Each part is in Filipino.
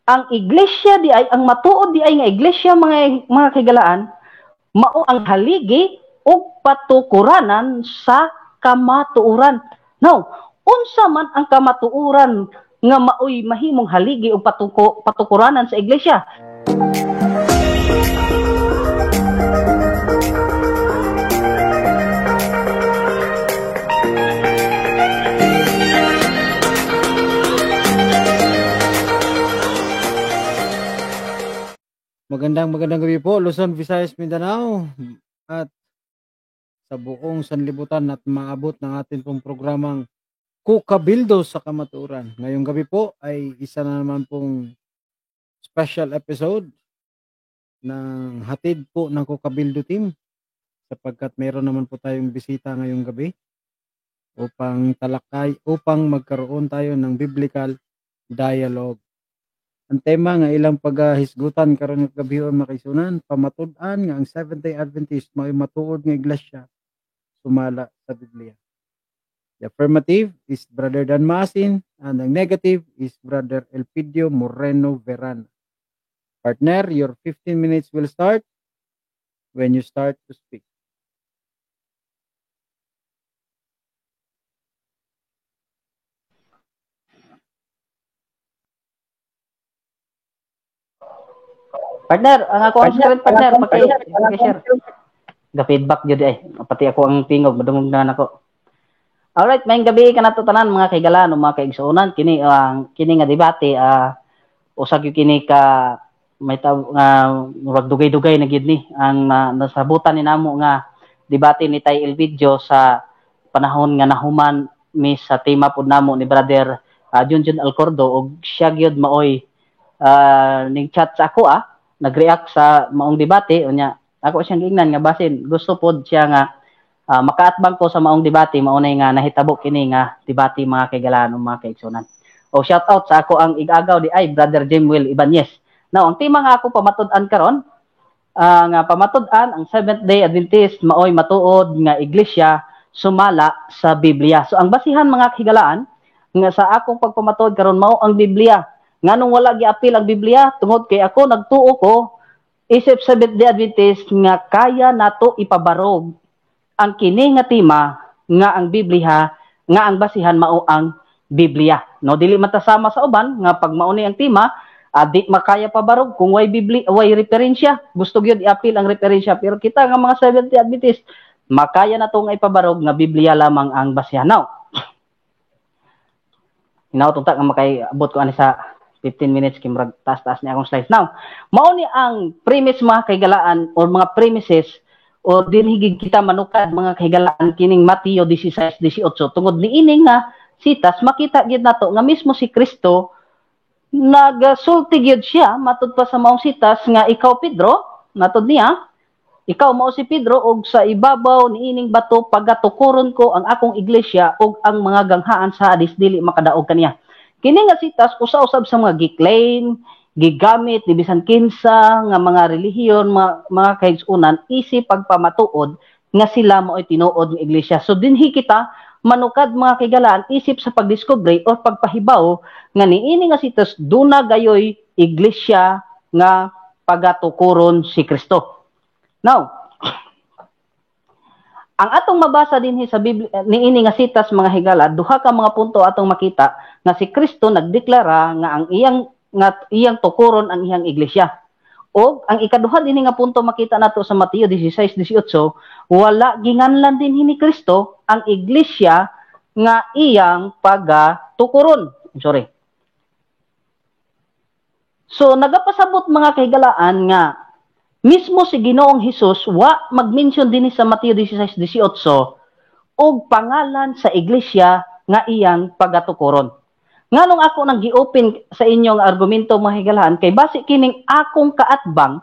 ang iglesia di ay ang matuod di ay nga iglesia mga kaigalaan mao ang haligi ug patukuranan sa kamatuoran. Now, unsa man ang kamatuoran nga maoy mahimong haligi ug patukuranan sa iglesia? Magandang gabi po, Luzon, Visayas, Mindanao at sa buong sanlibutan at maabot ng ating pong programang Kukabildo sa Kamatuoran. Ngayong gabi po ay isa na naman pong special episode ng hatid po ng Kukabildo team sapagkat meron naman po tayong bisita ngayong gabi upang magkaroon tayo ng biblical dialogue. Ang tema nga ilang paghisgutan karon nga gabihon makaisunan pamatud-an nga ang Seventh-day Adventist may matuod nga iglesia sumala sa Biblia. The affirmative is Brother Dan Masin and the negative is Brother Elpidio Moreno Verana. Partner, your 15 minutes will start when you start to speak. Partner, ang ako ang screen partner, paki-share. Ga-feedback jud ay. Pati ako ang tingog, madungog na ako. Alright, mayong gabi kanato tanan mga kaigalan, mga kaigsuonan. Kini nga debate usag yung kini ka may murag dugay-dugay na gid ni ang nasabutan ni namo nga debate ni Tay Elpidio sa panahon nga nahuman mi sa tema pud namo ni Brother Junjun Alcordo ug siya gyud maoy ning chat sa ako nag-react sa maong debate unya ako siyang giingnan nga basin gusto pod siya nga makaatbang ko sa maong debate maunay nga nahitabo kini nga debate mga kaigalan mga kaigsunan. O shout out sa ako ang igagaw di ay Brother Jimwell Ibanez. Now ang tema nga ako pamatud-an karon nga pamatud-an ang Seventh-day Adventist maoy matuod nga iglesia sumala sa Biblia. So ang basihan mga kaigalaan nga sa akong pagpamatud karon mao ang Biblia. Nganong wala giapil ang Biblia tungod kay ako nagtuo ko isip Seventh-day Adventist nga kaya nato ipabarog ang kini nga tema nga ang Biblia nga ang basihan mao ang Biblia. No dili matasama sa uban nga pag mao ni ang tema di makaya pabarog kung way Biblia way referensya. Gusto gyud iapil ang referensya pero kita nga mga Seventh-day Adventist makaya nato nga ipabarog nga Biblia lamang ang basihan. Now tunta nga makay-abot ko ani sa 15 minutes kimrag taas-taas ni akong slides. Now, mao ni ang premise mga kaigalaan or mga premises o dinhigig kita manukad mga kaigalaan kining Mateo 16:18 tungod niini nga sitas makita gyud nato nga mismo si Kristo nagsulti gyud siya matud pa sa maong sitas nga ikaw Pedro natud niya ikaw mao si Pedro og sa ibabaw niining bato pagatukuron ko ang akong iglesia og ang mga ganghaan sa Hades dili makadaog kaniya. Kini nga sitas usa-usab sa mga giklaim, gigamit ni bisan kinsa nga mga relihiyon, mga kaigsunan isip pagpamatuod nga sila mao'y tinuod ng iglesia. So dinhi kita manukad mga kaigalaan isip sa pagdiskubre o pagpahibaw nga niini nga sitas duna gayoy iglesia nga pagatukuron si Kristo. Now, ang atong mabasa dinhi sa Biblia niini nga sitas mga higala duha ka mga punto atong makita nga si Kristo nagdeklara nga ang iyang tukuron ang iyang iglesia. O ang ikaduha dinhi nga punto makita nato sa Mateo 16:18 wala ginganlan dinhi ni Kristo ang iglesia nga iyang pagatukuron. So nagapasabot mga kahigalaan nga mismo si Ginoong Hesus wa mag-mention dinhi sa Mateo 16:18 og pangalan sa iglesia nga iyang pagatukuron. Nganong ako nang gi-open sa inyong argumento mga higalaan kay base kining akong kaatbang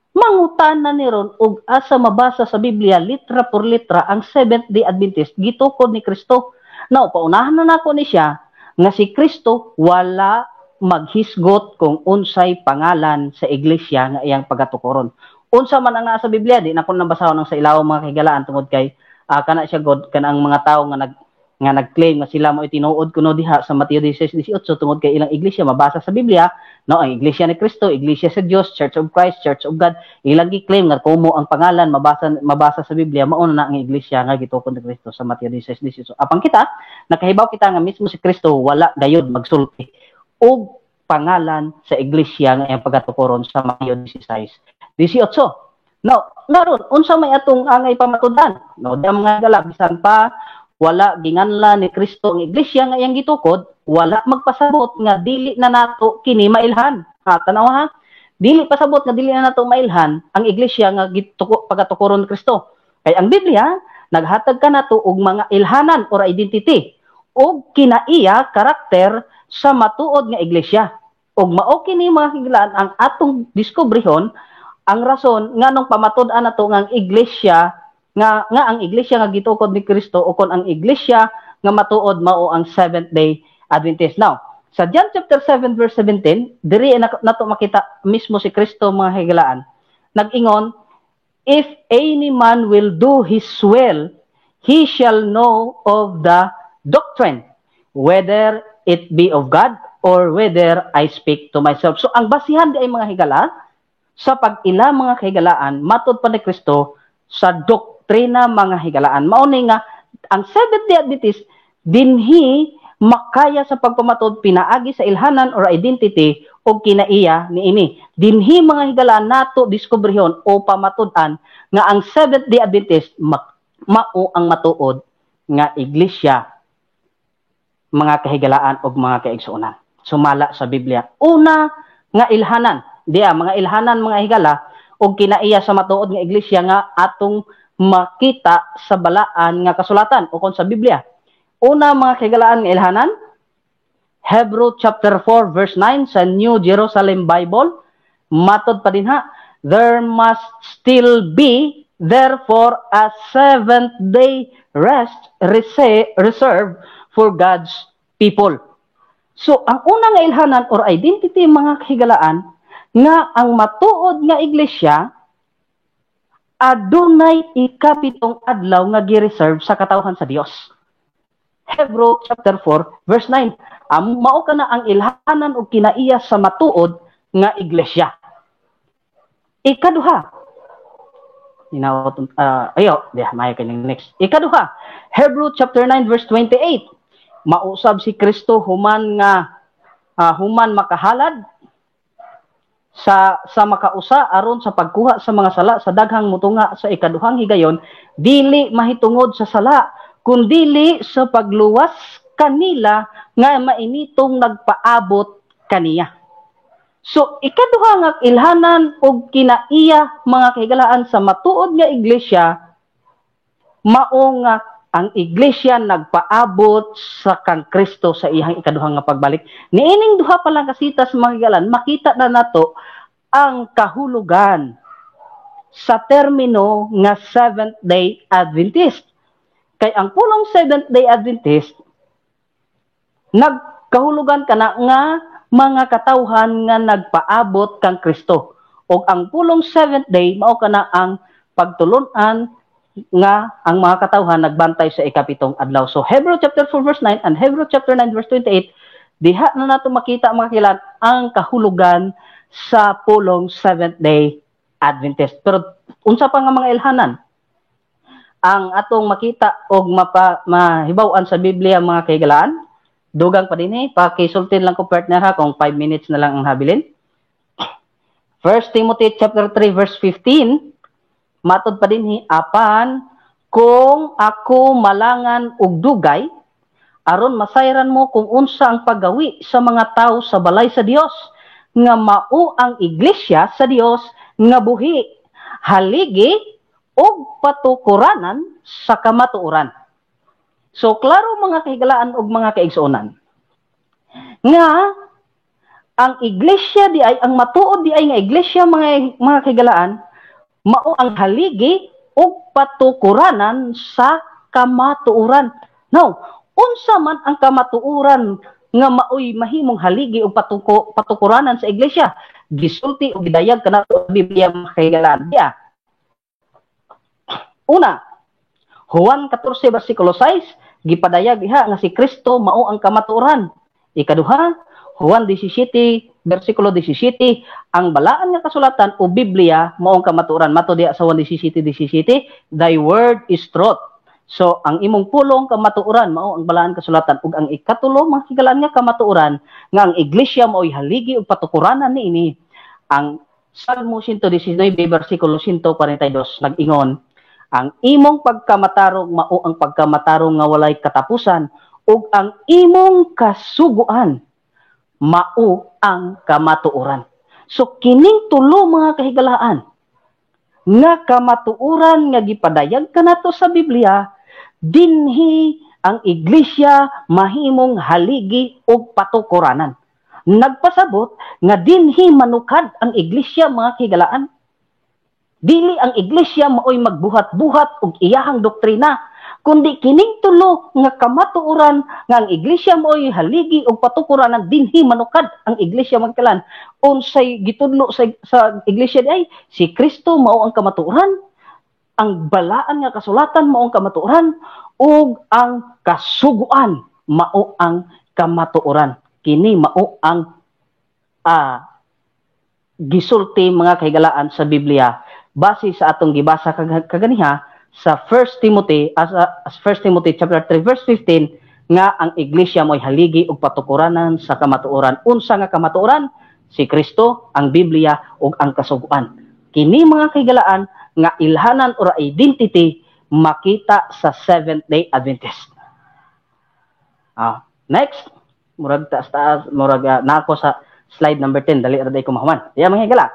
mangutanan ni ron og asa mabasa sa Biblia litra por litra ang Seventh-day Adventist gitukod ni Kristo. Now paunahan na nako ni siya nga si Kristo wala maghisgot kung unsay pangalan sa iglesia nga iyang pagatukuron. Unsa man ang naa sa Biblia di na ko nabasahon ang sa ilaw mga kahigalaan tungod kay kana siya God kanang mga tawo nga nag-claim nga sila mo itinuod kuno diha sa Mateo 16:18 tungod kay ilang iglesia mabasa sa Biblia No, ang Iglesia ni Cristo, Iglesia sa Dios, Church of Christ, Church of God, ilang gi-claim nga kumo ang pangalan mabasa sa Biblia, mao na ang Iglesia nga gitukod ni Cristo sa Mateo 16:18. So, apang kita, nakahibaw kita nga mismo si Cristo wala gayud magsulti og pangalan sa Iglesia nga iyang pagatukoron sa Mateo 16:18. No, naron unsa may atong angay pamatud-an? No, di mga higala bisan pa wala ginganlan ni Kristo ang iglesia nga iyang gitukod, wala magpasabot nga dili na nato kini mailhan. Ha, tanaw ha? Dili pasabot nga dili na nato mailhan ang iglesia nga pagatukoron ni Kristo. Kay ang Biblia naghatag kanato og mga ilhanan or identity og kinaiya karakter sa matuod nga iglesia. Og mao kini mga higlaan ang atong diskubrihon ang rason nganong pamatud-an nato nga ang iglesia nga ang iglesia nga gitukod ni Kristo o kon ang iglesia nga matuod mao ang Seventh-day Adventist. Now, sa John chapter 7 verse 17, diri nato makita mismo si Kristo mga higalaan. Nag-ingon, if any man will do his will, he shall know of the doctrine, whether it be of God or whether I speak to myself. So ang basihan di ay mga higala sa pag-ila mga kahigalaan, matud pa ni Kristo sa doktrina mga higalaan. Mauni nga, ang Seventh-day Adventist, dinhi makaya sa pagpamatud, pinaagi sa ilhanan or identity o kinaiya ni ini. Dinhi mga higalaan nato diskubrihon o pamatud-an nga ang Seventh-day Adventist mao ang matuod nga iglesia mga kahigalaan o mga kaigsuonan. Sumala sa Biblia. Una nga ilhanan. Diya, mga ilhanan, mga higala, o kinaiya sa matuod nga iglesia nga atong makita sa balaan nga kasulatan o kon sa Biblia. Una mga kahigalaan nga ilhanan, Hebrew chapter 4 verse 9 sa New Jerusalem Bible, matod pa din ha, there must still be therefore a seventh-day rest reserved for God's people. So, ang una nga ilhanan or identity mga kahigalaan, nga ang matuod nga iglesia adunay ikapitong adlaw nga gi-reserve sa katawhan sa Dios. Hebrew chapter 4 verse 9. Mao kana ang ilhanan og kinaiya sa matuod nga iglesia. Ikaduha. May kaning next. Ikaduha. Hebrew chapter 9 verse 28. Mausab si Kristo human makahalad sa makausa aron sa pagkuha sa mga sala sa daghang mutunga sa ikaduhang higayon, dili mahitungod sa sala kundili sa pagluwas kanila nga mainitong nagpaabot kaniya. So ikaduha nga ilhanan og kinaiya mga kahigalaan sa matuod nga iglesia mao nga ang iglesia nagpaabot sa kang Kristo sa iyang ikaduhang nga pagbalik. Niining duha pa lang kasita sa mga higalan, makita na nato ang kahulugan sa termino nga Seventh-day Adventist. Kay ang pulong Seventh-day Adventist, nagkahulugan kana nga mga katawhan nga nagpaabot kang Kristo. O ang pulong Seventh Day, mao kana ang pagtulunan nga ang mga katawhan nagbantay sa ikapitong adlaw. So Hebrew chapter 4 verse 9 and Hebrew chapter 9 verse 28, diha na nato makita mga kilan ang kahulugan sa pulong Seventh-day Adventist. Pero unsa pa nga mga ilhanan ang atong makita og mahibaw-an sa Biblia mga kahigalaan? Dugang pa din pakisultin lang ko partner ha kung 5 minutes na lang ang habilin. 1 Timothy chapter 3 verse 15, matod pa din apan kung ako malangan og dugay aron masayran mo kung unsa ang paggawi sa mga tao sa balay sa Dios nga mao ang iglesia sa Dios nga buhi, haligi og patukuranan sa kamatuoran. So klaro mga kahigalaan og mga kaigsuonan nga ang iglesia di ay ang matuod di ay nga iglesia mga kahigalaan mao ang haligi og patukuranan sa kamatuoran. Now, unsa man ang kamatuoran nga maoy mahimong haligi og patukuranan sa iglesia? Gisulti og gidayag kanato sa Biblia mga kahigalaan. Diya. Una, Juan 14 versikulo 6, gipadayag diha nga si Kristo mao ang kamatuoran. Ikaduha, Juan 17 bersikulo 17, ang balaan nga kasulatan o Biblia maong kamatuoran. Mato diya sa 1:17, thy word is truth. So ang imong pulong kamatuoran mao ang balaan kasulatan ug ang ikatulo mga higalaan nga kamatuoran nga ang iglesia mao'y haligi ug patukuranan niini. Ang Salmo 119 bersikulo 142 nag-ingon, ang imong pagkamatarong mao ang pagkamatarong nga walay katapusan ug ang imong kasuguan mao ang kamatuoran. So kining tulo mga kahigalaan nga kamatuoran nga gipadayag kanato sa Biblia, dinhi ang iglesia mahimong haligi ug patukuranan. Nagpasabot nga dinhi manukad ang iglesia mga kahigalaan. Dili ang iglesia mao'y magbuhat-buhat og iyahang doktrina, kundi kining tulo nga kamatuoran nga ang iglesia mao'y haligi og patukuranan, dinhi manukad ang iglesia magkalan. Unsay gitudlo sa iglesia ay si Kristo mao ang kamatuoran, ang balaan nga kasulatan mao ang kamatuoran, ug ang kasuguan mao ang kamatuoran. Kini mao ang gisulti mga kahigalaan sa Biblia base sa atong gibasa kaganiha sa 1 Timothy chapter 3 verse 15 nga ang iglesia mo'y haligi og patukuranan sa kamatuoran. Unsa nga kamatuoran? Si Kristo, ang Biblia ug ang kasuguan. Kini mga kahigalaan nga ilhanan or identity makita sa Seventh-day Adventist. Next, murag taas murag nako sa slide number 10, dali ra day ko mahuman. Diya mga higala.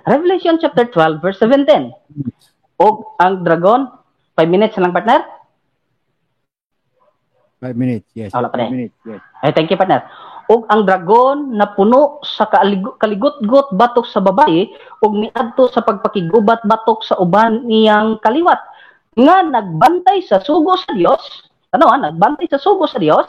Revelation chapter 12 verse 17. Og ang dragon, 5 minutes lang partner? 5 minutes, yes. 5 minutes, yes. Ay, thank you partner. Og ang dragon na puno sa kaligot-got batok sa babae og miadto sa pagpakigubat batok sa uban niyang kaliwat nga nagbantay sa sugo sa Dios. Nagbantay sa sugo sa Dios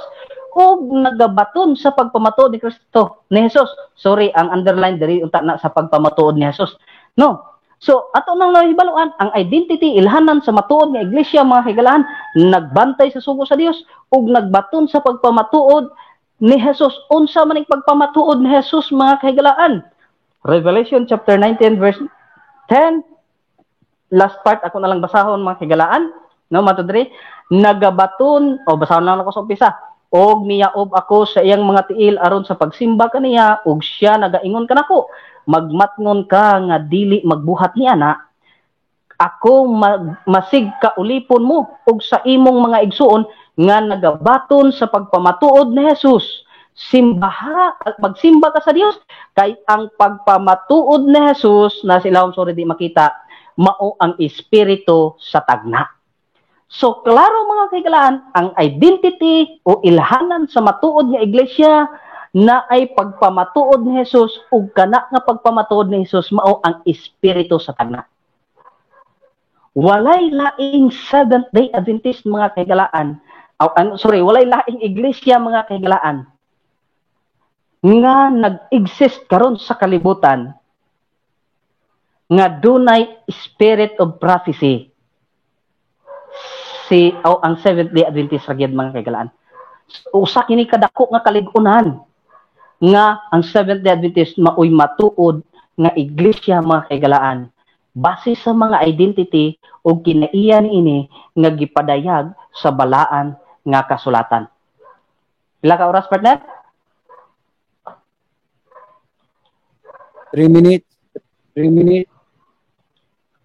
ug nagabaton sa pagpamatuod ni Kristo ni Jesus. Sorry, ang underline diri unta na sa pagpamatuod ni Jesus. No. So ato nang nahibaluan ang identity ilhanan sa matuod nga iglesia mga higalaan, nagbantay sa sugo sa Dios ug nagbaton sa pagpamatuod ni Jesus. Unsa man ang pagpamatuod ni Jesus mga kahigalaan? Revelation chapter 19 verse 10. Last part ako na lang basahon mga kahigalaan. No, matudri. Nagabaton o basahon lang ako sa umpisa. Og miyaob ako sa iyang mga tiil aron sa pagsimba kaniya ug siya nagaingon kanako, magmatngon ka nga dili magbuhat ni ana. Ako masig ka ulipon mo ug sa imong mga igsuon nga nagabaton sa pagpamatuod ni Jesus. Magsimba ka sa Dios kay ang pagpamatuod ni Jesus na silahom sorry di makita mao ang espiritu sa tagna. So klaro mga kahigalaan, ang identity o ilhanan sa matuod nga iglesia na ay pagpamatuod ni Jesus ug kana nga pagpamatuod ni Jesus mao ang espiritu sa tagna. Walay laing Seventh-day Adventist mga kahigalaan, walay laing iglesia mga kahigalaan nga nag-exist karon sa kalibutan nga dunay spirit of prophecy ang Seventh-day Adventist ragyad mga kahigalaan. Usa kini kadako nga kalig-unan nga ang Seventh-day Adventist maoy matuod nga iglesia mga kahigalaan base sa mga identity o kinaiya niini nga gipadayag sa balaan nga kasulatan. Pila ka oras partner? 3 minutes. 3 minutes.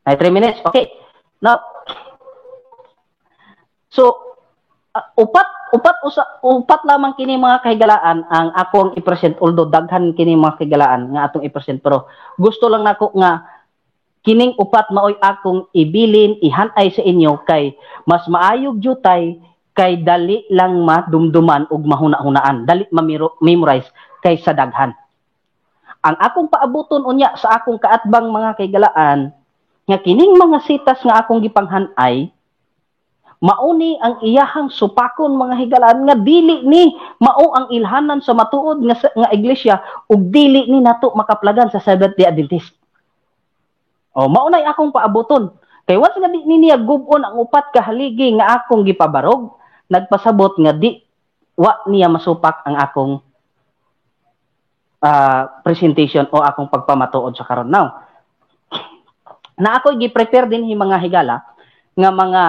Ay 3 minutes. Okay. Now, so upat lamang kini mga kahigalaan ang akong i-present, although daghan kini mga kahigalaan nga atong i-present, pero gusto lang nako nga kining upat maoy akong ibilin ihanay sa inyo kay mas maayog jutay kay dali lang madumduman ug mahuna-hunaan, dali memorize kay sa daghan. Ang akong paabuton unya sa akong kaatbang mga kahigalaan nga kining mga sitas nga akong gipanghanay mauni ang iyahang supakon mga higalaan nga dili ni mao ang ilhanan sa matuod nga iglesia ug dili ni nato makaplagan sa Seventh-day Adventist. Maunay akong paabuton kay once nga di niya gub-on ang upat ka haligi nga akong gipabarog, nagpasabot nga di wa niya masupak ang akong presentation o akong pagpamatuod sa karon. Now, na ako gi-prepare din yung mga higala nga mga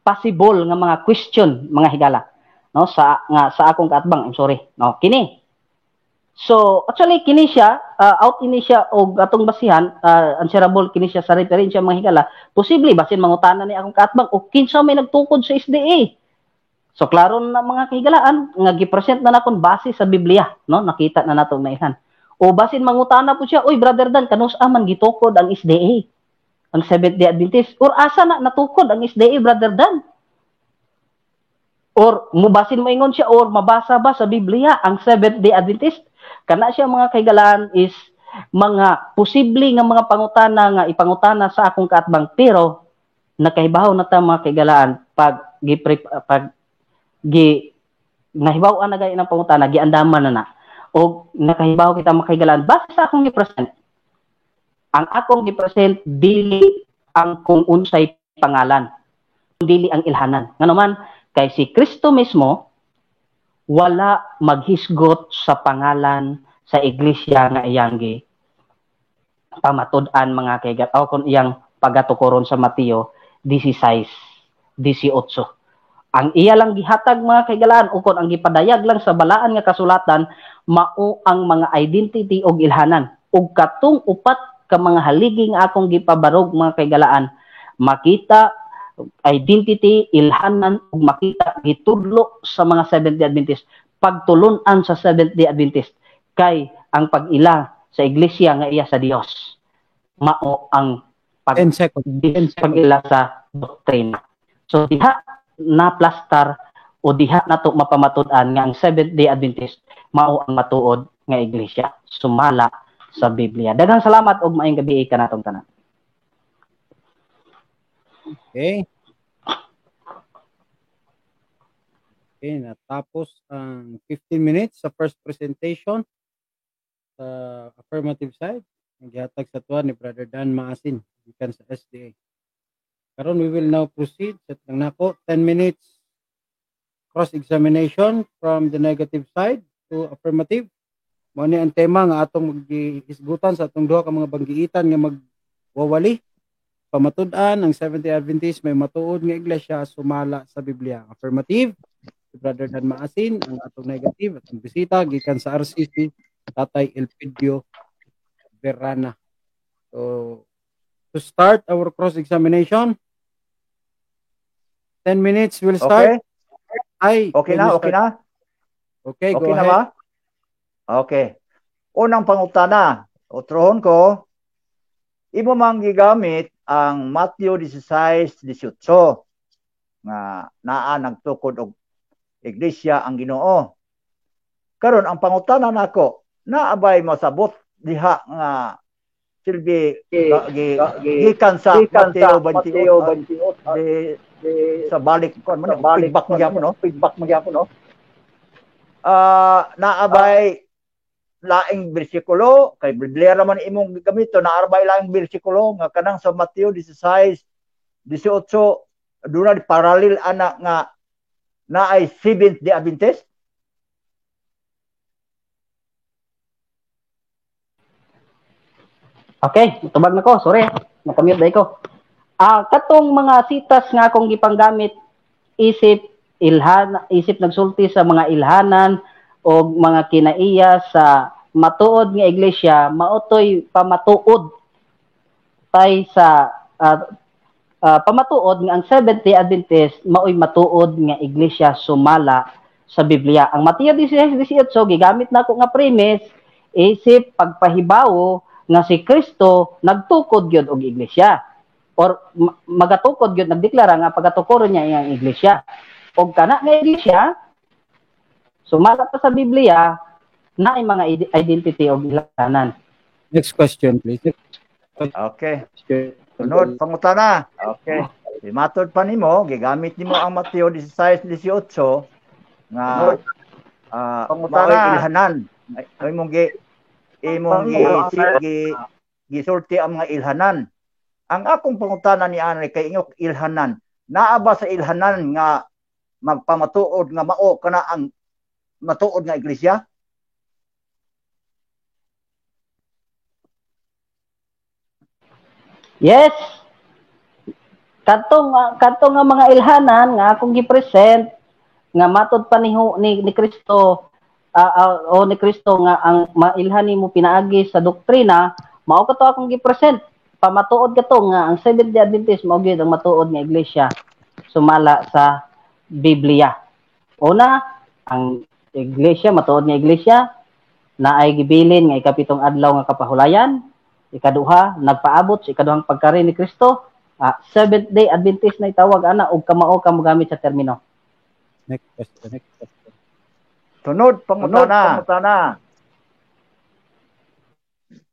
possible nga mga question mga higala no sa akong kaatbang. I'm sorry. No, kini. So, actually kini siya out ini siya og atong basihan answerable kini siya sa referensya mga higala. Posible basin mangutana ni akong kaatbang o kinsa may nagtukod sa SDA. So klaro na mga kahigalaan nga gi-present na nakon base sa Biblia, no? Nakita na nato maihan. O basin mangutana po siya, "Uy, Brother Dan, kanus man gitukod ang SDA?" Ang Seventh-day Adventist, or asa na natukod ang SDA, Brother Dan? Or mubasin mo ingon siya, or mabasa ba sa Biblia ang Seventh-day Adventist? Kana siya mga kahigalaan is mga posible nga mga pangutana nga ipangutana sa akong kaatbang, pero nakahibaw na ta mga kahigalaan pag nahibaw-an na gaya ng pangutana, giandaman na o nakahibaw kita mga kahigalaan base sa akong i-present. Ang akong gi-present dili ang kung unsay pangalan, dili ang ilhanan. Nga naman, kay si Kristo mismo wala maghisgot sa pangalan sa iglesia nga iyang gi pamatud-an mga kaigat o kung iyang pagatukoron sa Mateo 16:18. Ang iya lang gihatag mga kaigalaan o kung ang gipadayag lang sa balaan nga kasulatan mao ang mga identity og ilhanan. Ug katong upat ka mga haligi nga akong gipabarog mga kaigalaan, makita identity, ilhanan, ug makita gitudlo sa mga Seventh-day Adventist, pagtulunan sa Seventh-day Adventist kay ang pag-ila sa iglesia nga iya sa Dios mao ang pag-ila sa doktrina. So diha na plastar o diha nato mapamatud-an nga ang Seventh-day Adventist mao ang matuod nga iglesia sumala sa Biblia. Daghang salamat og maayong gabi kanatong tanan. Okay. Okay, natapos ang 15 minutes sa first presentation sa affirmative side. Naghatag sa tuwa ni Brother Dan Maasin gikan sa SDA. Karon we will now proceed sa nako 10 minutes cross-examination from the negative side to affirmative. Mao ni ang tema nga atong maghisgutan sa atong duha ka mga banggiitan nga magwawali. Pamatud-an ang Seventh-day Adventist may matuod nga iglesia sumala sa Biblia. Affirmative, si Brother Dan Maasin. Ang atong negative at ang bisita gikan sa RCC, Tatay Elpidio Verana. So, to start our cross-examination, 10 minutes will start. Okay. Okay na. Okay, go okay ahead. Na ba? Okay. Unang pangutana, utrohon ko, imo mang gigamit ang Matthew 16:18 nga naa nagtukod og iglesia ang Ginoo. Karon ang pangutana nako, naabay masabot diha nga silbi gikan sa Mateo 28 sa balik ko man feedback magyapon no. Naabay laing bersikulo kay Biblia raman imong gamiton naarbay laing bersikulo nga kanang sa Mateo 16:18 duna di parallel ana nga naay Seventh-day Adventist. Okay, tubag na ko, sorry. Nakamute day ko. Katong mga sitas nga akong gipanggamit isip nagsulti sa mga ilhanan o mga kinaiya sa matuod nga iglesia, maotoy pamatuod tay sa pamatuod nga ang Seventh-day Adventist maoy matuod nga iglesia sumala sa Biblia. Ang Mateo 16:18 gigamit nako nga premise isip pagpahibawo nga si Kristo nagtukod gyud og iglesia or magatukod gyud nagdeklara nga pagatukoron niya iyang iglesia. Og kana nga iglesia sumala pa sa Biblia naay mga identity og ilhanan. Next question, please. Okay. Sunod pangutana. Okay. Matod pa nimo, gigamit nimo ang Mateo 16:18 nga pangutana ilhanan. Imong gisulti ang mga ilhanan. Ang akong pangutana ni Anay kay inyong ilhanan, naa ba sa ilhanan nga magpamatuod nga mao kana ang matuod nga iglesia? Yes, kadtong nga mga ilhanan nga akong gi-present nga matud pa ni Kristo o ni Kristo nga ang mailhan nimo pinaagi sa doktrina, mao kato akong gi-present. Pamatuod kato nga ang Seventh-day Adventist mao gyud ang matuod nga iglesia sumala sa Biblia. Una, ang iglesia, matuod nga iglesia, na ay gibilin nga ikapitong adlaw nga kapahulayan. Ikaduha, nagpaabot sa ikaduhang pagkari ni Kristo. Seventh-day Adventist na itawag, ana, ug kamao ka mogamit sa termino. Next question. Tunod pangutana.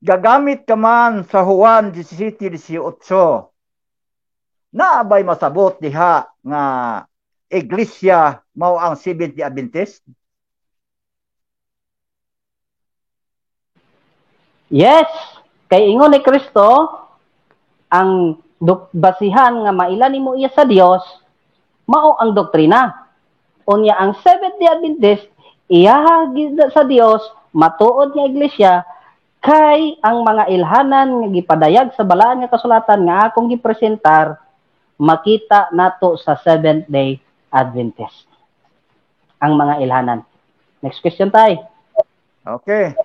Gagamit ka man sa Juan 17:18. Naabay masabot diha nga iglesia mao ang Seventh-day Adventist? Yes, kay ingon ni Kristo, ang basihan nga mailan nimo iya sa Dios mao ang doktrina. Unya ang Seventh-day Adventist iyaha sa Dios matuod nga iglesia kay ang mga ilhanan nga gipadayag sa balaan nga kasulatan nga akong gipresentar makita nato sa Seventh-day Adventist. Ang mga ilhanan. Next question tay. Okay.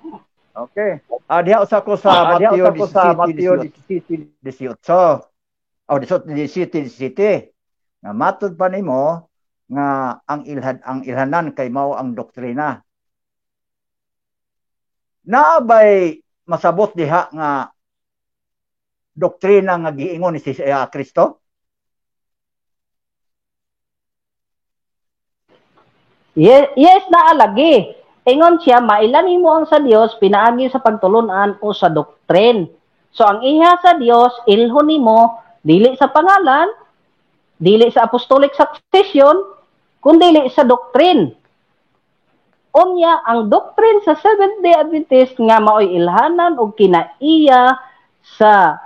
Diha usa ko sa Mateo 17:18. O 17:17. Nga matud pa nimo nga ang ilhanan kay mao ang doktrina. Naabay masabot diha nga doktrina nga giingon ni Kristo? Yes, naalagi. Ingon siya, mailan mo ang sa Dios pinaagi sa pagtulunan o sa doktrin. So ang iha sa Dios, ilhon nimo dili sa pangalan, dili sa apostolic succession, kundi sa doktrin. Unya, ang doktrin sa Seventh-day Adventist nga maoy ilhanan o kinaiya sa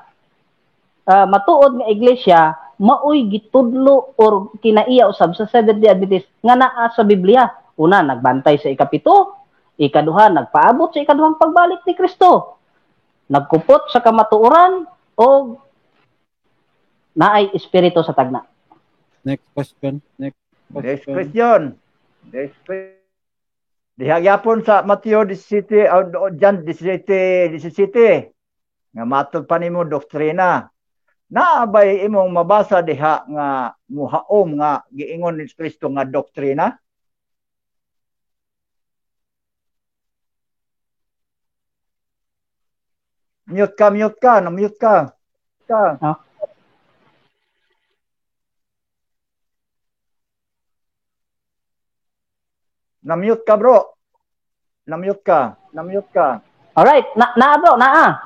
matuod nga iglesia, maoy gitudlo or kinaiya usab sa Seventh-day Adventist nga naa sa Biblia. Una, nagbantay sa ikapito. Ikaduha, nagpaabot sa ikaduhang pagbalik ni Kristo. Nagkupot sa kamatuoran o naay espiritu sa tagna. Next question. Dihagyapon sa Mateo 17 o John 17:17 nga matud pa nimo doktrina. Naabay imong mabasa diha nga muhaom nga giingon ni Kristo nga doktrina? Mute ka. Na-mute ka, bro. Na-mute ka. Alright, bro, naa.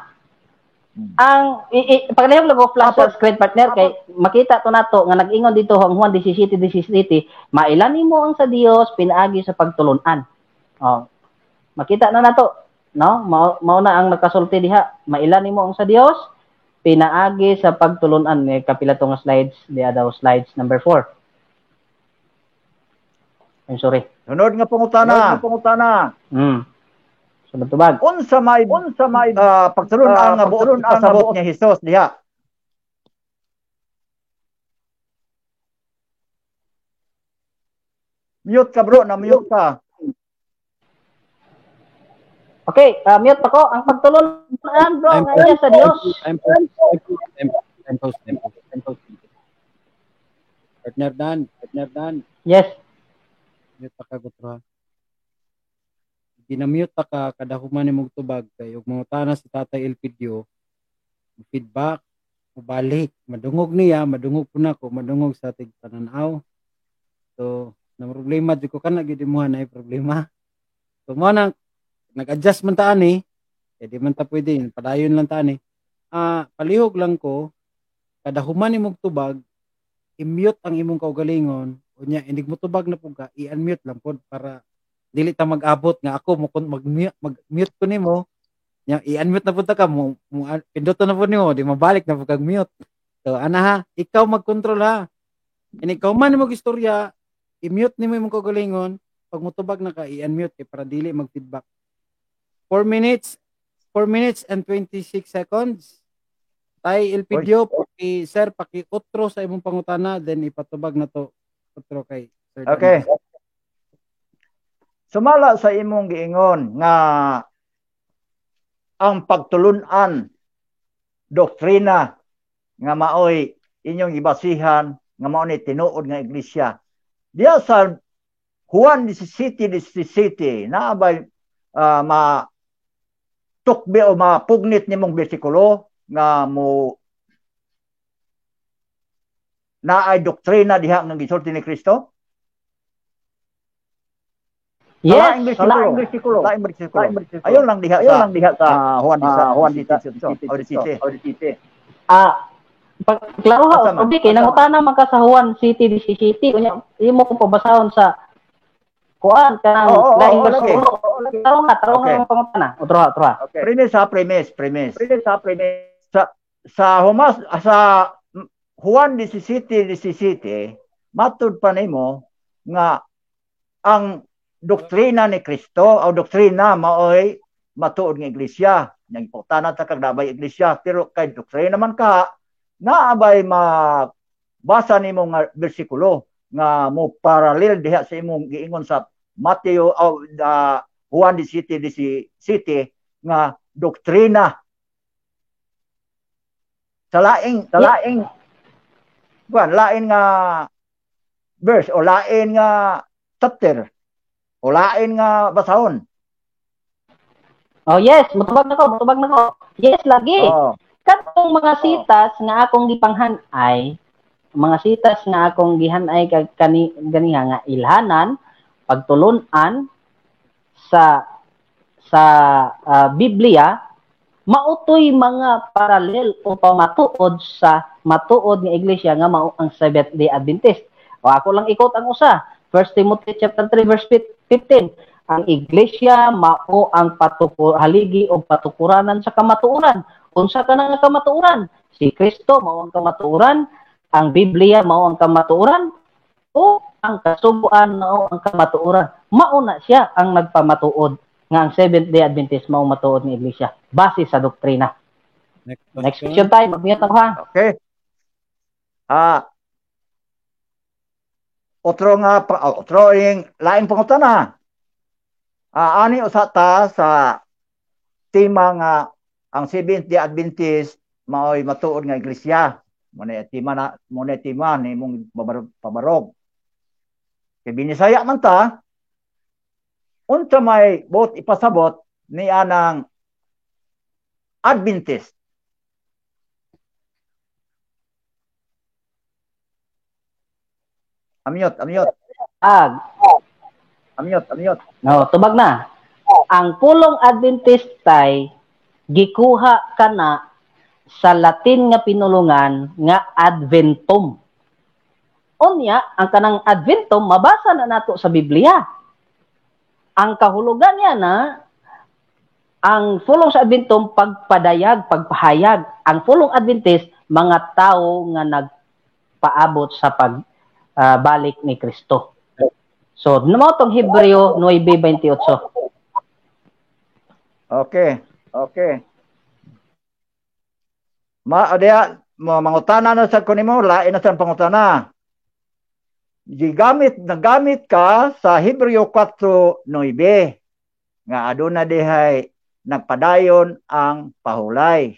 Ang paglihog lago flash sa screen partner kay makita to nato nga nag-ingon dito ang Juan 17:17, mailan nimo ang sa Dios pinaagi sa pagtulunan. Makita na nato, no? Mao na ang nakasulti diha, mailan nimo ang sa Dios pinaagi sa pagtulunan. May kapila to nga slides, diha daw slides number 4. I'm sorry. Sunod nga pangutana. Sunod tubag. Unsa may pagtulunan nga buot pasabot ni Hesus diha? Mute ka, bro. Na-mute ka. Okay, mute ako. Ang pagtulunan, bro, nga sa Dios. I'm post. Partner Dan. Yes. Mute pa ka gutro. Ginamute ta ka kada human nimong tubag kay ug mangutana si Tatay Elpidio, feedback balik madungog niya, madungog pud nako, madungog sa ating pananaw. So na problema jud ko kana gid mo na problema. So mo nang nag-adjust man ta ani, di man ta pwede padayon lang ta ani. Palihog lang ko kada human nimong tubag i-mute ang imong kaugalingon unya indig mo tubag na pud ka i-unmute lang pud para dili ta mag-abot nga ako mag-mute ko nimo nya i-unmute na pud ta ka mo pinduton na pud nimo di mabalik na pud kag mute. So ana ha, ikaw mag-control ha. And ikaw man mo istorya i-mute nimo imong kaugalingon pag mutubag na ka i-unmute para dili mag-feedback. 4 minutes and 26 seconds. Tay Elpidio, sir, paki-utro sa imong pangutana, then ipatubag na to utro kay Sir Okay. Dennis. Sumala sa imong giingon nga ang pagtulunan doktrina nga maoy inyong ibasihan nga mao ni tinuod nga iglesia. Diya sa Juan 17:17 naabay ma tukbi o mapugnit nimong bersikulo nga mo naay doktrina diha nga gisulti ni Kristo? Yes, Laing bersikulo. Ayon lang diha sa Juan 17:17. Klaro ha, Asa man? obi kay nangutana man ka sa Juan City City unya imo ko pabasahon sa kuan kanang Oo, laing lagi. bersikulo. Taro Okay. nga pangutana. Utro ha. Okay. Premise. Sa Humas sa Juan 17:17 matud pa nimo nga ang doktrina ni Kristo o doktrina maoy matuod nga iglesia. Yang importante ta kag nabay iglesia pero kay doktrina man ka naabay mabasa nimo nga bersikulo nga mo parallel diha sa imong giingon sa Mateo o Juan 17:17 nga doktrina sa laing lain nga verse o lain nga chapter o lain nga basahon. Oh yes, mutubag na ko. Yes lagi. Oh. Katong mga sitas nga akong gipanghan-ay, mga sitas nga akong gihan-ay kag ganiha nga ilhanan, pagtulon-an sa Biblia, mautoy mga paralel o pamatuod sa matuod nga iglesia nga mao ang Seventh-day Adventist. O ako lang ikot ang usa. 1 Timothy chapter 3 verse 15. Ang iglesia mao ang haligi o patukuranan sa kamatuoran. Unsa ka nga kamatuoran? Si Kristo mao ang kamatuoran, ang Biblia mao ang kamatuoran, o ang kasubuan mao ang kamatuoran. Mao na siya ang nagpamatuod nga ang Seventh-day Adventist mao matuod ni iglesia base sa doktrina. Next question tayo, mag-mute ako ha. Okay. Otro ing laing pangutana. Ani usata sa tema nga ang Seventh-day Adventist maoy matuod nga iglesia. Muna tema ni mong pabarog. Kay binisaya man ta, unsa may bot ipasabot ni anang Adventist. Amyot. No, tubag na. Ang pulong Adventist tay gikuha kana sa Latin nga pinulungan nga Adventum. Unya, ang kanang Adventum mabasa na nato sa Biblia. Ang kahulugan niya na ang pulong sa Adventum pagpahayag. Ang pulong Adventist mga tao nga nagpaabot sa balik ni Kristo. So, namo tong Hebreo 9:28. Okay. Mangutana na sa kunimo, lain na sa pangutana. Nagamit ka sa Hebreo 4:9 nga aduna dihay nagpadayon ang pahulay.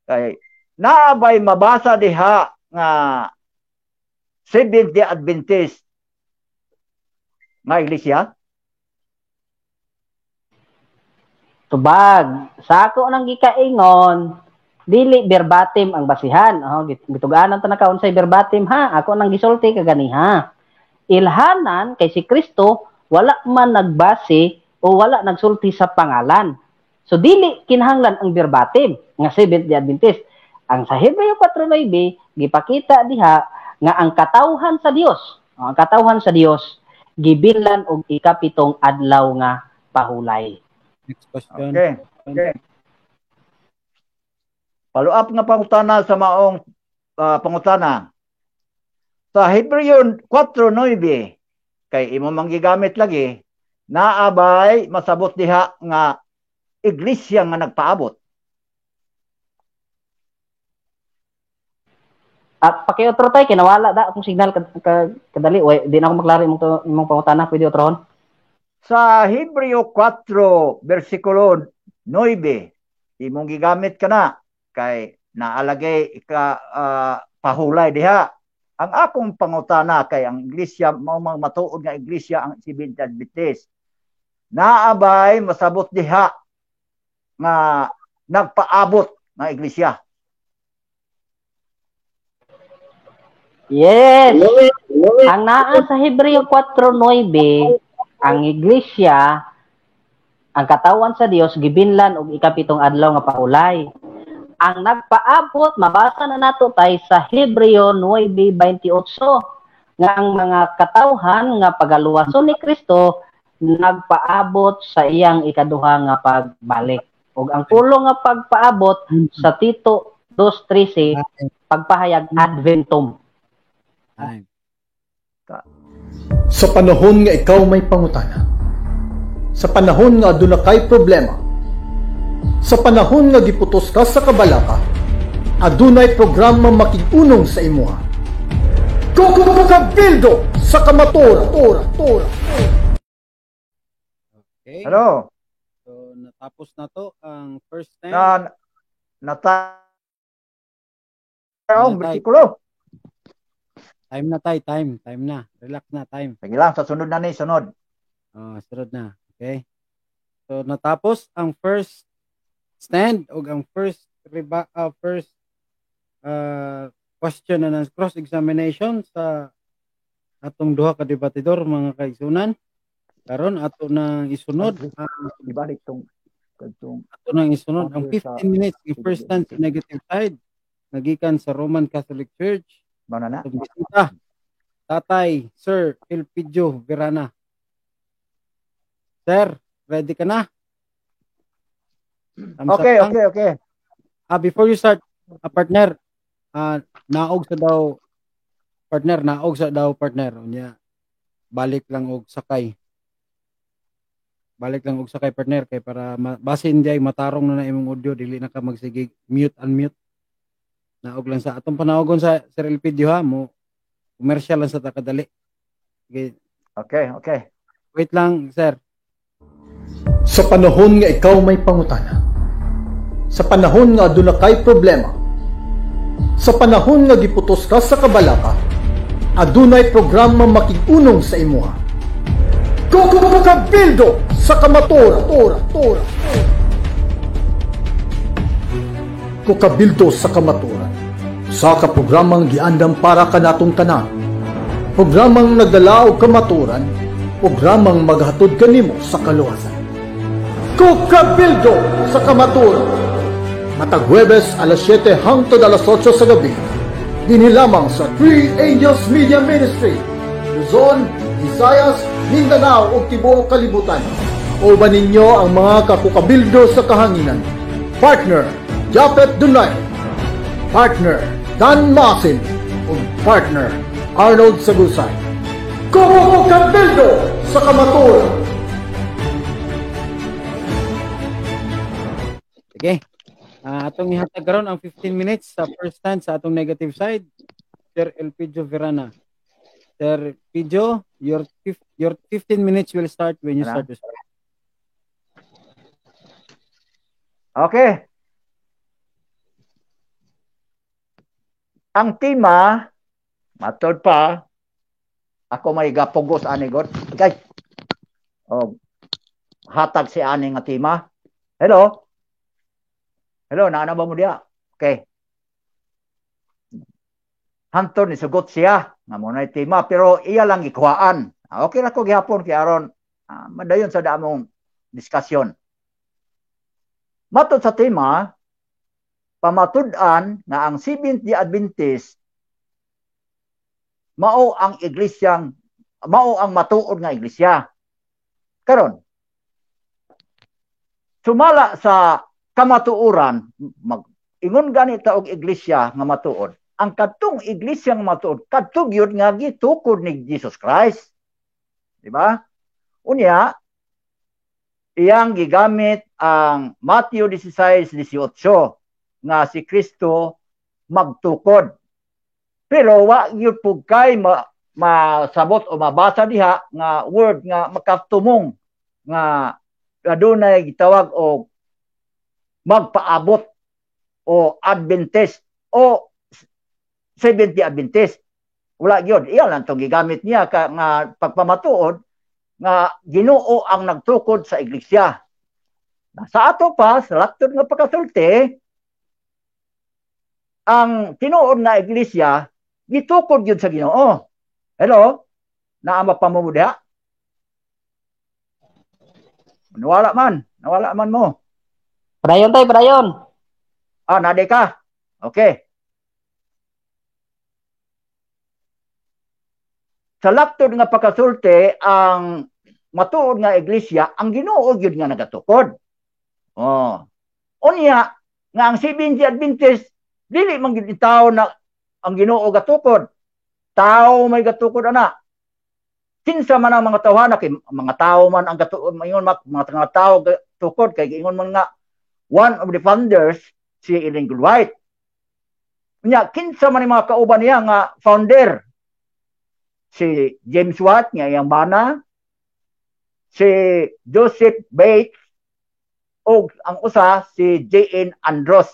Kay naabay mabasa diha nga Seventh-day Adventist nga iglesia? Tubag. Sa ako nang gikaingon, dili verbatim ang basihan. Gituganan ta nakaon sa verbatim ha. Ako nang gisulti kaganiha. Ilhanan kay si Kristo wala man nagbase o wala nagsulti sa pangalan. So dili kinahanglan ang verbatim nga Seventh-day Adventist. Ang sa Hebreo 4:9 gipakita diha nga ang katawhan sa Dios gibilan og ikapitong adlaw nga pahulay. Next question. Okay. Follow up nga pangutana sa maong pangutana. Sa Hebreo 4:9 kay imo manggigamit lagi naabay masabot diha nga iglesia nga nagpaabot. Paki-otro tay kinawala da akong signal kadali. Way, di na ako maklaro imong pangutana, pwede otrohon. Sa Hebreo 4 versikulo 9 imong gigamit ka na kay naalagay ka pahulay diha. Ang akong pangutana kay ang iglesia mao matuod nga iglesia ang Seventh Adventist. Naabay masabot diha nga nagpaabot nga iglesia. Yes. Ang naa sa Hebreo 4:9, ang iglesia, ang katawan sa Dios gibinlan og ikapitong adlaw nga paulay. Ang nagpaabot mabasa na nato tay sa Hebreo 9:28 nga ang mga katawhan nga pagaluwason ni Kristo nagpaabot sa iyang ikaduha nga pagbalik. Ug ang pulo nga pagpaabot sa Tito 2:13 pagpahayag adventum. Sa panahon nga ikaw may pangutana, sa panahon nga aduna kay problema, sa panahon nga giputos ka sa kabalaka, adunay programa makig-unong sa imuha. Kukabildo sa kamatura. Okay. Hello. So natapos na to ang first time. Versikulo. Time na tayo, time na. Relax na, time. Sige lang, sa sunod na ni, sunod. Sunod na. Okay? So, natapos ang first stand o ang first question na ng cross-examination sa atong duha ka debatidor, mga kaigsunan. Karon ato nang isunod Ibalik tong ato nang isunod ang 15 minutes yung first stand sa negative side nagikan sa Roman Catholic Church. Mana na? Bisita, Tatay, Sir Elpidio Verana. Sir, ready ka na? Okay. Before you start, partner, naog sa daw, partner. Unya, balik lang og sakay, partner, kay para basin di ay matarong na imong audio, dili na ka magsigig, unmute. Naog lang sa atong panawagon sa Sir Elpidio ha, mo commercial lang sa takadali. Okay. Wait lang, sir. Sa panahon nga ikaw may pangutana, sa panahon nga aduna kay problema, sa panahon nga giputos ka sa kabalaka, adunay programa makig-unong sa imuha. Kukabildo sa kamatura. Kukabildo sa kamaturan, sa kaprogramang giandam para kanatong tanan, programang nagdala og kamaturan, programang maghatod kanimo sa kaluwasan. Kukabildo sa kamaturan, matag Huwebes alas 7 hangtod alas 8 sa gabi, dinhi lamang sa Three Angels Media Ministry, Luzon, Visayas, Mindanao ug tibuok kalibutan. Uban ninyo ang mga kakukabildo sa kahanginan. Partner Japet Dunay, partner Dan Masin, ug partner Arnold Sagusay. Kukabildo sa kamaturan. Sige. Atong ihatag karon ang 15 minutes sa first stand sa atong negative side. Sir Elpidio Verana. Sir Elpidio, your 15 minutes will start when you start to speak. Okay. Ang tema, matod pa, ako may gapugos ani God. Okay. Hatag si ani nga tema. Hello, naana ba mo diya? Okay. Hantod ni sugot siya nga mo na tema, pero iya lang ikuhaan. Okay na ko gihapon kay aron madayon sa damong diskusyon. Matod sa tema, pamatud-an nga ang Seventh-day Adventist mao ang matuod nga iglesia. Karon, sumala sa kamatuoran, ingon gani ta og iglesia nga matuod. Ang kadtong iglesia nga matuod, kadtong yun nga gitukod ni Jesus Christ. Di ba? Unya, iyang gigamit ang Matthew 16:18 nga si Kristo magtukod. Pero wa gyud pug kay masabot o mabasa diha nga word nga makatumong nga adunay gitawag og magpaabot o Adventist o 70 Adventist. Wala gyud. Iya lang tong gigamit niya nga pagpamatuod nga Ginoo ang nagtukod sa iglesia. Sa ato pa, sa laktod nga pagkasulti, ang tinuod nga iglesia, gitukod yun sa Ginoo. Hello? Naama pa mo diha? Nawala man mo. Padayon tay, padayon. Nade ka? Okay. Sa laktod nga pagkasulti, ang matuod nga iglesia, ang Ginoo gyud nga nagatukod. Unya, nga ang 70 Adventist, dili man gyud tawo na ang Ginoo gatukod. Tao may gatukod ana. Kinsa man ang mga tawhana kay mga tao man ang gatukod, mga tao gatukod kay ingon man nga one of the founders si Ellen G. White. Unya, kinsa man ang mga kauban niya nga founder, si James Watt nga iyang bana, si Joseph Bates, o ang usa si J.N. Andros.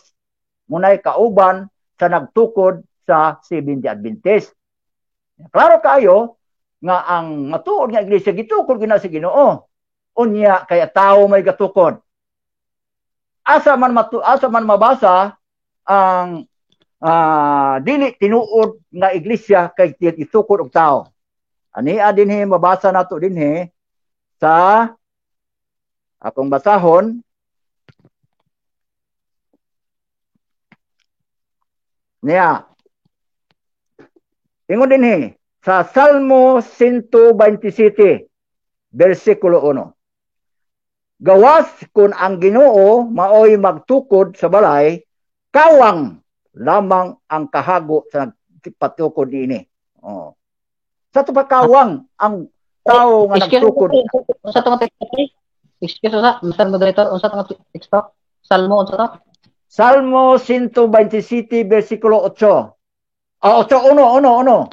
Munay kauban sa nagtukod sa 70 Adventist. Klaro kayo nga ang matuod nga iglesia gitukod gina sa Ginoo. Unya kaya tao may gatukod. Asa man mabasa ang dili tinuod nga iglesia kay gitukod og tao. Ania dinhi mabasa nato dinhi sa akong basahon. Niya. Ingon dinhi sa Salmo 127 bersikulo 1. Gawas kun ang Ginoo maoy magtukod sa balay, kawang lamang ang kahago sa nagpatukod ini. Sa tupakawang ang tao nga nagtukod. Sa tong excuse sa Mr. Moderator, unsa tong teksto? Salmo unsa to? Salmo 127 bersikulo 8. 8:1.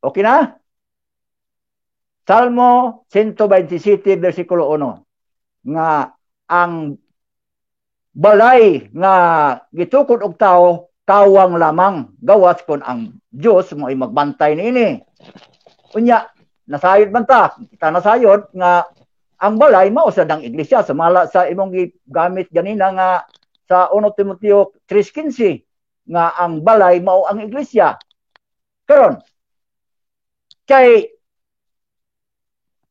Okay na? Salmo 127 bersikulo 1. Nga ang balay nga gitukod og tao, kawang lamang, gawas kon ang Dios mo ay magbantay niini. Unya, nasayod man ta, kita nasayod nga ang balay mao sa dang iglesia sa mala sa imong gigamit ganina nga sa 1 Timoteo 3:15 nga ang balay mao ang iglesia. Karon kay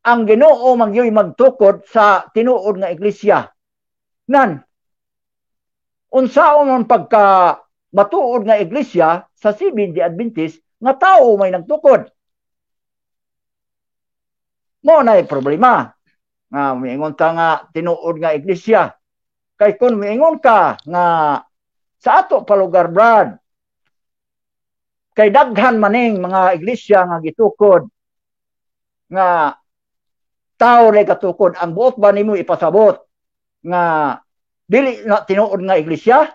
ang Ginoo magyoy magtukod sa tinuod nga iglesia. Nan unsaon man pagka matuod nga iglesia sa 70 Adventist nga tao may nagtukod. Mo na problema. Nga miingon ta nga tinuod nga iglesia. Kay kun miingon ka nga sa ato pa lugar Brad, kay daghan maning mga iglesia nga gitukod nga tao ray katukod, ang buot ba nimo ipasabot nga dili na tinuod nga iglesia?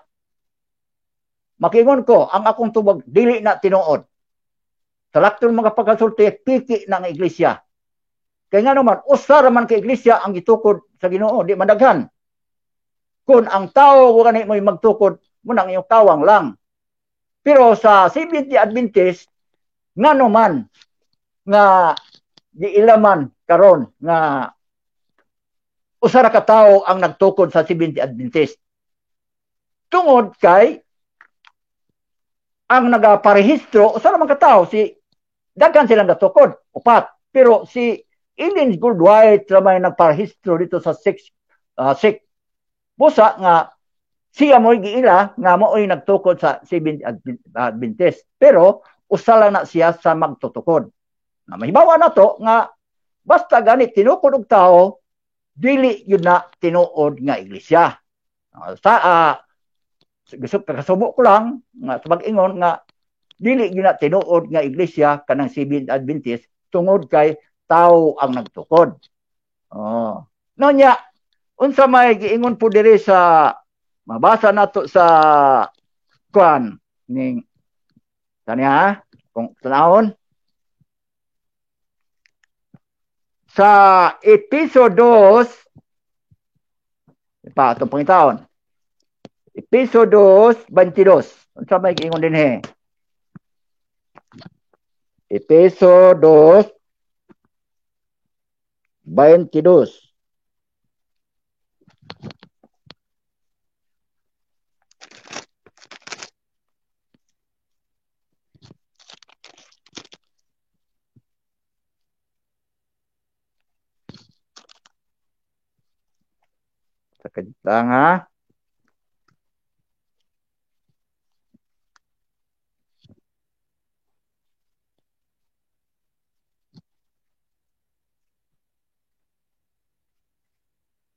Makingon ko, ang akong tubag dili na tinuod. Sa laktong mga pagkasulti, piki na nga iglesia. Kaya nga naman, usar man ka iglesia ang gitukod sa Ginoo, di madaghan. Kung ang tao ko kanay mo magtukod, munang iyong kawang lang. Pero sa 70 Adventist, nga naman, nga giilaman karon nga usara ka tao ang nagtukod sa 70 Adventist. Tungod kay ang nagaparehistro, usara man ka tao, si daghan silang natukod, 4. Pero si Ellen G. White may nagparehistro dito sa 6. Busa nga siya mo'y giila nga mo'y nagtukod sa 70 Adventist. Pero usala na siya sa magtutukod. Na mahibawa na to nga basta ganit tinukod og tao, dili yun na tinuod nga iglesia. Kasubok ko lang nga sa pag-ingon nga dili yun na tinuod nga iglesia kanang 70 Adventist tungod kay tao ang nagtukod. Nonya, unsa may giingon po diri sa Mabasa nato sa kuan ning tanya kung tanawon sa Episodos pa atong pangitaon. Episodos 22. Unsa may giingon dinhi? Episodos 22. Sakit lang ha.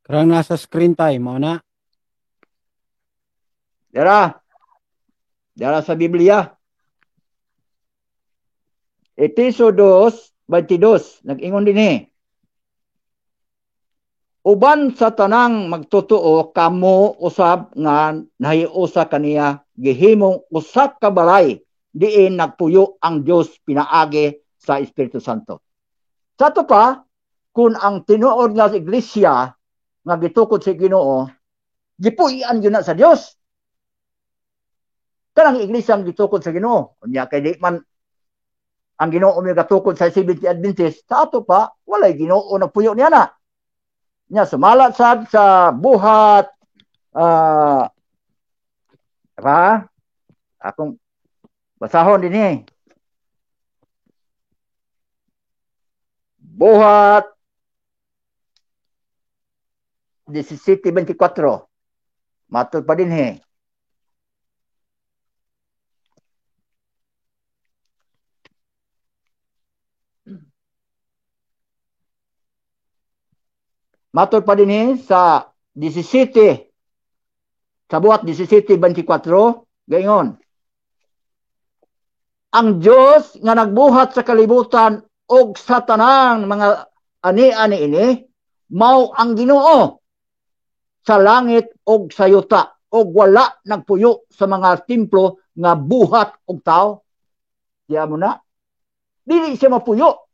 Karang nasa screen time, mo na. Dara sa Biblia. Episodos 22. Nag-ingon dinhi. Uban sa tanang magtotoo kamo usab nga nahiusa kaniya gihimong usa ka balay diin nagpuyo ang Dios pinaagi sa Espiritu Santo. Sa to pa kun ang tinuod nga iglesia nga gitukod sa Ginoo gipuy-an gyud na sa Dios. Kanang iglesia ang gitukod sa Ginoo unya kay di man ang Ginoo may gatukod sa Seventh-day Adventist, sa ato pa walay Ginoo nagpuyo niya na. Nya sumalat sad sa buhat akong basahon dinhi. Buhat 17:24. Matud pa dinhi. Matod pa dinhi sa 17 sa buhat 17:24 gaingon. Ang Dios nga nagbuhat sa kalibutan og sa tanang mga ani-ani ini mao ang Ginoo sa langit og sa yuta og wala nagpuyo sa mga templo nga buhat og tao. Diya mo na. Dili siya mapuyo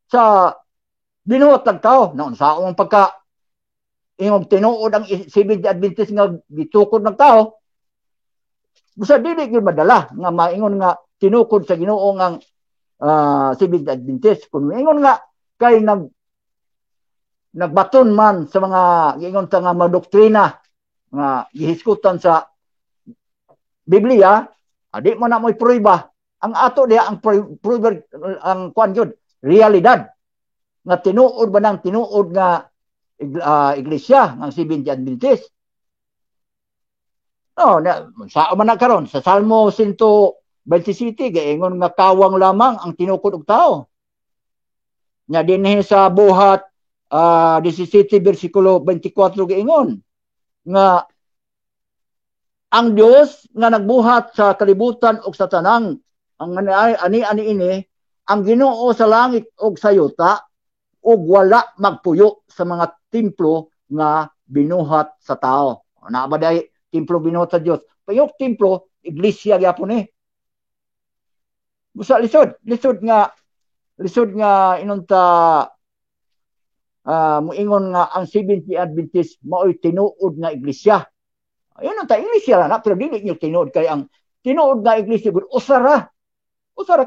sa binuhat ng tao. Noon sa akong pagka ingong tinuod ang Seventh-day Adventist nga gitukod ng tao, busa dili gyud madala nga maingon nga tinukod sa Ginoo ang Seventh-day Adventist. Kung maingon nga kay nagbaton man sa mga giingon ta nga doktrina nga gihiskutan sa Biblia, adi mo na mo'y prueba. Ang ato diha ang prueba ang kuan gyud realidad nga tinuod ba nang tinuod nga iglesia ng Seventh-day Adventist. Sa man karon sa Salmo 127 gaingon nga kawang lamang ang tinukod og tao. Nya dinhi sa buhat 17 bersikulo 24 gaingon nga ang Dios nga nagbuhat sa kalibutan og sa tanang ang ani ini ang Ginoo sa langit og sa yuta ug wala magpuyo sa mga templo nga binuhat sa tao. Ana ba day templo binuhat sa Dios? Payok templo iglesia gyapon ni. Busa lisod nga inunta moingon nga ang Seventh-day Adventist mao'y tinuod nga iglesia. Ayun ta iglesia na pero dili niyo tinuod kay ang tinuod nga iglesia gud usara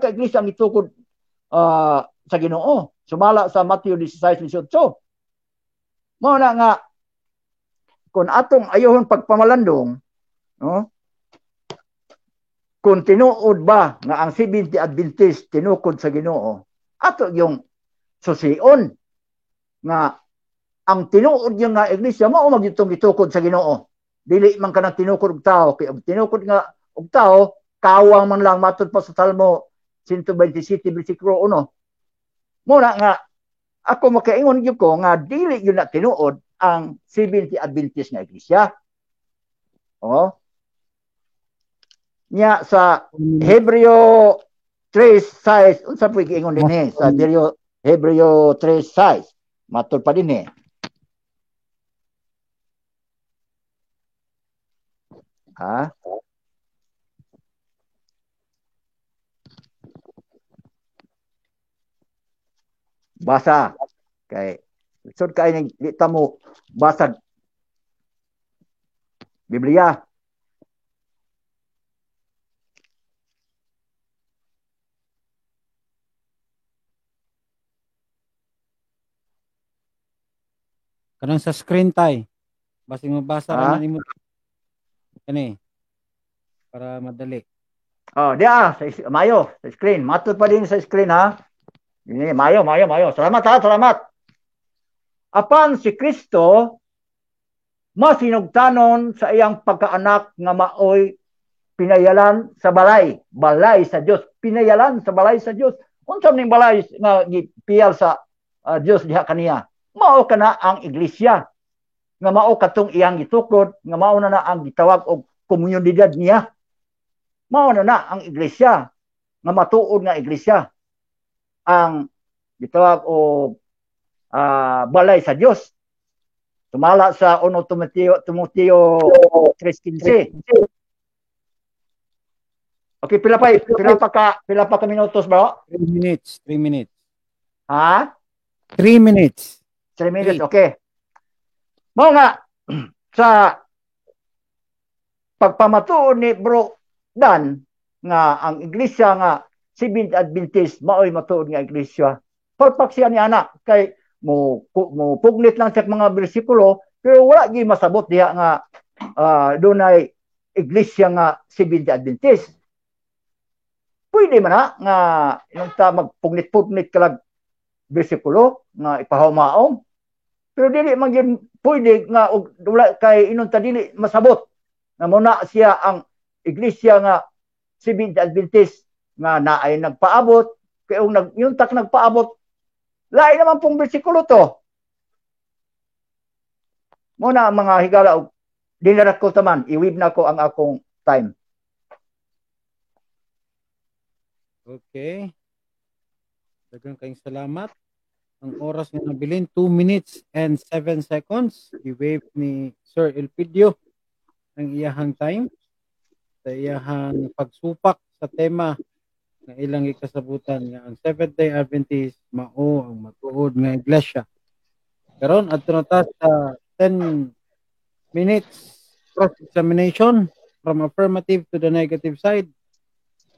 ka iglesia ang itukod sa Ginoo. Sumala sa Matthew 16:18. Mao na nga kung atong ayohon pagpamalandong, no? Kung tinuod ba nga ang Seventh-day Adventist tinukod sa Ginoo, ato yung susion nga ang tinuod yung nga iglesia mao magitong gitukod sa Ginoo. Dili man kanang tinukod og tao, kay tinukod nga og tao kawang man lang matud pa sa Salmo 127 bersikulo 1. Muna nga, ako makaingon yun ko nga dili yun na tinuod ang Seventh-day Adventist nga iglesia. Nya sa Hebreo 3:6, unsa po iingon din sa Hebreo 3:6, matud pa din Ha? Basa. Kay sud kay ning di ta mo basa Biblia. Kanang sa screen tay. Basing mabasa ka Ha? na nimo. Kani. Para madali. Oh, dia mayo sa screen. Matod pa din sa screen ha. Ini mayo. Salamat ha, salamat. Apan si Kristo masinugtanon sa iyang pagkaanak nga maoy pinayalan sa balay sa Dios, pinayalan sa balay sa Dios. Unsa ning balay nga gipiyal sa Dios diha kaniya? Mao kana ang iglesia. Nga mao katong iyang gitukod, nga mao na ang gitawag og komunidad niya. Mao na ang iglesia, nga matuod nga iglesia. Ang gitawag og balay sa Dios. Tumala sa 1 Timoteo 3:15. Okay, pila pa ka minutos ba? 3 minutes. 3 minutes. Ha? 3 minutes. 3 minutes, okay. Mao nga sa pagpamatuon ni Bro Dan nga ang iglesia nga Seventh Adventist maoy matuod nga iglesia. Perfect siya ni anak kay mo puglit lang sa mga bersikulo pero wala gi masabot diha nga dunay iglesia nga Seventh Adventist. Pwede man na nga yung ta magpuglit-puglit kalag bersikulo nga ipahumaom. Pero dili man gyud pwede nga wala kay inunta dili masabot nga muna siya ang iglesia nga Seventh Adventist nga naay nagpaabot kay yung tak nagpaabot lain naman pong bersikulo to. Muna mga higala og dinarat ko taman iwib na ko ang akong time. Okay. Daghang kayong salamat. Ang oras nga nabilin 2 minutes and 7 seconds. I-wave ni Sir Elpidio ang iyahang time sa iyahang pagsupak sa tema nga ilang ikasabutan nga ang Seventh-day Adventist mao ang matuod nga iglesia. Karon adto na ta sa 10 minutes cross-examination from affirmative to the negative side.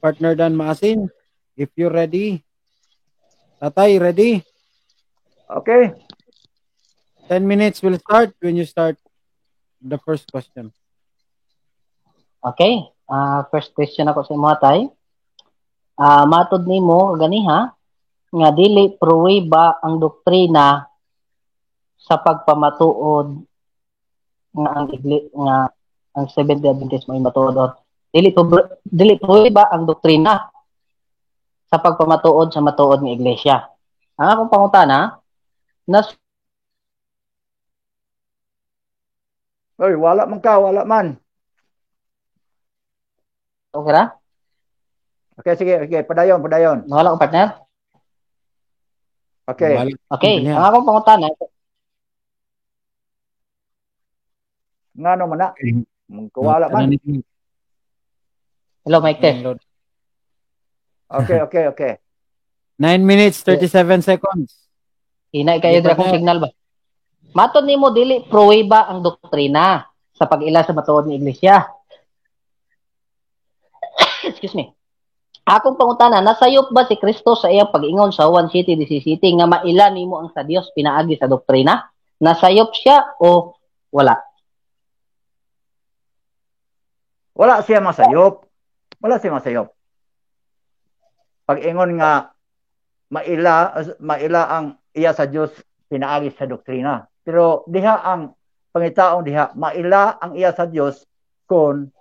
Partner Dan Maasin, if you're ready. Tatay, ready? Okay. 10 minutes will start when you start the first question. Okay. First question ako sa mga tay. Matod nimo ganiha nga dili pruweba ang doktrina sa pagpamatuod nga ang Seventh-day Adventist mo matuod. Dili pruweba ang doktrina sa pagpamatuod sa matuod nga iglesia. Ang akong pangutana Oy, wala man. Okay ra? Okay, sige, padayon. Nawala ko partner? Okay. Okay, ang akong pangutana Ngano man na? Wala man. Hello, mic test. Okay. 9 minutes, 37 seconds. Hinay kayo dira kung signal ba? Matod nimo dili pruweba ang doktrina sa pag-ila sa matuod nga iglesia. Excuse me. Akong pangutana, nasayop ba si Kristo sa iyang pag-ingon sa Juan 7:17 nga maila nimo ang sa Dios pinaagi sa doktrina? Nasayop siya o wala? Wala siya masayop. Pag-ingon nga maila ang iya sa Dios pinaagi sa doktrina. Pero diha ang pangitaon diha maila ang iya sa Dios kung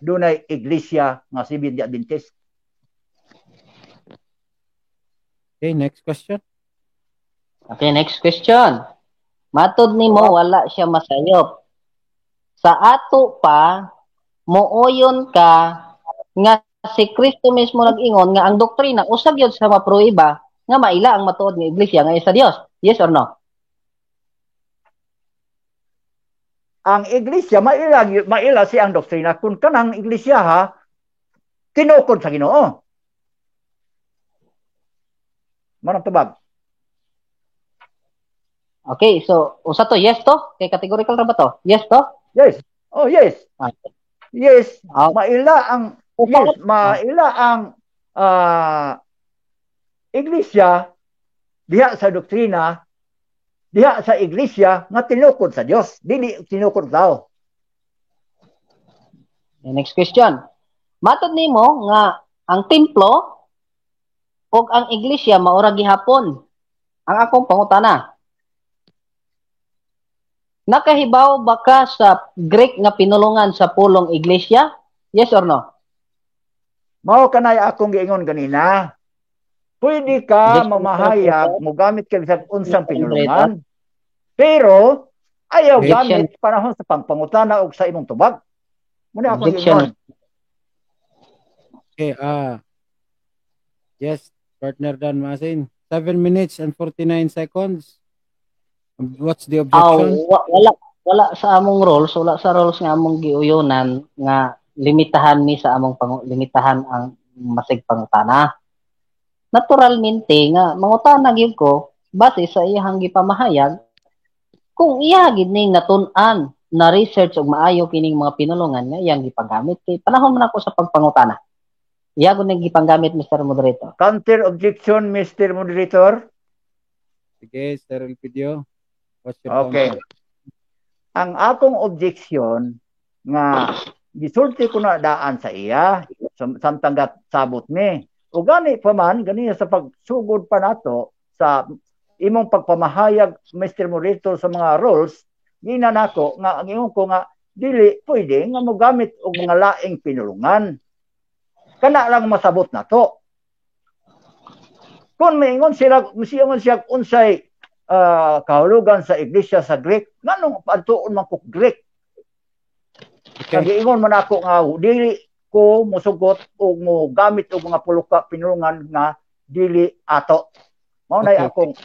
dunay iglesia nga Seventh-day Adventist. Okay, next question. Okay, next question. Matod nimo wala siya masayop. Sa ato pa mooyon ka nga si Kristo mismo nag-ingon nga ang doktrina usab yun sa mapruiba nga maila ang matuod nga iglesia nga isa Dios. Yes or no? ang iglesia maila siyang doktrina kun kanang iglesia ha tinukod sa Ginoo. Manang tubag. Okay, so usa to yes to kay categorical ra ba to? Yes to? Yes. Oh, yes. Yes, maila ang iglesia diha sa doktrina, diha sa iglesia nga tinukod sa Dios, dili tinukod tao. Next question. Matod nimo nga ang templo ug ang iglesia maura gihapon. Ang akong pangutana. Nakahibaw ba ka sa Greek nga pinulungan sa pulong iglesia? Yes or no? Mao kanay akong giingon ganina. Pwede ka mamahayag, mogamit ka sa unsang pinulungan. Pero ayaw gamit panahon sa pangpangutana og sa imong tubag. Muna akong giingon. Okay, yes, partner Dan Masin. 7 minutes and 49 seconds. What's the objection? Wala sa among rules, wala sa rules nga among giuyonan nga limitahan ni sa among limitahan ang masig pangutana. Naturalmente nga mangutana gyud ko base sa iyang gipamahayag kung iya gid ning natun-an na research og maayo kining mga pinulungan nga iyang gipagamit kay panahon man ako sa pagpangutana. Iya gud ning gipanggamit Mr. Moderator. Counter objection Mr. Moderator. Sige, Sir Elpidio. Okay. Ang akong objection nga gisulti ko na daan sa iya samtang sabot ni. O gani pa man, gani sa pagsugod pa nato sa imong pagpamahayag Mr. Moderator sa mga rules, ginan ako nga ang ingon ko nga dili pwede nga mogamit og mga laing pinulungan. Kana lang masabot nato. Kung maingon siya unsay kahulugan sa iglesia sa Greek, nganong pagtuon man ko Greek? Nagiingon man ako nga dili ko mosugot o mo gamit og mga puluka pinulungan nga dili ato. Mao nay akong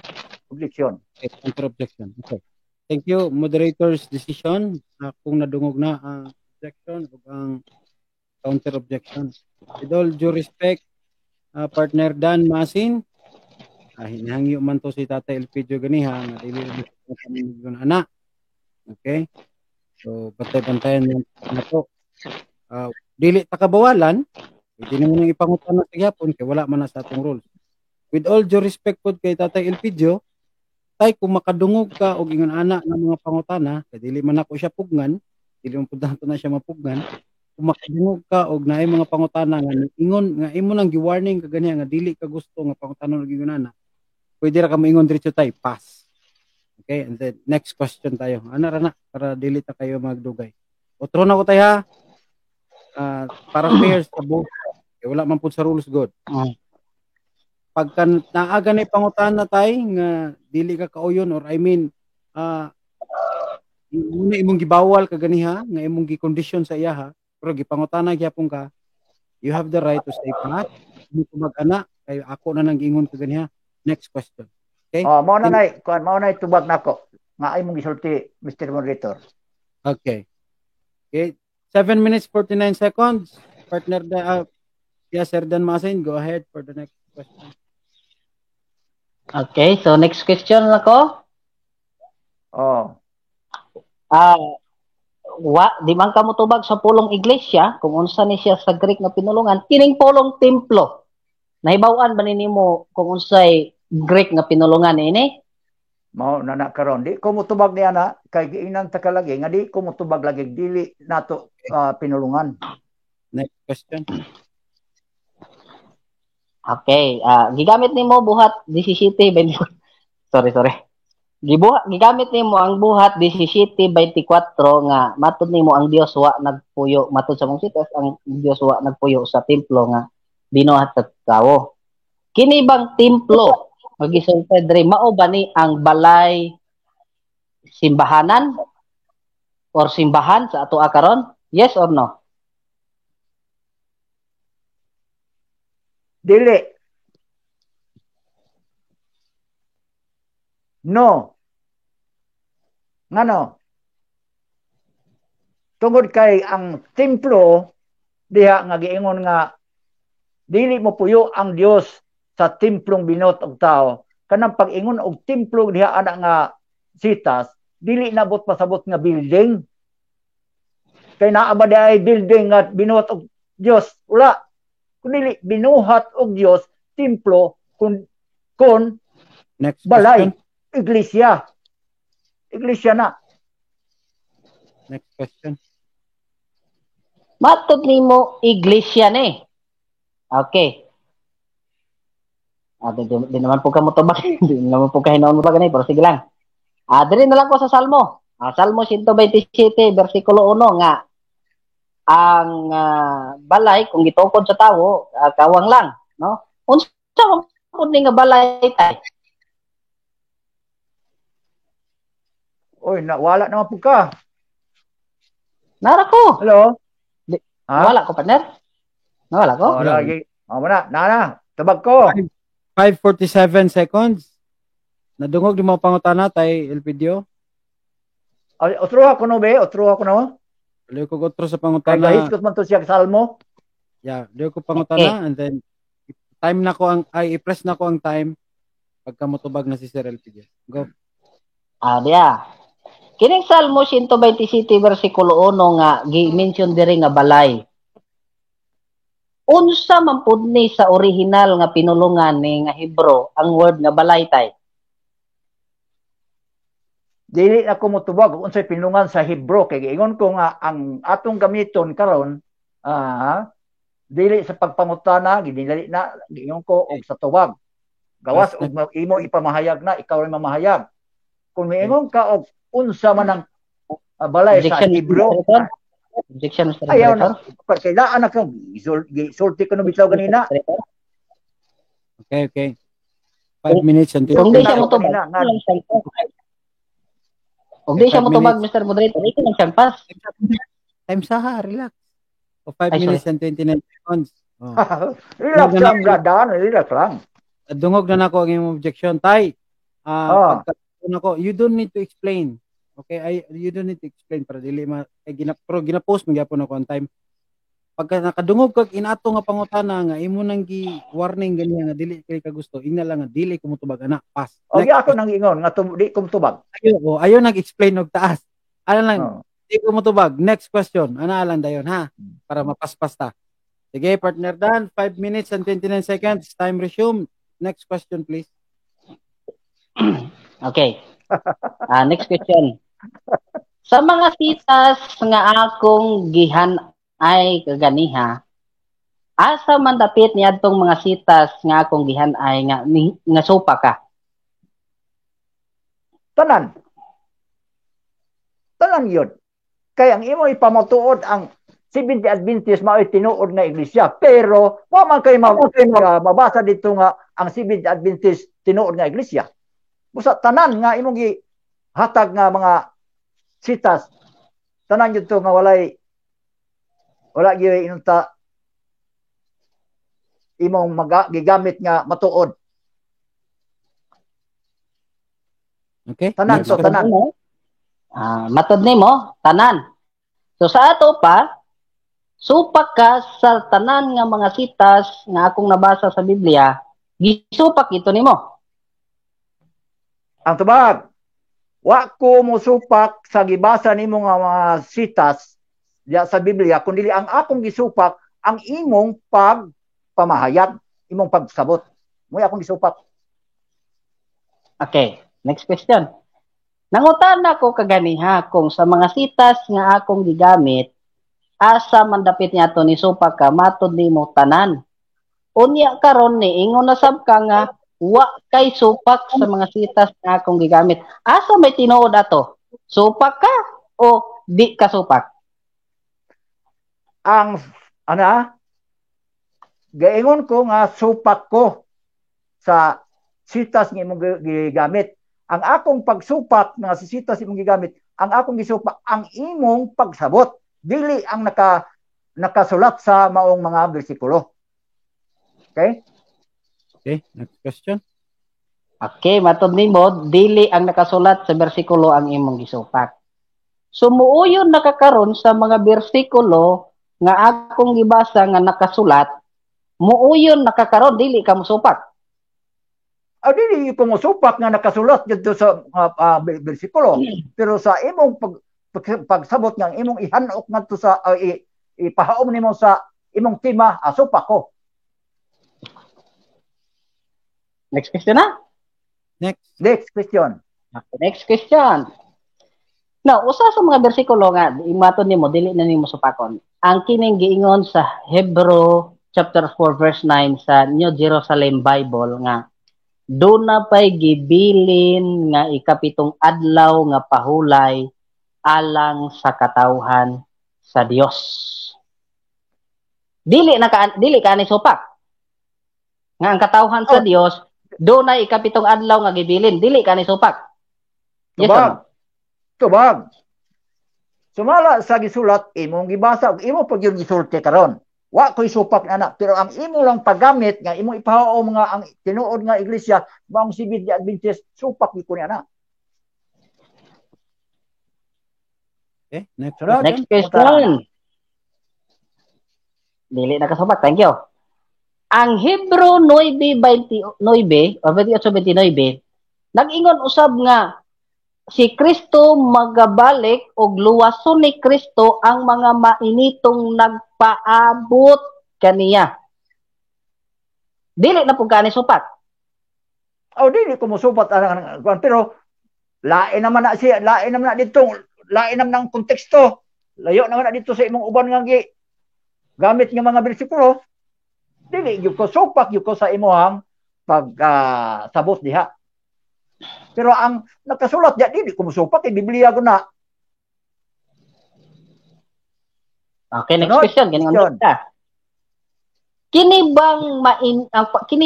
objection. Counter objection. Okay. Thank you, moderator's decision. Kung nadungog na ang objection o ang counter objection. With all due respect, partner Dan Masin, hinahangyo man to si Tata Elpidio ganiha nga dili na anak. Okay? So bantay-bantayan na to. Dili ta kabawalan, hindi naman nang ipangutana sa gyapon kay wala man na sa atong rules. With all due respect pod kay Tata Elpidio, tay kung makadungog ka og ingon anak ng mga pangutana, kay dili man ako siya pugnan, dili man pud na siya mapugnan. Kung makadungog ka og naay mga pangutana nga ingon nga imo nang gi-warning ka ganiha nga dili ka gusto nga pangutana og ingon ana. Pwede ra ka moingon diretso tay, pass. Okay, and then next question tayo. Ana ra na para dili ta kayo magdugay. Otro na ko tay ha. Para fair sa both. Wala man pud sa rules god. Pagka naaga na pangutana tay nga dili ka kauyon or I mean imong gibawal ka ganiha nga imong gi-condition sa iya ha. Pero gipangutana gyapon ka, you have the right to say pass. Mo mag-ana kay ako na nang giingon ka ganiha. Next question. Okay? Mao na nay tubag nako nga ay mong gisulti Mr. Moderator. Okay. 7 minutes 49 seconds. Partner Sir Dan Masin, go ahead for the next question. Okay, so next question nako. Di man ka motubag sa pulong iglesia kung unsa ni siya sa Greek nga pinulungan kining pulong templo. Nahibaw-an ba ninimo kung unsay Greek nga pinulungan ini? Mao na karon di ko motubag niya na kay giingnan ta kalagi nga di ko motubag lagi dili nato pinulungan. Next question. Okay, gigamit nimo buhat 17 sorry. Gigamit nimo ang buhat 17:24 nga matud nimo ang Dios wa nagpuyo matud sa mong sites ang Dios wa nagpuyo sa templo nga binuhat sa tawo. Kini bang templo magisulti diri mao ba ni ang balay simbahanan or simbahan sa ato karon? Yes or no? Dili. No. Ngano? tungod kay ang templo diha nga giingon nga dili mo puyo ang Dios sa templong binuot og tao. Kanang pag-ingon og templo diha ana nga sitas, dili nabot pasabot nga building. Kay naa ba ay building nga binuhat og Dios? Wala. Kundi binuhat og Dios templo kun Next balay, question. iglesia na. Next question. Matod nimo iglesia ni. Okay. Di naman po ka mo tubag. Di naman po ka hinaon mo ba ganay, pero sige lang. Diri na lang ko sa Salmo. Salmo 127 bersikulo 1 nga ang balay kung gitukod sa tawo, kawang lang, no? Unsa man pud ni nga balay tay? Oy, wala naman po ka. Nara ko. Hello? Nawala ko, partner? Nawala ko? Oh, lagi. Na. Tabag ko. 5:47 seconds. Nadungog di mo pangutana tay Elpidio. Otro ako no be, Dili ko gotro sa Kay pangutana. gahit ko man to siya Salmo. Yeah, dili ko pangutana and then time na ko ang i-press na ko ang time pagka motubag na si Sir Elpidio. Go. Diya. Kining Salmo 127 bersikulo 1 nga gi-mention diri nga balay. Unsa man pud ni sa original nga pinulungan ni nga Hebro ang word nga balay tay? Dili na ko motubag kung unsay pinulungan sa Hebro kay giingon ko nga ang atong gamiton karon dili sa pagpangutana gidili na giingon ko og sa tubag. Gawas og imo ipamahayag na ikaw ray mamahayag. Kung miingon ka og unsa man ang balay sa Hebro, objection Mr. ayaw Moderator. na kailangan na ko gisulti ko no bitaw ganina. Okay. 5 minutes and Kung di 20 siya motubag, kung di siya motubag Mr. Moderator, ikaw nang champas. time sa relax. O 5 Ay, minutes and 29 seconds. Oh. Relax lang dadan, relax lang. Dungog na nako ang imong objection tay. Pagka ko, you don't need to explain. Okay, you don't need to explain para dili pero gina-post mo gyapon ako on time. Pagka nakadungog kag inato nga pangutana nga imo nang gi-warning ganiya nga dili kay ka gusto, ina lang nga dili ko motubag ana, pass. Okay, ako nang ingon nga di ko motubag. Ayo nag-explain og taas. Ano lang, di ko motubag. Next question. Ana lang dayon ha para mapaspas ta. Sige, partner Dan, 5 minutes and 29 seconds. Time resume. Next question please. Okay. Next question. Sa mga sitas nga akong gihan ay kaganiha, asa man dapit niadtong mga sitas nga akong gihan ay nga sopa ka? Tanan yun. Kaya ang imo ipamatuod ang Seventh-day Adventist mao'y tinuod nga iglesia. Pero, wa man kayo mabasa dito nga ang Seventh-day Adventist tinuod nga iglesia. Busa tanan nga imong hatag nga mga sitas, tanan yun to nga wala gyud inunta imong gigamit nga matuod. Okay? Tanan to, tanan. Matod nimo, tanan. So sa ato pa, supak ka sa tanan nga mga sitas nga akong nabasa sa Biblia, gisupak ito nimo. Ang tubag, wa ko mo supak sa gibasa nimo nga mga sitas diya sa Biblia, kundi ang akong gisupak ang imong pagpamahayag, imong pagsabot. Mo akong gisupak. Okay, next question. Nangutan ako kaganiha kung sa mga sitas nga akong gigamit, asa man dapit niadto ni supak ka matud nimo tanan. Unya karon ni ingon na sab ka nga wa kay supak sa mga sitas nga akong gigamit. Asa may tinuod ato? Supak ka o di ka supak? Ang gaingon ko nga supak ko sa sitas nga imong gigamit. Ang akong pagsupak nga sa sitas imong gigamit, ang akong gisupak ang imong pagsabot, dili ang nakasulat sa maong mga bersikulo. Okay? Okay, next question. Okay, matod nimo dili ang nakasulat sa bersikulo ang imong gisupak. sumuuyon nakakaron sa mga bersikulo nga akong gibasa nga nakasulat, muuyon nakakaron dili ka mosupak. Dili ko mosupak nga nakasulat dito sa bersikulo. Pero sa imong pagsabot nga imong ihanok ngadto sa ipahaom nimo sa imong tema, supak ko. Next question na. Next question. Next question. Now, usa sa mga bersikulo nga imaton nimo dili na nimo supakon. Ang kining giingon sa Hebrew chapter 4 verse 9 sa New Jerusalem Bible nga do na pay gibilin nga ikapitong adlaw nga pahulay alang sa katawhan sa Dios. Dili ka ni supak. Nga ang katawhan sa Dios do na ikapitong adlaw nga gibilin, dili ka ni supak. Yes, Tubag. Sumala sa gisulat imong gibasa ug imo pag yung gisulti karon. Wa ko'y supak na pero ang imo lang paggamit nga imong ipahaom nga ang tinuod nga iglesia maong Seventh Day Adventist supak ko niya na. Okay, next question. Dili na kasupak. Thank you. Ang Hebrew 9:29 o 28:29 nag-ingon usab nga si Kristo magabalik og luwason ni Kristo ang mga mainitong nagpaabot kaniya. Dili na pud kani supak. Dili ko mosupat pero lain naman na siya, lain naman na dito, lain naman ng konteksto. Layo naman na dito sa imong uban nga gamit nga mga bersikulo. Dili gyud ko supak gyud ko sa imong sabot diha. Pero ang nakasulat diya dili ko mosupak Biblia ko na. Okay, next question. Kini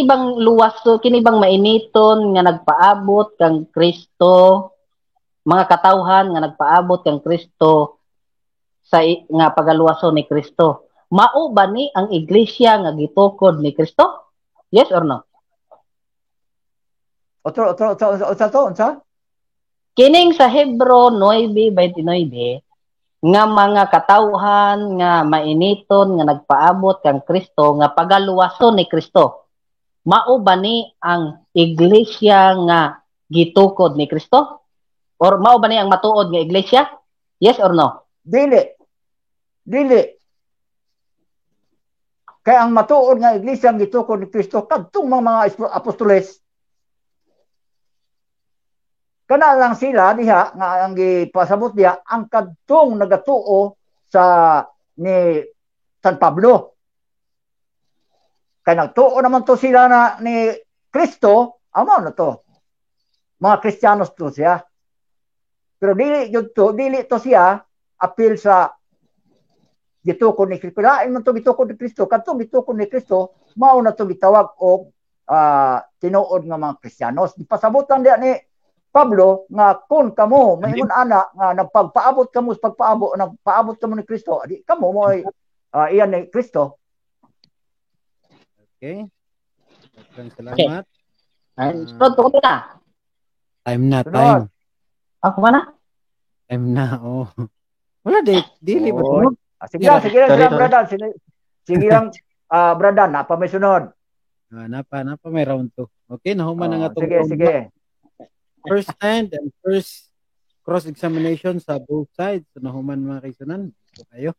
bang luwaso, kini bang mainiton nga nagpaabot kang Kristo, mga katawhan nga nagpaabot kang Kristo sa nga pagaluwaso ni Kristo? Mao ba ni ang iglesia nga gitukod ni Kristo? Yes or no? Unsa? Kining sa Hebrew 9:29 nga mga katawhan nga mainiton nga nagpaabot kang Kristo nga pagaluwason ni Kristo. Mao ba ni ang iglesia nga gitukod ni Kristo? Or mao ba ni ang matuod nga iglesia? Yes or no? Dili. Kaya ang matuod nga iglesia nga gitukod ni Kristo kadtong mga apostoles. Kana lang sila diha nga ang gipasabot diha ang kadtong nagatuo sa ni San Pablo. Kaya nagtuo naman to sila na ni Kristo, amo na to. Mga Kristiyanos to siya. Pero dili to siya apil sa gitukod ni Kristo. Lain man to gitukod ni Kristo, kadtong gitukod ni Kristo, mao na to gitawag og tinuod nga mga Kristiyanos. Gipasabotan diha ni Pablo nga kun kamo maingon ana nga nagpagpaabot kamo sa nagpaabot kamo ni Kristo, di kamo mo iyan ni Kristo. Okay. Salamat. Sunod ko na. Time na. Ako mana? Time na. Wala dili ba sunod? Sige lang brother. Sige lang brother, napa may sunod. Napa may round 2. Okay, nahuman na nga to. Sige. First hand and first cross-examination sa both sides. So, nahuman mga kaisunan. Tayo.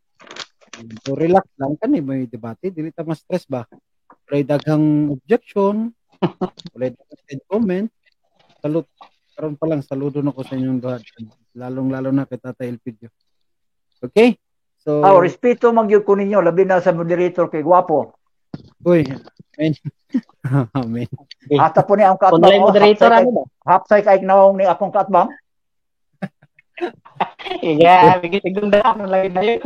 So, relax lang ka may debate. Dili ta ma-stress ba? Walay daghang objection. Walay daghang comment. Karon pa lang, saludo na ko sa inyong duha. Lalong-lalo na kay Tata Elpidio. Okay? So, respeto magyud ko ninyo. Labi na sa moderator kay Guapo. Uy, amen. Amen. Hata po ni ang kaatbang. Kung moderator ano ba? Hapsay kaig naong ni akong kaatbang. Yeah, bigit igundaan lagi na yun.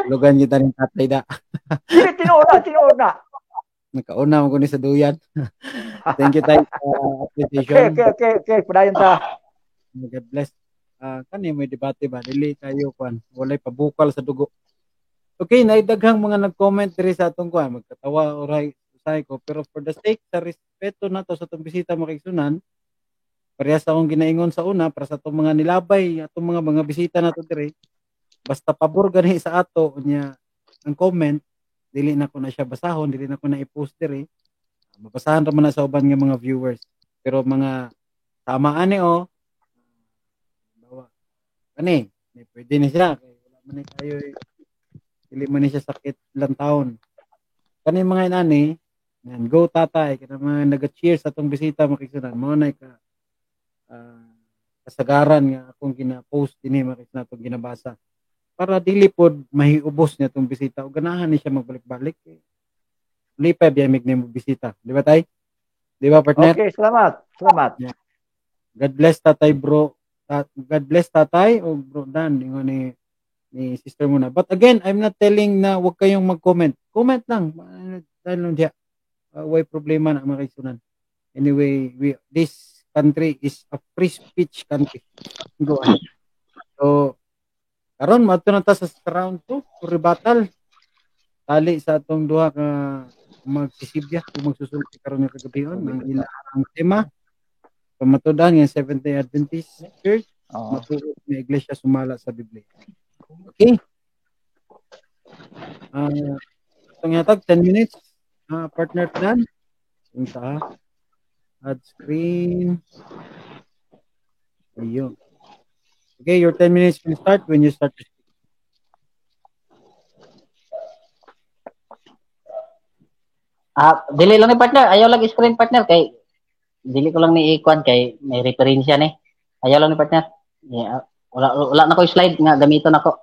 Lugan kita rin tatay da. Tinuod na. Nakauna mo ko ni sa duyan. Thank you tayo sa appreciation. Okay. Padayon ta. God bless. Kani may debate ba? Dili tayo kwan. Walay pabukal sa dugo. Okay, naidaghang mga nag-comment diri sa atong kwan. Magkatawa oray usay ko. Pero for the sake sa respeto nato sa itong bisita makigsunan, parehas akong ginaingon sa una para sa itong mga nilabay, atong mga bisita na to dire. Basta pabor gani sa ato nya ang comment, dili na ko na siya basahon, dili na ko na i-post dire. Mabasahan ra man na sa uban nga mga viewers. Pero mga tama ani bawa kani, pwede na siya kay wala man ni kayo dili man ni siya sakit ilang taon. Kani mga inani, yan, go tatay, kana mga naga-cheers sa atong bisita makisunan mo na ka kasagaran nga akong gina-post dinhi makita natong ginabasa para dili pod mahiubos niya tong bisita o ganahan ni siya magbalik-balik. Lipay biya mig nimo bisita, di ba tay? Di ba partner? Okay, salamat. Salamat. Yeah. God bless tatay bro. God bless tatay o bro Dan ingon ni sister muna. But again, I'm not telling na wag kayong mag-comment. Comment lang. Dahil lang diya. Way problema na makisunan. Anyway, this country is a free speech country. Go ahead. So, karon madto na ta sa round 2 for rebuttal. Tali sa atong duha ka magsisibya kung magsusulti karon nga kagabion ang ilang tema pamatudan nga Seventh-day Adventist Church, matuod nga iglesia sumala sa Biblia. Okay? Itong yatag 10 minutes. Partner Dan. Yung sa add screen. Ayun. Okay, your 10 minutes will start when you start to speak. Dili lang ni partner, ayaw lang screen partner kay dili ko lang ni ikuan kay may referensya ni. Ayaw lang ni partner. Yeah, wala na ko slide nga gamiton ako.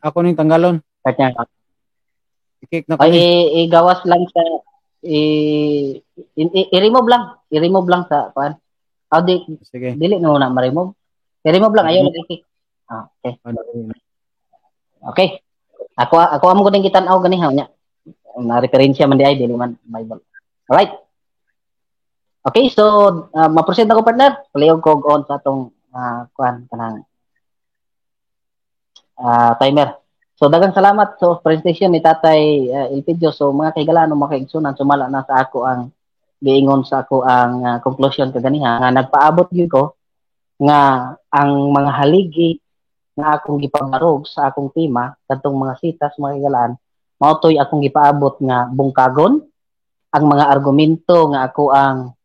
Ako ning tanggalon. Partner. I-kick na ko. Ay igawas lang sa i-remove lang sa kuan. Sige. Dili na muna ma-remove. I-remove lang ayaw lang i-kick. Okay. Okay. Ako amo ko ding kitan-aw ganiha nya. Na referensya man di ay dili man Bible. Alright. Okay, so ma-proceed na ko partner. Paliog ko on sa atong kuan kanang timer. So daghang salamat sa presentation ni Tatay Elpidio. So mga kaigalano makaigsunan sumala na sa ako ang giingon sa ako ang conclusion kaganiha nga nagpaabot gyud ko nga ang mga haligi nga akong gipamarog sa akong tema kadtong mga sitas mga kaigalaan mautoy akong gipaabot nga bungkagon ang mga argumento nga ako ang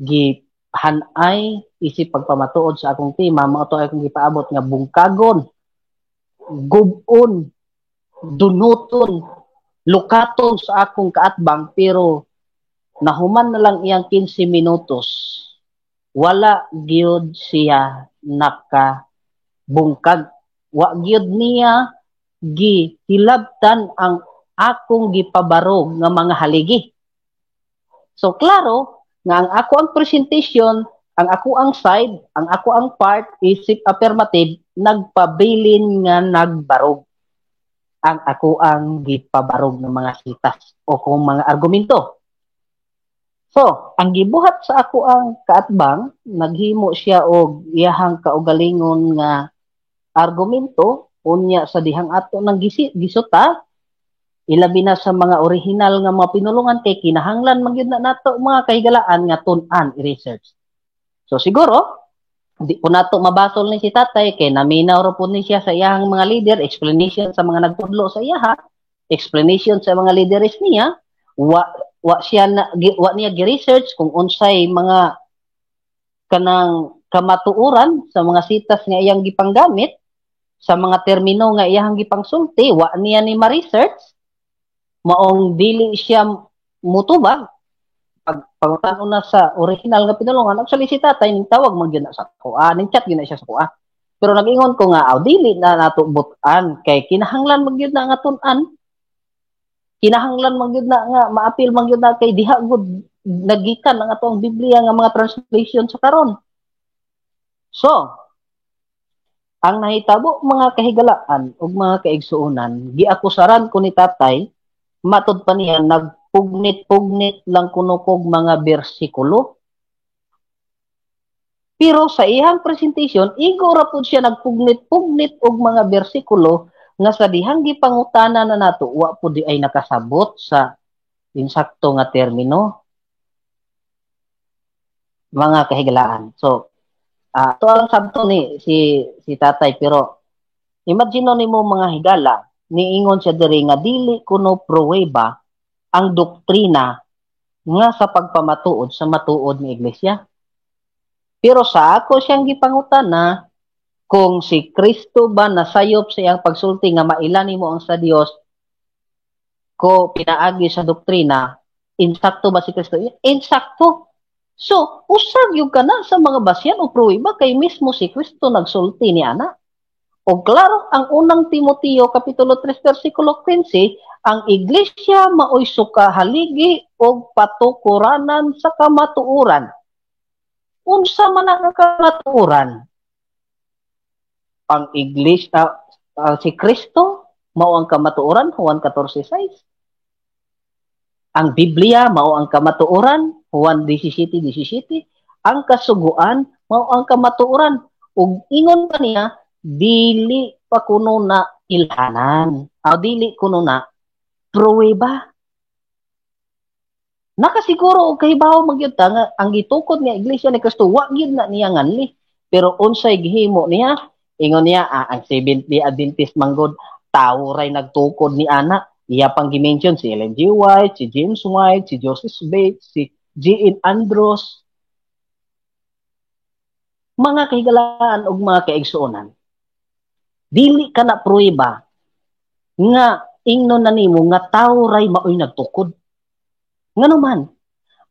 gihanay isip pagpamatuod sa akong tema mautoy akong gipaabot nga bungkagon gubon, dunuton, lukaton sa akong kaatbang pero nahuman na lang iyang 15 minutos wala gyud siya nakabungkag wa gyud niya gihilabtan ang akong gipabarog nga mga haligi. So klaro nga ang ako ang presentation, ang ako ang side, ang ako ang part isip affirmative nagpabilin nga nagbarog. Ang ako ang gipabarog ng mga sitas o kung mga argumento. So, ang gibuhat sa ako ang kaatbang, naghimo siya og iyahang kaugalingon nga argumento unya sa dihang ato ng gisuta, ilabi na sa mga original nga mga pinulungan kay kinahanglan magyud na nato mga kahigalaan nga tun-an i-research. So siguro di po nato mabasol ni si Tatay kay naminaw ra po ni siya sa iyang mga leader, explanation sa mga nagtudlo sa iyaha, explanation sa mga leaders niya, wa niya gi-research kung unsay mga kanang kamatuoran sa mga sitas nga iyang gipanggamit, sa mga termino nga iyang gipangsulti, wa niya ni ma-research, maong dili siya mutubag pagpangutano na sa original nga pinulungan. Actually si Tatay ning tawag man gyud na sa kuha, ning chat gyud na siya sa kuha. Pero nag-ingon ko nga dili na nato butan kay kinahanglan man gyud na nga tun-an. Kinahanglan man gyud na nga maapil man gyud na kay diha gud nagikan ang atong Biblia nga mga translation sa karon. So, ang nahitabo mga kahigalaan ug mga kaigsuonan, giakusaran ko ni Tatay matud pa niya nagpugnit-pugnit lang kuno kog mga bersikulo. Pero sa iyang presentation, igo ra pud siya nagpugnit-pugnit og mga bersikulo nga sa dihang gipangutana na nato wa pud ay nakasabot sa insakto nga termino. mga kahigalaan. So, to ang sabto ni si tatay, pero imagine nimo mga higala, niingon siya diri nga dili kuno pruweba ang doktrina nga sa pagpamatuod sa matuod ni iglesia. Pero sa ako siyang gipangutana kung si Kristo ba nasayop sa iyang pagsulti nga mailan nimo ang sa Dios ko pinaagi sa doktrina, insakto ba si Kristo? Insakto. So, usag yung ka na sa mga basyan o pruweba kay mismo si Kristo nagsulti ni ana. O klaro, ang unang Timoteo, Kapitulo 3, versikulo 15, ang iglesia maoy suka haligi o patukuranan sa kamatuuran. Unsa man ang kamatuuran? Ang iglesia, si Kristo, mao ang kamatuuran, Juan 14:6. Ang Biblia, mao ang kamatuuran, Juan 17:17. Ang kasuguan, mao ang kamatuuran. Ug ingon pa niya, dili pa kuno na ilhanan. Dili kuno na pruweba. Nakasiguro og kahibaw magyud ta nga ang gitukod nga iglesia ni Kristo wa gyud na niya nganli. Pero unsay gihimo niya? Ingon niya ang Seventh-day Adventist manggod tawo ray nagtukod ni ana. Iya pang gi-mention si Ellen G. White, si James White, si Joseph Bates, si G.N. Andros. Mga kahigalaan ug mga kaigsuonan. Dili ka na pruweba nga ingnon na nimo nga tawo ray maoy nagtukod. Nganuman,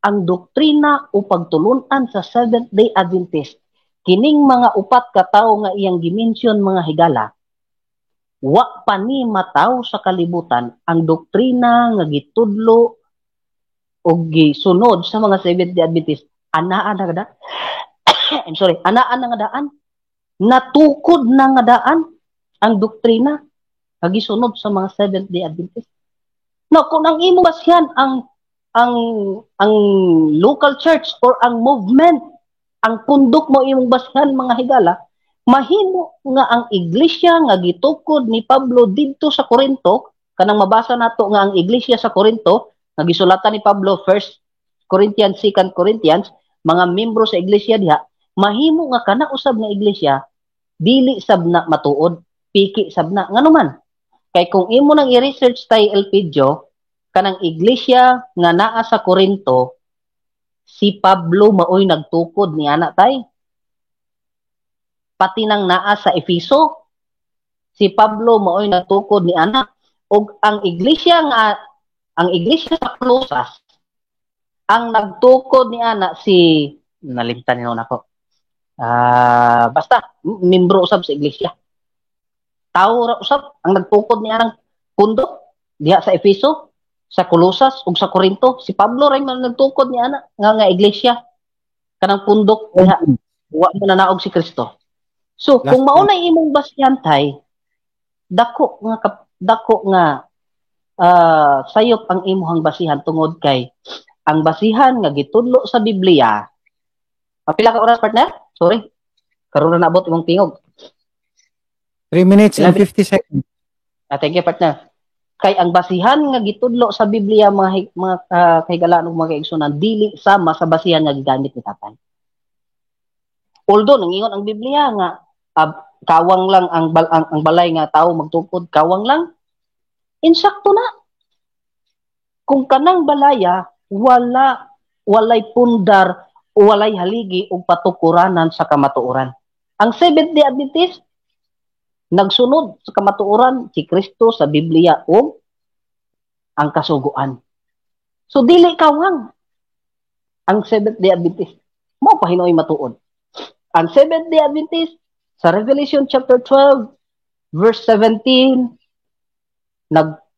ang doktrina o pagtulunan sa Seventh-day Adventist, kining mga upat ka tawo nga iyang gimension mga higala, wa pa ni mataw sa kalibutan ang doktrina nga gitudlo o gisunod sa mga Seventh-day Adventist. Anaan na nga I'm sorry, anaan na nga daan. Natukod na nga daan ang doktrina nga gisunod sa mga Seventh-day Adventist. No, kung ang imo basyan ang local church or ang movement, ang pundok mo imong basyan mga higala, mahimo nga ang iglesia nga gitukod ni Pablo didto sa Corinto, kanang mabasa nato nga ang iglesia sa Corinto nga gisulatan ni Pablo 1 Corinthians, 2 Corinthians, mga membro sa iglesia diha, mahimo nga kana usab nga iglesia dili sabna matuod, piki sabna. Nganuman, kay kung imo nang i-research tay Elpidio, kanang iglesia nga naa sa Corinto, si Pablo maoy nagtukod ni ana tay. Pati nang naa sa Efeso, si Pablo maoy nagtukod ni ana. Og ang iglesia sa Colosas, ang nagtukod ni ana si nalimtan niyo nako. Basta membro usab sa iglesia. Tawo ra usab ang nagtukod ni anang pundok diha sa Efeso, sa Colosas ug sa Corinto. Si Pablo ray man nagtukod ni ana nga iglesia kanang pundok diha. Wa mo na naog si Kristo. So kung mao na imong basyan tay, dako nga sayop ang imong basihan tungod kay ang basihan nga gitudlo sa Biblia. Pila ka oras partner? Sorry. Karon na naabot imong tingog. 3 minutes and 50 seconds. Thank you partner. Kay ang basihan nga gitudlo sa Biblia mga kahigalaan ug mga kaigsunan dili sama sa basihan nga gigamit ni tatay. Although nangingon ang Biblia nga kawang lang ang balay nga tawo magtukod, kawang lang, insakto na. Kung kanang balaya walay pundar o walay haligi o patukuranan sa kamatuoran. Ang Seventh-day Adventist nagsunod sa kamatuoran si Kristo sa Biblia o ang kasuguan. So dili kawang ang Seventh-day Adventist. Mao pa hinoy matuod. Ang Seventh-day Adventist sa Revelation chapter 12 verse 17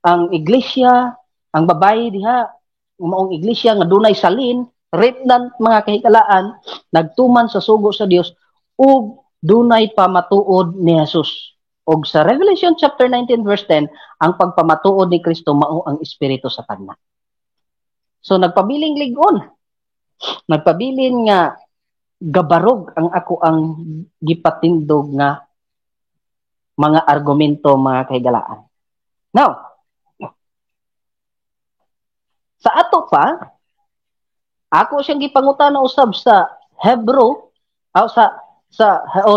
ang iglesia, ang babae diha, maong iglesia nga dunay salin, retnant mga kahikalaan, nagtuman sa sugo sa Dios ug dunay pamatuod ni Jesus. Og sa Revelation chapter 19 verse 10, ang pagpamatuod ni Kristo mao ang espiritu sa tagna. So nagpabiling ligon. Nagpabilin nga gabarog ang ako ang gipatindog nga mga argumento mga kahigalaan. Now, sa ato pa, ako siyang gipangutan na usab sa Hebrew,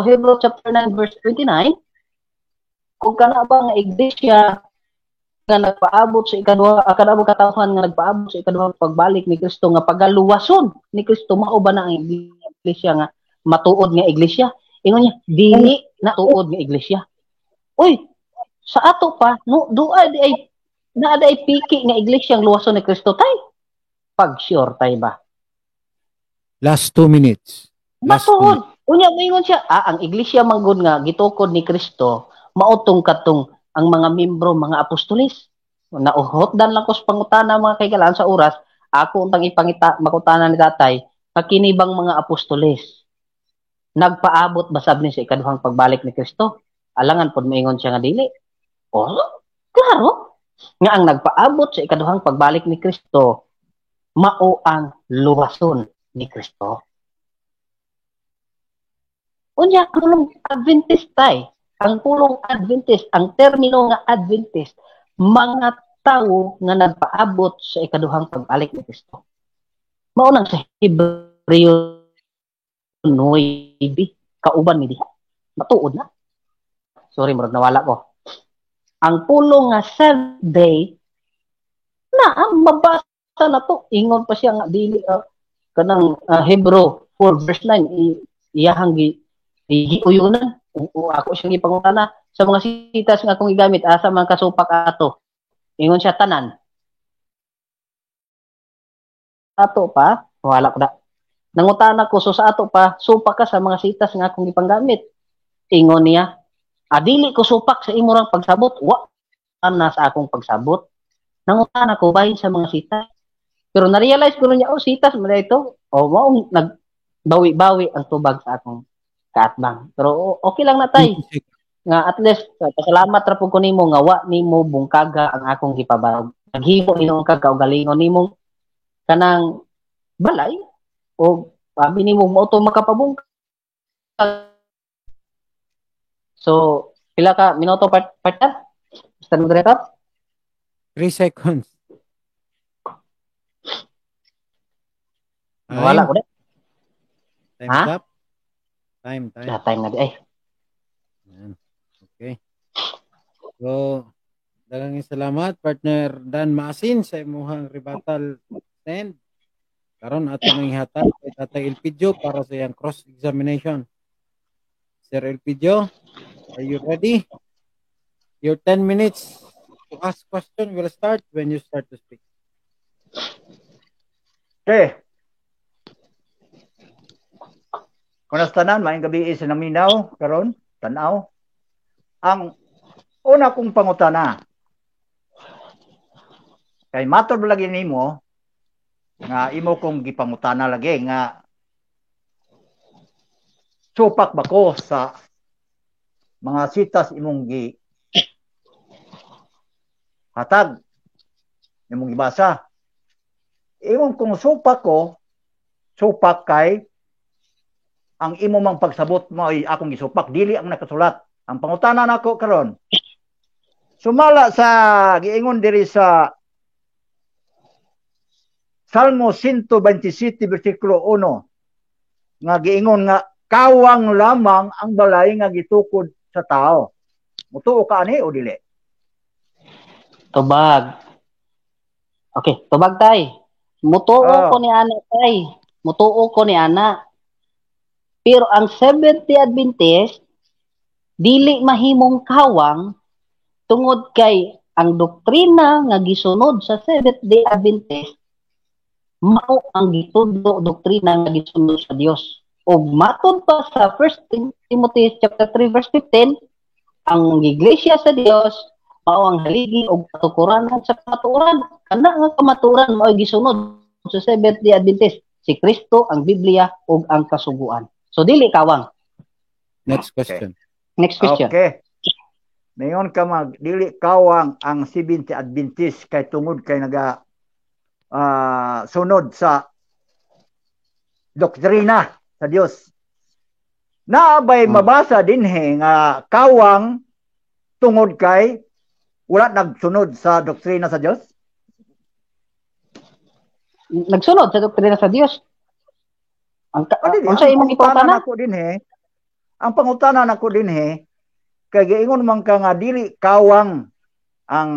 Hebrew chapter 9 verse 29, kung kana ba nga iglesia nga nagpaabot sa kadawang katawhan nga nagpaabot sa ikaduhang pagbalik ni Kristo nga pagaluwason ni Kristo, mao ba na ang iglesia nga matuod nga iglesia? Ingon niya, dili na tuod nga iglesia. Uy, sa ato pa, no, ay piki nga iglesia ang luwason ni Kristo tay. Pag sure tay ba? Last 2 minutes. Matuod. Unya moingon siya, ang iglesia manggod nga gitukod ni Kristo, mautong katong ang mga membro, mga apostolis. Nauhotdan lang ko sa pangutana mga kaigalaan sa oras, ako untang makutana ni tatay, kakinibang mga apostolis. Nagpaabot basab ni sa ikaduhang pagbalik ni Kristo. Alangan pod moingon siya nga dili. Oh, klaro. Nga ang nagpaabot sa ikaduhang pagbalik ni Kristo, mao ang luwason ni Kristo. Unya, ang Adventist tay, ang pulong Adventist, ang termino nga Adventist, mga tao nga nagpaabot sa ikaduhang pagbalik ni Kristo. Maunang sa Hebreo 9, kauban mi di. Matuod na. Sorry, murag nawala ko. Ang pulong nga 7th day, na mabasa na to. Ingon pa siya nga dili kanang Hebrew 4 verse 9 iyahang giuyunan. Ako siyang ipangutana sa mga sitas nga akong igamit asa man kasupak ato. Ingon siya tanan. Ato pa, wala ko na. Nangutana ko so sa ato pa, supak ka sa mga sitas nga akong ipanggamit. Ingon niya, adili ko supak sa imurang pagsabot. Wa na sa akong pagsabot. Nangutana ko bahin sa mga sitas. Pero na-realize ko niya, sitas mo na ito. Mao nagbawi-bawi ang tubag sa akong kaatbang. Pero okay lang na tay. Nga at least pasalamat ra pud ko nimo nga wa nimo bungkaga ang akong gipabarog. Naghimo imong kagalingon nimo kanang balay o abi nimo mo to makapabungkag. So, pila ka minuto partner? Mr. Moderator? 3 seconds. Wala ko na. Time's up. Time. Time na di ay. Okay. So, daghang salamat partner Dan Maasin sa imong rebuttal stand. Karon ato nang ihatag kay Tatay Elpidio para sa iyang cross examination. Sir Elpidio, are you ready? Your 10 minutes to ask question will start when you start to speak. Okay. Kunas tanan, maayong gabi sa naminaw, karon, tanaw. Ang una kong pangutana, kay matod lagi nimo, nga imo kong gipangutana lagi, nga supak ba ko sa mga sitas imong hatag, imong gibasa. Imong kung supak ko, supak kay ang imo mang pagsabot mo ay akong gisupak, dili ang nakasulat. Ang pangutana nako karon, sumala sa giingon diri sa Salmo 127 bersikulo 1 nga giingon nga kawang lamang ang balay nga gitukod sa tao. Mutuo ka ani o dili? Tubag. Okay, tubag tay. Mutuo ko ni ana tay. Mutuo ko ni ana. Pero ang Seventh-day Adventist dili mahimong kawang tungod kay ang doktrina nga gisunod sa Seventh-day Adventist mao ang gitudlo doktrina nga gisunod sa Dios. Ug matud pa sa 1 Timothy chapter 3 verse 15, ang iglesia sa Dios mao ang haligi og katukuranan sa kamatuoran. Kana nga kamatuoran mao gisunod sa Seventh-day Adventist, si Kristo, ang Biblia ug ang kasuguan. So dili kawang. Next question. Okay. Next question. Okay. Mayon ka dili kawang ang Seventh-day Adventist kay tungod kay naga sunod sa doktrina sa Dios. Naabay mabasa dinhi nga kawang tungod kay wala nagsunod sa doktrina sa Dios? Nagsunod sa doktrina sa Dios. unsa imong ipangutana ako din ang pangutana nako din kay giingon man ka nga dili kawang ang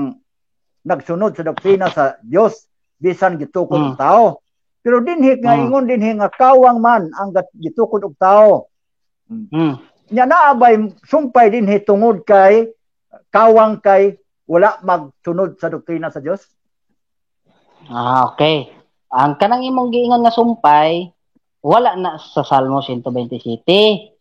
nagsunod sa doktrina sa Dios bisan gitukod og tao. Pero dinhi nga ingon dinhi nga kawang man ang gitukod og tao. Nya naabay sumpay dinhi tungod kay kawang kay wala magsunod sa doktrina sa Dios. Okay. Ang kanang imong giingon nga sumpay wala na sa Salmo 127.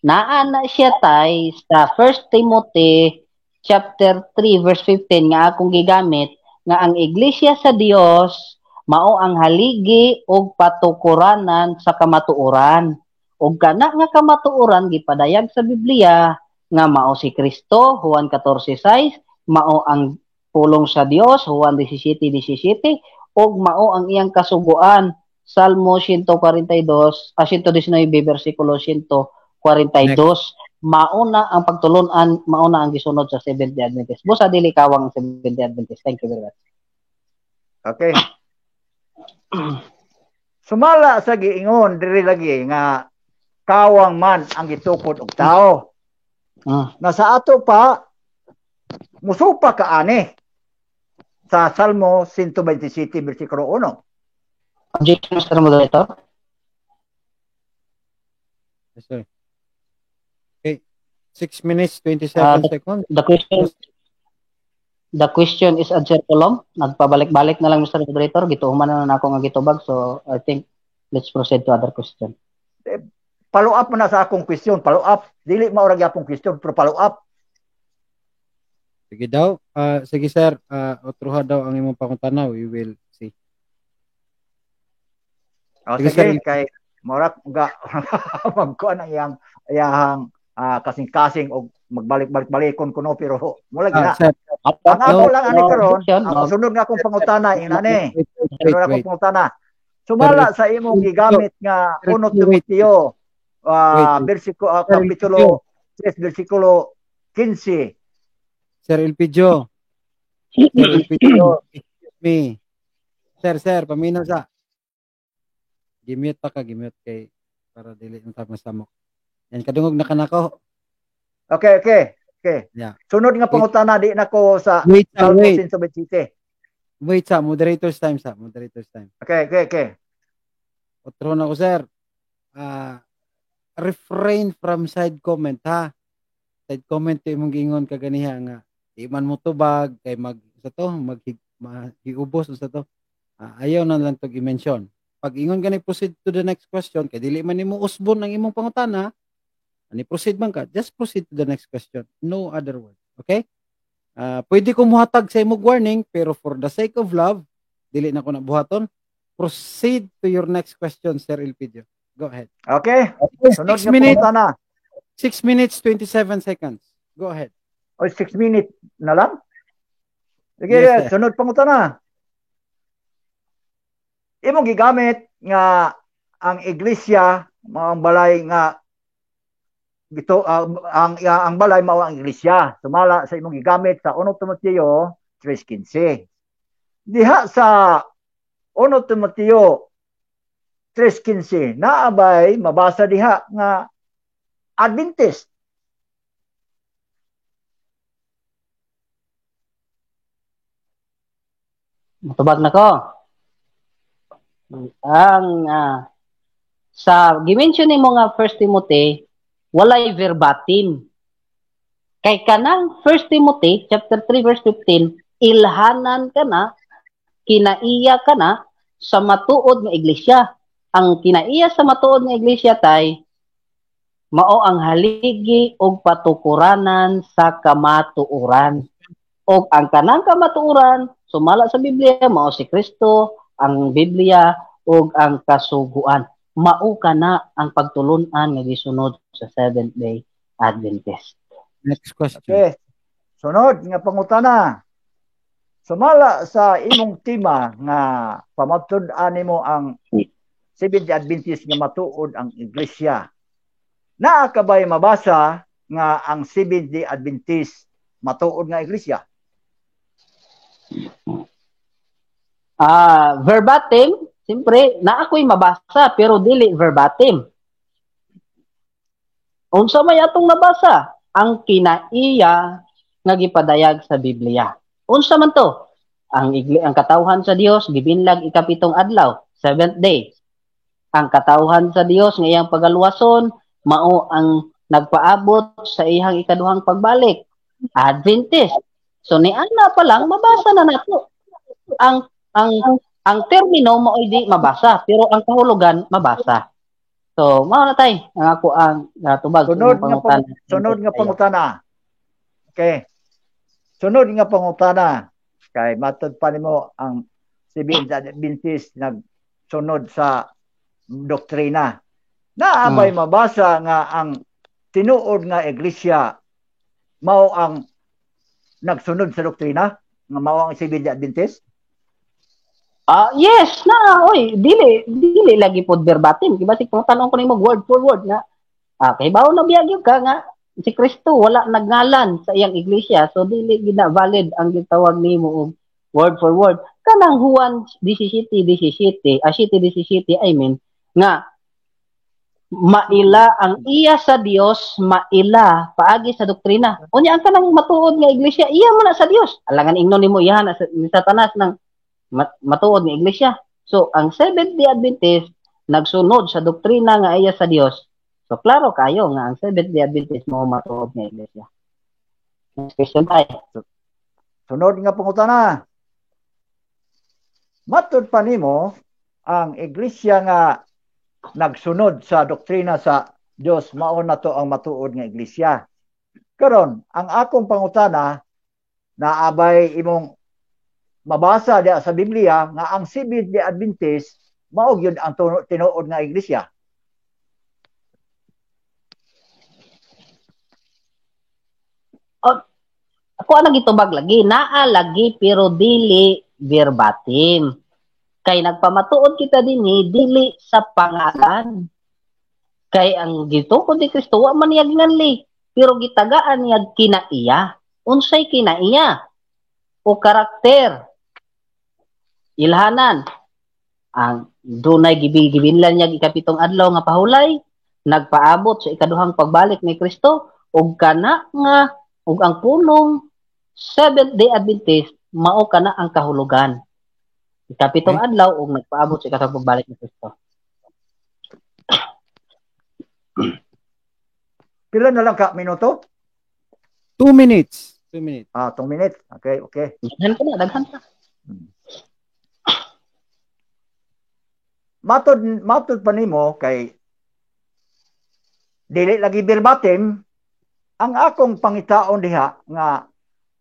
Naa na siya tay sa 1 Timothy chapter 3 verse 15 nga akong gigamit nga ang iglesia sa Dios mao ang haligi og patukuranan sa kamatuoran. Og kana nga kamatuoran gipadayag sa Biblia nga mao si Kristo, Juan 14:6, mao ang pulong sa Dios, Juan 17:17, og mao ang iyang kasuguan, Salmo 119 versikulo 142. Mauna ang pagtulunan, mauna ang gisunod sa Seventh-day Adventist. Busa dili kawang Seventh-day Adventist. Thank you very much. Okay. Sumala sa giingon diri lagi nga kawang man ang gitukod og tao. Na sa ato pa musupa ka ani sa Salmo 127 versikulo 1. Objection, Mr. Moderator. Yes, sir. 6 minutes, 27 seconds. The question is answered ko lang. Nagpabalik-balik na lang, Mr. Moderator. Gituhuman na ako nga gitubag. So, I think, let's proceed to other question. Follow up mo na sa akong question. Follow up. Dili maurag akong question, pero follow up. Sige daw. Sige, sir. Otruha daw ang imong pangutanaw. We will see. Sige, kay maurag nga magkuhan ang iyang kasing-kasing o magbalik-balikon kuno pero wala gina. Ang ako lang ani karon, ang sunod nga akong pangutana inani. Sunod akong pangutana. Sumala sa imong gigamit nga 1 Timoteo kapitulo 3 versikulo 15. Sir Elpidio. Sir Elpidio, excuse me. Sir, paminaw sa. Gimute gimute kay para dili unta masamok. Yan kadungog na kanako. Okay. Yeah. Sunod nga pangutana di nako sa Salmo 127. Wait sa moderator's time Okay. Otro na ko, sir. Refrain from side comment ha. Side comment imong giingon kaganiha nga di man mo tubag kay maghiubos sa to. Ayaw na lang to i-mention. Pag ingon gani proceed to the next question kay dili man nimo usbon ang imong pangutana. Ani proceed man ka, just proceed to the next question. No other word. Okay? Pwede ko muhatag sa imong warning, pero for the sake of love, dili na ko na buhaton. Proceed to your next question, Sir Elpidio. Go ahead. Okay. Sunod 6 minutes, na. 6 minutes, 27 seconds. Go ahead. O 6 minutes na lang? Sige, Yes, sunod pangutana. Imong gigamit nga ang iglesia, ang balay nga ang balay mao ang iglesia. Sumala sa imong gigamit sa 1 Timoteo 3:15. Diha sa 1 Timoteo 3:15 naabay mabasa diha nga Adventist. Matubag na ko. Ang sa gimension nimo nga 1 Timothy walay verbatim. Kay kanang 1 Timothy chapter 3 verse 15 ilhanan kana, kinaiya kana sa matuod nga iglesia. Ang kinaiya sa matuod nga iglesia tay mao ang haligi og patukuranan sa kamatuoran. Og ang kanang kamatuoran sumala sa Biblia mao si Kristo, ang Biblia ug ang kasuguan. Mao kana ang pagtulunan nga gisunod sa Seventh-day Adventist. Next question. Okay. Sunod nga pangutana. Sumala sa imong tema nga pamatud-an nimo ang Seventh-day Adventist nga matuod ang iglesia. Naa ka ba'y mabasa nga ang Seventh-day Adventist matuod nga iglesia? Verbatim Siyempre, na ako'y mabasa pero dili verbatim. Unsa may atong nabasa? Ang kinaiya nga gipadayag sa Biblia. Unsa man to? Ang katawhan sa Dios gibinlag ikapitong adlaw, 7th day. Ang katawhan sa Dios nga iyang pagaluwason mao ang nagpaabot sa iyang ikaduhang pagbalik. Adventist. So ni ana pa lang mabasa na nato. Ang termino mo ay di mabasa pero ang kahulugan mabasa. So, mao na tay ang ako ang tubag Sunod nga pangutana. Okay. Sunod nga pangutana. Kay matud pa nimo ang Seventh Adventist nagsunod sa doktrina. Naabay mabasa nga ang tinuod nga iglesia mao ang nagsunod sa doktrina nga mao ang Seventh Adventist? Yes na, oy, dili lagi pod verbatim. Kibasik kung tanong ko nimo word for word na kay bawo na biyag ka nga si Kristo wala nagngalan sa iyang iglesia, so dili gina valid ang gitawag nimo og word for word. Kanang Juan 17:17, 7:17, I mean, nga maila ang iya sa Dios, maila paagi sa doktrina. Unya ang kanang matuod nga iglesia, iya man na sa Dios. Alangan ingnon nimo iya na sa Satanas ng matuod nga iglesia. So, ang Seventh-day Adventist nagsunod sa doktrina nga iya sa Dios. So, klaro kayo nga ang Seventh-day Adventist mo matuod nga iglesia. Next question tayo. Sunod nga pangutana. Matud pa nimo ang iglesia nga nagsunod sa doktrina sa Dios mao na to ang matuod nga iglesia. Karon, ang akong pangutana naabay imong mabasa diya sa Biblia nga ang Seventh-day Adventist mao gyud ang tinuod nga iglesia. Ako ang gitubag lagi, naa lagi pero dili verbatim. Kay nagpamatuod kita dinhi dili sa pangalan. Kay ang gitukod ni Kristo wa man niya ginganli, pero gitagaan niya kinaiya. Unsay kinaiya? O karakter. Ilhanan. Ang dunay gibinlan niya ikapitong adlaw nga pahulay, nagpaabot sa ikaduhang pagbalik ni Kristo ug kana nga ug ang punong Seventh-day Adventist mao kana ang kahulugan. Ikapitong adlaw ug nagpaabot sa ikaduhang pagbalik ni Kristo. Pila na lang ka minuto? 2 minutes. 2 minutes. 2 minutes. Okay. Daghan pa. Matod pa nimo kay dili lagi verbatim ang akong pangitaon diha nga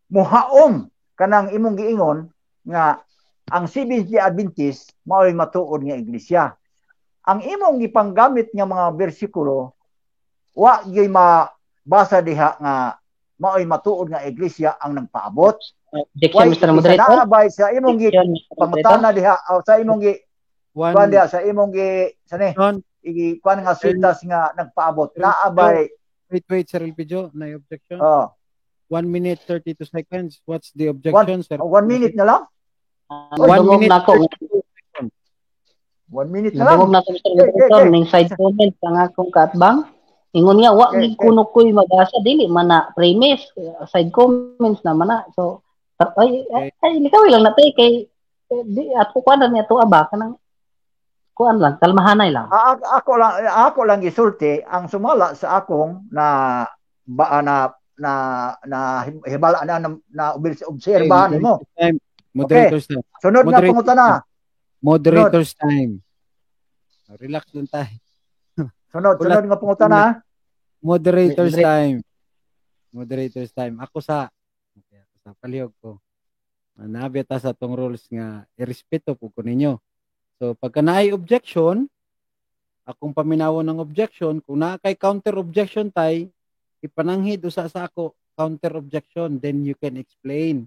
muhaom kanang imong giingon nga ang Seventh-day Adventist mao'y matuod nga iglesia. Ang imong gipanggamit nga mga bersikulo wa gyud mabasa diha nga mao'y matuod nga iglesia ang nagpaabot. Objection, Mr. Moderator. Naabay sa imong pangutana diha o sa imong kuan diha sa imong kuan nga suitas nga nagpaabot. Naabay. Wait, Sir Elpidio, na objection. 1 minute 32 seconds. What's the objection, sir? 1 minute na lang? 1 minute na ako. 1 minute na lang. Dungog na ko, Mr. Moderator, ning side comment ang akong kaatbang. Ingon niya, wa gid kuno ko'y mabasa, dili man na premise, side comments naman na. So, likaw lang natay kay at kuan niya to aba kanang kuan lang, kalmahanay lang. Ako lang gisulti ang sumala sa akong na hibala na obserbahan mo. Moderators time. Sunod nga pangutana. Moderators time. Relax lang tayo. Sunod nga pangutana. Moderators time. Moderators time. Ako sa palihog ko. Nabiyata sa tong rules nga irespeto po ko ninyo. So pagka naay objection, akong paminawon ng objection, kung naa kay counter objection tay, ipananghid usa sa ako counter objection, then you can explain.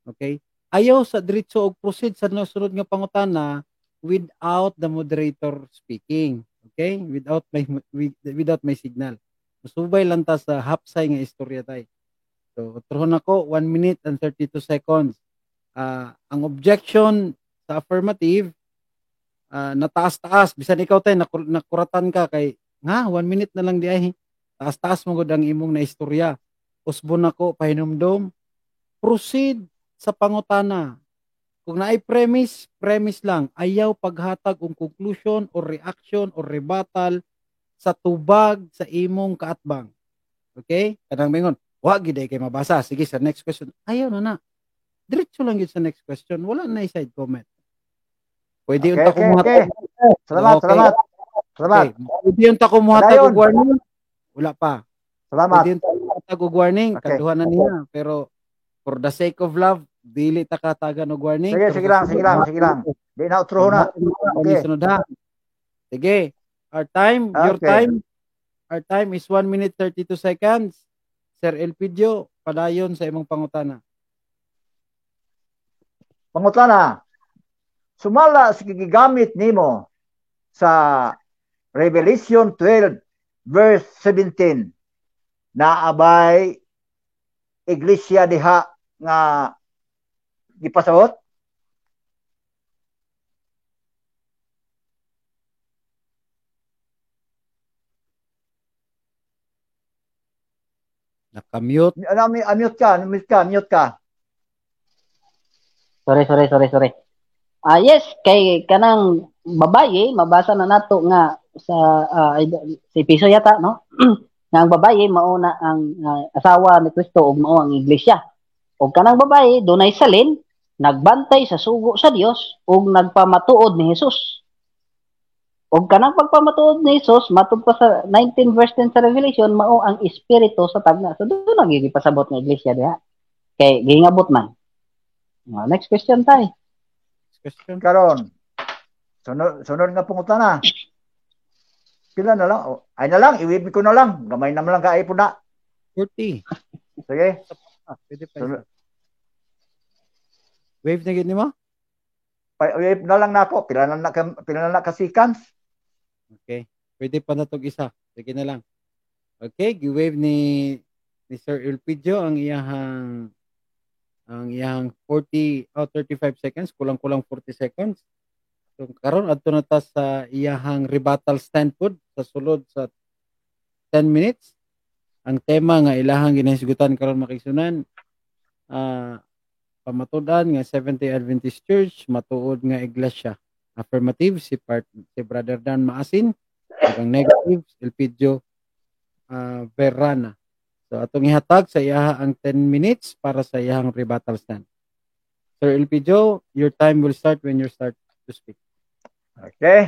Okay? Ayaw sa diretso og proceed sa nasunod nga pangutana without the moderator speaking. Okay? Without my signal. Musubay lang ta sa hapsay nga istorya tay. So, utrohon ako 1 minute and 32 seconds. Ang objection sa affirmative, nataas-taas bisan ikaw tay nakuratan ka kay nga 1 minute na lang di ay taas-taas mo gud ang imong naistorya. Usbon nako pahinumdom, proceed sa pangutana. Kung naay premise lang, ayaw paghatag og conclusion or reaction or rebuttal sa tubag sa imong kaatbang. Okay? Kanang mingon, wa gid kay mabasa. Sige sa next question. Ayaw na. Diretso lang gid sa next question. Wala na side comment. Pwede unta ko muhatag. Salamat. Okay. Pwede unta ko muhatag og warning. Wala pa. Salamat. Pwede unta ko muhatag og warning. Okay. Kaduha na niya. Pero for the sake of love, dili ta katagan og warning. Sige lang. Di na utro na. Okay. Sige. Our time, your time. Our time is 1 minute 32 seconds. Sir Elpidio, padayon sa imong pangutana. Pangutana. Sumala sa gigamit nimo sa Revelation 12 verse 17 na abay iglesia diha nga gipasahot. Nakamute. Mute ka. Sorry. Yes, kay kanang babaye, mabasa na nato nga sa sa episo yata, no? Nga ang babaye mauna ang asawa ni Kristo ug mao ang iglesia. Ug kanang babaye dunay salin, nagbantay sa sugo sa Dios ug nagpamatuod ni Hesus. Ug kanang pagpamatuod ni Hesus matud pa sa 19 verse 10 sa Revelation mao ang espiritu sa tagna. So doon ang gipasabot nga iglesia diha. Kay gingabot man. Next question tay. Question. Karon. Sunod nga pangutana. Pila na lang? Ay na lang, iwib ko na lang. Gamay naman lang kaay po na. 40. Sige. Pwede pa isa. Wave na gid nimo? Wave na lang nako. Pila na ka seconds. Okay. Pwede pa na tog isa. Sige na lang. Okay, gi-wave ni Sir Elpidio ang iyang 35 seconds, kulang-kulang 40 seconds. So karon adto na ta sa iyang rebuttal stand pod sa sulod sa 10 minutes. Ang tema nga ilahang ginahisgutan karon makigsunan pamatudan nga Seventh-day Adventist Church, matuod nga iglesia. Affirmative si Brother Dan Maasin, ug ang negative Elpidio Verrana. So atong ihatag sa iyaha ang 10 minutes para sa iyang rebuttal stand. Sir Elpidio, your time will start when you start to speak. Okay.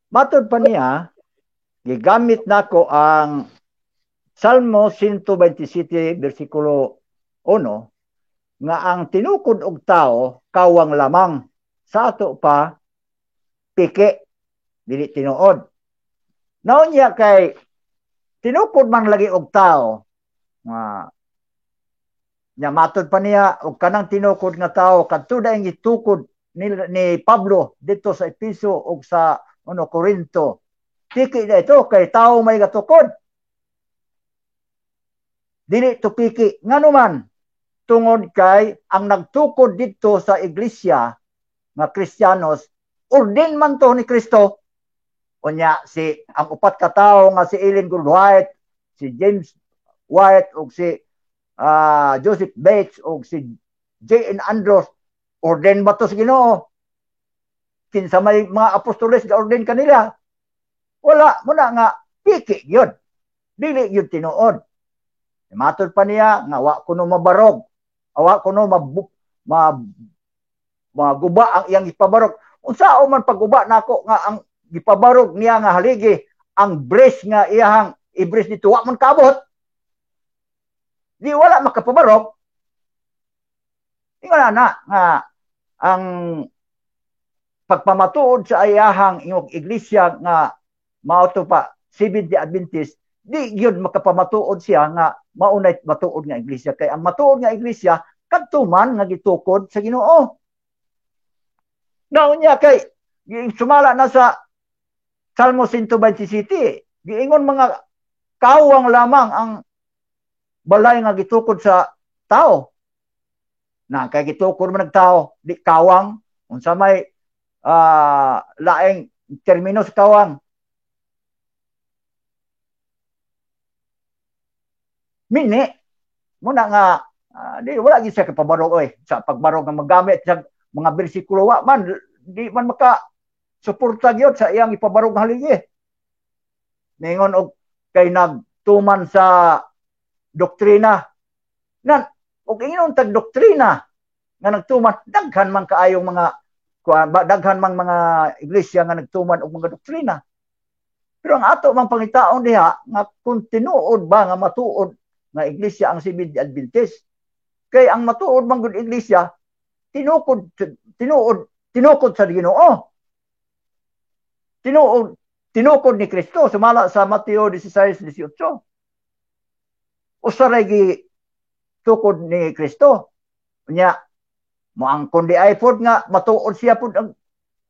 Matod pa niya, gigamit nako ang Salmo 127 versikulo 1 nga ang tinukod og tao kawang lamang, sa ato pa piki dili tinuod. Naon niya kay tinukod man lagi og tao nga nya matod pa niya og kanang tinukod nga tao kadto dayon gitukod ni Pablo dito sa Episo ug sa Corinto. Piki na ito kay tao may gatukod. Dili to piki nganuman tungod kay ang nagtukod dito sa iglesia nga Kristiyanos ordin man to ni Kristo. Unya ang upat ka tawo nga si Ellen G. White, si James White ug si Joseph Bates ug si J.N. Andrews orden ba to sa Ginoo? Kinsa may mga apostoles ga orden kanila? Wala mo na nga piki gyud. Dili gyud tinuod. Matod pa niya nga wa kuno mabarog. Wa kuno maguba ang iyang ipabarog. Unsa man paguba nako nga ang gipabarog niya nga haligi ang brace nga iyang i-brace dito wa man kabot. Di wala makapabarog. Ingon na nga ang pagpamatuod sa iyahang ingog iglesia nga mao to pa Seventh-day Adventist, di gyud makapamatuod siya nga maunay matuod nga iglesia kay ang matuod nga iglesia kadto man nga gitukod sa Ginoo. Naon niya kay sumala na sa Salmo 127, giingon mga kawang lamang ang balay nga gitukod sa tao. Na kay gitukod man nagtao, di kawang unsa may laing termino sa kawang. Mini muna nga di wala gid siya kapabarog oy sa pagbarog nga magamit sa mga bersikulo wa man di man maka suporta gyud sa iyang ipabarog nga haligi. Ningon og kay nagtuman sa doktrina nan og ingon tag doktrina nga nagtuman daghan man kaayong mga daghan man mga iglesia nga nagtuman og mga doktrina. Pero ang ato mang pangitaon diha nga kung tinuod ba nga matuod nga iglesia ang Seventh Adventist. Kay ang matuod man gud iglesia tinukod sa Ginoo. Tinukod ni Kristo sumala sa Mateo 16:18. Usaray gi tukod ni Kristo. Nya moangkon di ay pod nga matuod siya pod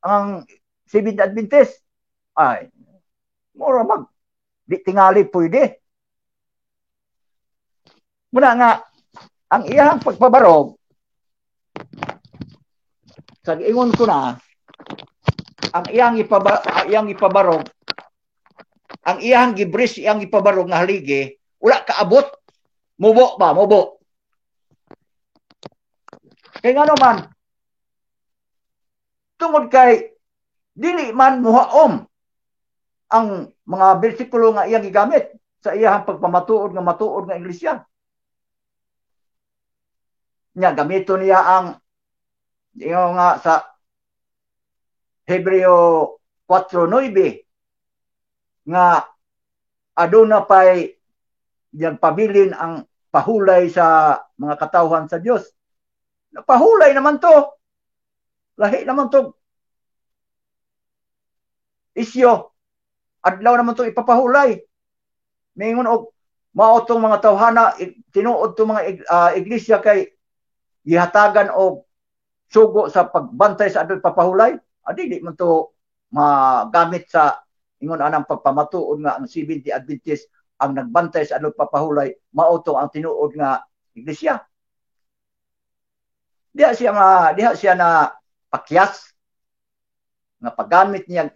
ang Seventh Adventist. Ay mura mag di tingali pwede. Muna nga ang iyang pagpabarog sa ingon ko na ang iyang ipabarog ang iyang gibris iyang ipabarog nga haligi wala kaabot mubo kay ngano man tungod kay dili man muhaom ang mga bersikulo nga iyang gigamit sa iyang pagpamatuod nga iglesia. Nya gamito niya ang yung nga sa Hebreo 4:9 nga aduna pay pabilin ang pahulay sa mga katawhan sa Dios. Pahulay naman to. Lahi naman to. Isyo. Adlaw naman to ipapahulay. Mingon og mao tong mga tawhana tinuod tong mga iglesia kay gihatagan og sugo sa pagbantay sa adtoy papahulay. Di man to magamit sa ingon anang pagpamatuod nga ang Seventh Adventist ang nagbantay sa adtoy papahulay mao to ang tinuod nga iglesia. Diha siya na pakyas nga paggamit niya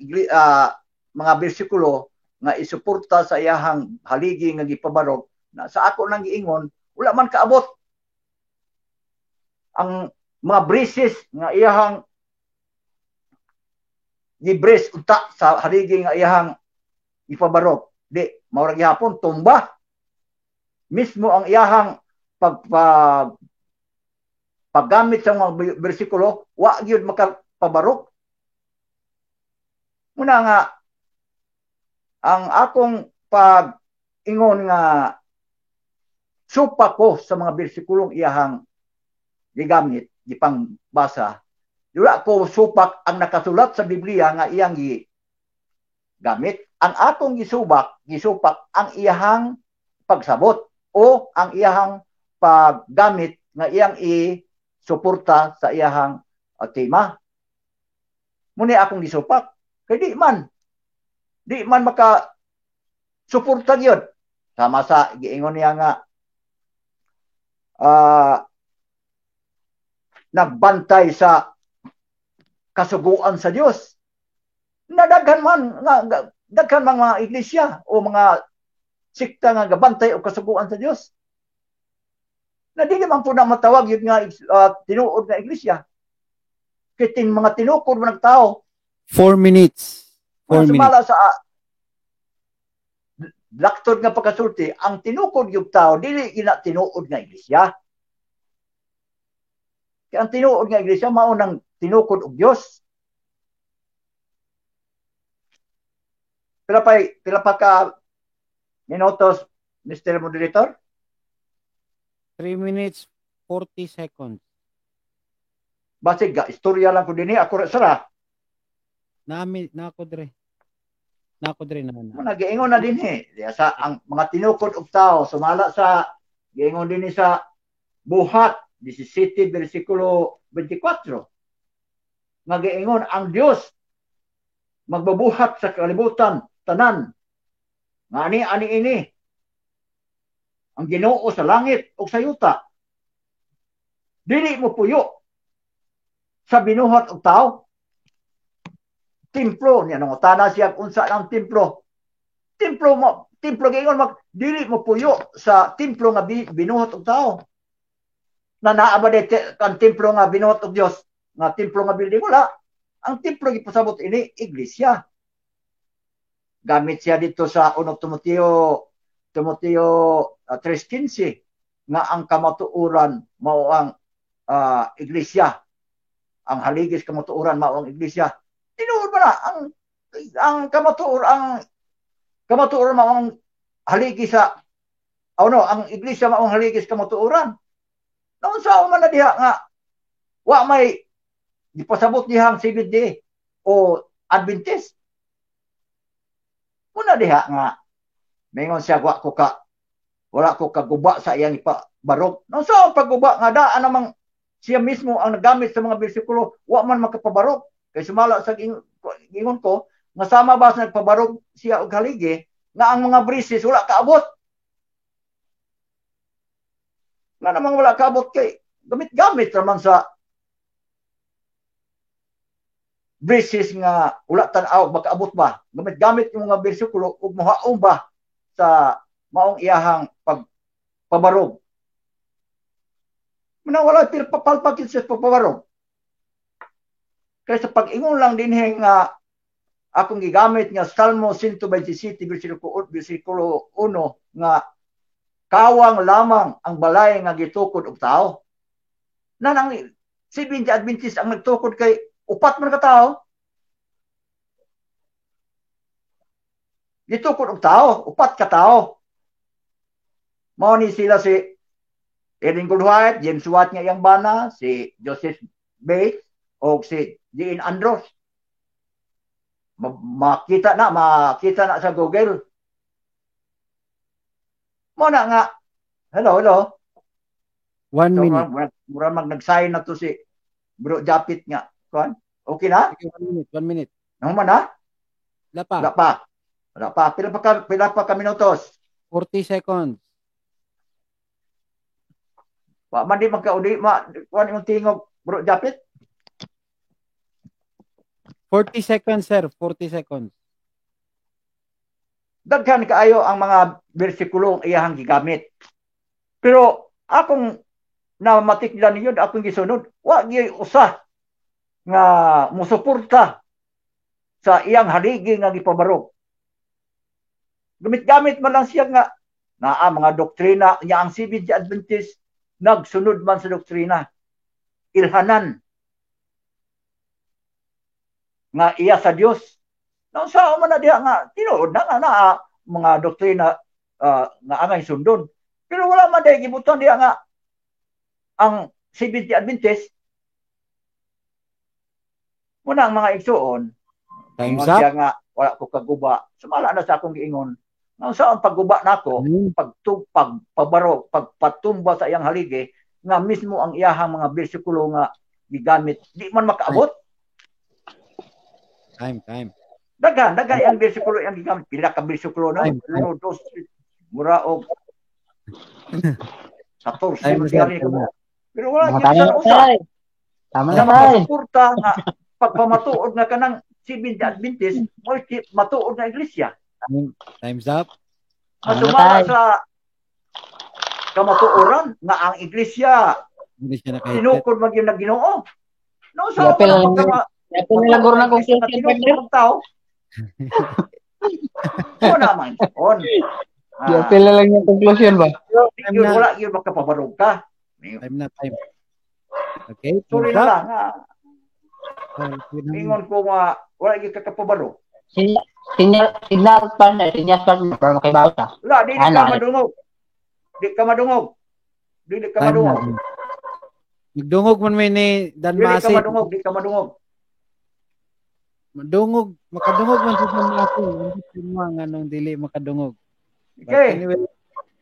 mga bersikulo nga isuporta sa iyahang haligi nga gipabarog na sa ako nang giingon wala man kaabot ang mga brises nga iyahang gibres unta sa haligi nga iyahang ipabarog di maurag gihapon tumba mismo ang iyahang paggamit sa mga bersikulo wa gyud makapabarog. Muna nga ang akong pag-ingon nga supa ko sa mga bersikulong iyahang gigamit, gipang basa. Wala ko supak ang nakasulat sa Biblia nga iyang gamit. Ang akong gisupak ang iyahang pagsabot o ang iyahang paggamit nga iyang suporta sa iyahang tema. Muna akong gisupak. Kaya di man maka suporta yun. Sama sa giingon niya nga nagbantay sa kasuguan sa Dios. Nadaghan man mga iglesia o mga sikta nga gabantay o kasuguan sa Dios. Na di man po na matawag yun nga tinuod nga iglesia. Kaya mga tinukod man ng tao 4 minutes. 4 minutes. Sa laktod nga pagkasulti, ang tinukod yung tao, dili ina tinuod nga iglesia. Kaya ang tinuod nga iglesia, maunang tinukod og Diyos. Pila pa ka minutos, Mr. Moderator? 3 minutes, 40 seconds. Basig, istorya lang ko din ako sara. Nako dre naman. Nagiingon na din sa ang mga tinukod og tao sumala sa giingon din sa Buhat 17 bersikulo 24. Nagiingon ang Dios magbabuhat sa kalibutan tanan. Nga ani ini ang Ginoo sa langit ug sa yuta. Dili mo puyo sa binuhat og tao. Templo niya nang utana siya unsa ang templo. Templo gingon dili mo puyo sa templo nga binuhat og tao. Na naa ba kan templo nga binuhat og Dios, nga templo nga building wala. Ang templo gipasabot ini iglesia. Gamit siya dito sa 1 Timoteo 3:15 nga ang kamatuoran mao ang iglesia. Ang haligis kamatuoran mao ang iglesia. Tinuod ba na ang kamatuoran mao ang haligis sa ang iglesia mao ang haligis kamatuoran. Naon sa man na diha nga wa may gipasabot dihang Seventh Day o Adventist. Muna diha nga mingon siya wala ko kaguba sa iyang ipabarog. Naon sa pagguba nga daan namang siya mismo ang nagamit sa mga bersikulo, wa man makapabarog. Kay sumala sa gingon ko, nga sama ba sa nagpabarog siya og haligi nga ang mga brises wala kaabot. Nga namang wala kaabot kay gamit raman sa brises nga wala tan-aw makaabot ba. Gamit yung mga bersikulo ug mohaom ba sa maong iyahang pagpabarog. Muna wala papalpakit sa pagpabarog. Kaya sa pag-ingon lang din nga akong gigamit nga Salmo 127 versikulo 1 nga kawang lamang ang balay nga gitukod og tao. Nanang Seventh-day Adventist ang nagtukod kay upat man ka tao. Gitukod og tao, upat ka tao. Mao ni sila si Edwin Goldwhite, James Watt nga iyang bana, si Joseph Bates o si Dean Andros. Makita na sa Google. Mo na nga. Hello. 1 minute. Mura nag-sign na to si Bro Japit nga. Kuan? Okay na? 1 minute. Nang man na? Wala pa. Pila pa ka minutos? 40 seconds. Wa man di magkaudi kuan imong tingog Bro Japit? 40 seconds, sir. 40 seconds. Daghan kaayo ang mga bersikulo ang iyahang gigamit. Pero akong namatikdan niyo, akong gisunod, wa gyud usa nga musuporta sa iyang haligi nga gipabarog. Gamit-gamit man lang siya nga naa mga doktrina niya ang Seventh-day Adventist nagsunod man sa doktrina. Ilhanan nga iya sa Dios. Nang sa man na diha nga tinuod na mga doktrina nga angay sundon. Pero wala man day gibuton diha nga ang Seventh-day Adventist muna ang mga igsuon. Time's up. Nga wala ko kaguba. Sumala na sa akong giingon. Nang sa ang pagguba nako, pagpabarog, pagpatumba sa iyang haligi nga mismo ang iyahang mga bersikulo nga gigamit di man makaabot. Time. Dagan ang bersikulo yang gigamit. Pila ka bersikulo na? 1, 2, 3, mura og 14. Pero wala Tama na tayo. Suporta nga pagpamatuod nga kanang Seventh-day Adventist matuod nga iglesia. Time's up. Masumala sa kamatuoran nga ang iglesia tinukod man yung Ginoo. No, sa Nila guro ng conclusion partner. O naman. Pila lang yung conclusion ba? Wala yun makapabarog ka. Time. Okay. Sorry na lang. Ingon ko nga wala yun kakapabarog. Sinyas partner para makibaw ka. Wala, di ka madungog. Nagdungog man may ni Dan Masi. Di ka madungog. Makadungog man sa Dan Masi. Hindi nga nung dili makadungog. Okay. Anyway,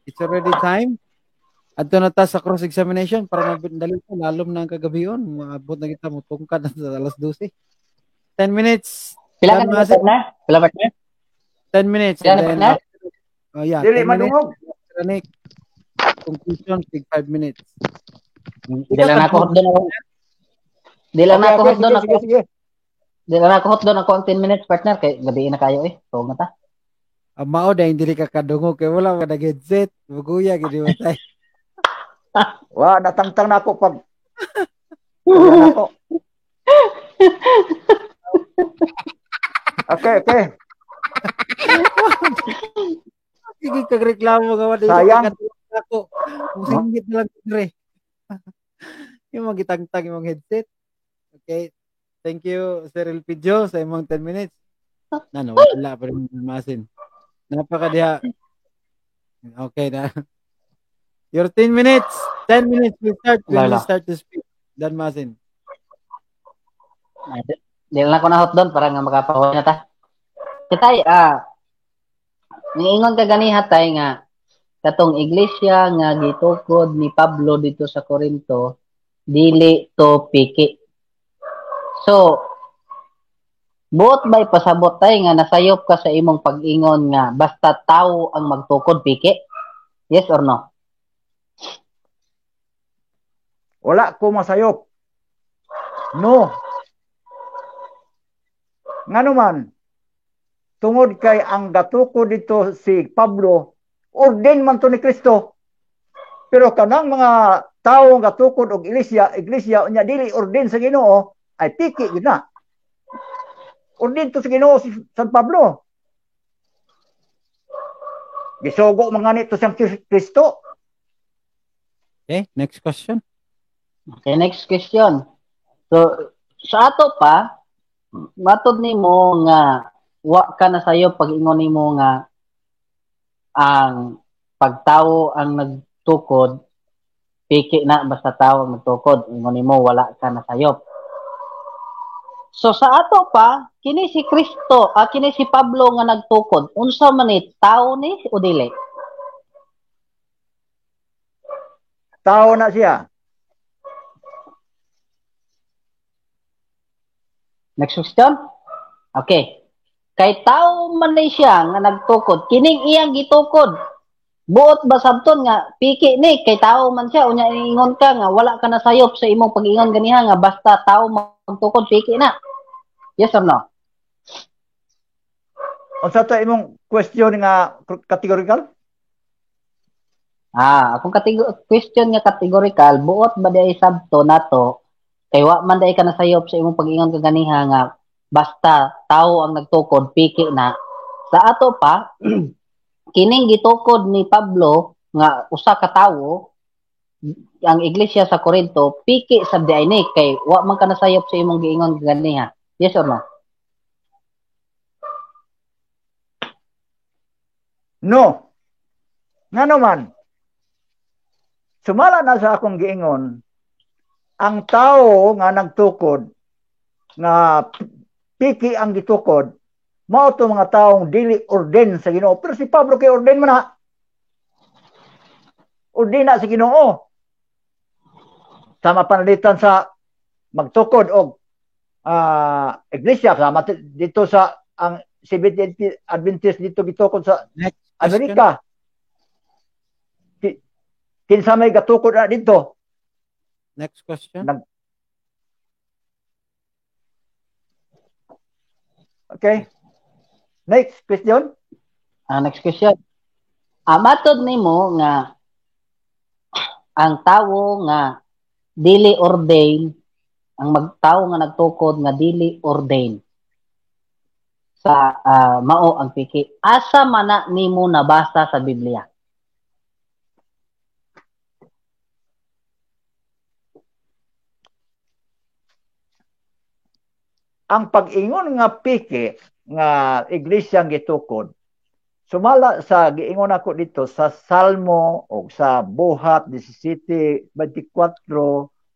it's already time. Adto na ta sa cross-examination para mabindali ko. Lalom na ang kagabiyon. Maabot na kita mo tungkad na sa alas 12. 10 minutes. Pila ka partner? 10 minutes. Pila na partner? Dili madungog. Conclusion, 5 minutes. Di lang ako hot doon ako. Di lang ako hot doon ako. Sige. Di lang ako hot doon ako ang 10 minutes partner kay gabi na kayo eh. So mata. Ang mao dahil dili ka kadungog kay wala ka nag-headset. Maguya gid mo tay. Wa natangtang na ako pag ako. Okay. Sige kagreklamo ka wala Sayang. ako. Musingit na lang dire. Yung mga gitangtang yung headset. Okay. Thank you Sir Elpidio sa imong 10 minutes. Wala pa rin masin. Napakadiha. Okay na. Your 10 minutes. 10 minutes will start when you start to speak. Dan masin. Di lang ako na hot doon para nga makapahuwi na ta. Kitay, niingon ka ganiha tay nga katong iglesia nga gitukod ni Pablo dito sa Corinto dili to piki. So, buot ba'y pasabot tay nga nasayop ka sa imong pag-ingon nga basta tao ang magtukod piki? Yes or no? Wala ko masayop. No. Ngano man, tungod kay ang gatuko dito si Pablo, ordain man to ni Kristo. Pero kanang mga tao nga gatukod og iglesia unya dili ordain sa Ginoo, ay piki gid na. Ordain to sa Ginoo si San Pablo. Gisugo mangani to siyang Kristo. Okay, next question. Okay, next question. So, sa ato pa, matod nimo nga wa ka na sayo pag-ingon nimo nga ang pagtawo ang nagtukod piki na basta tawo ang nagtukod ingon nimo wala ka na sayop. So sa ato pa kini si Kristo kini si Pablo nga nagtukod unsa man ni tawo ni o dili? Tao na siya. Next question. Okay. Kay tao man ni siya nga nagtukod, kining iyang gitukod. Buot ba sabton nga piki ni kay tao man siya unya ingon ka nga wala ka na sayop sa imong pag-ingon ganiha nga basta tao magtukod piki na. Yes or no? Unsa ta imong question nga categorical? Akong question nga categorical, buot ba day sabto nato kay wa man day ka nasayop sa imong pag-ingon kaganiha nga basta tao ang nagtukod piki na. Sa ato pa kining gitukod ni Pablo nga usa ka tawo ang iglesia sa Corinto piki sad di ni kay wa man ka nasayop sa imong giingon kaganiha. Yes or no? No. Ngano man? Sumala na sa akong giingon, ang tao nga nagtukod, nga piki ang gitukod, mao to mga taong dili ordain sa Ginoo. Pero si Pablo kay ordain man na. Ordain na sa Ginoo. Sama panalitan sa magtukod og iglesia, sama dito sa ang Seventh Adventist dito gitukod sa Amerika. Kinsa may gatukod na dito? Next question. Okay. Next question. Next question. Matod nimo nga ang tawo nga dili ordain, ang magtawo nga nagtukod nga dili ordain sa mao ang piki. Asa man na nimo nabasa sa Biblia? Ang pag-ingon nga piki nga iglesia gitukod, sumala sa giingon ako dito sa Salmo o sa Buhat 17:24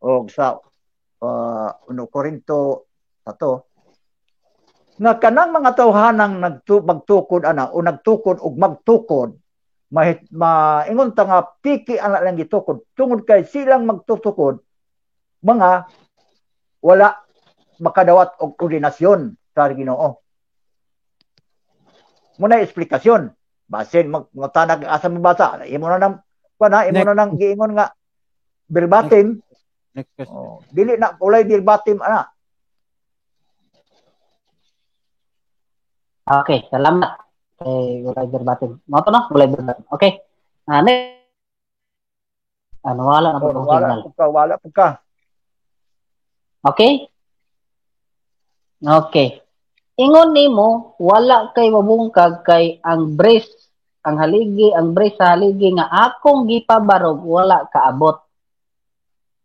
o sa 1 Korinto ato nga kanang mga tawhanang magtukod ana o nagtukod og magtukod maingon ta nga piki ana lang gitukod tungod kay silang magtutukod mga wala makadawat og ordinasyon sa Ginoo. Muna eksplikasyon. Basin magtanag asa mabasa. Imo na nang giingon nga verbatim Next question. Oh, dili na ulay verbatim ana. Okay, salamat. Wala verbatim. Mo to no, wala verbatim. Okay. Next. Wala na po signal. Wala po ka. Okay? Okay. Ingon nimo wala kay mabungkag kay ang brace sa haligi nga akong gipabarog wala kaabot.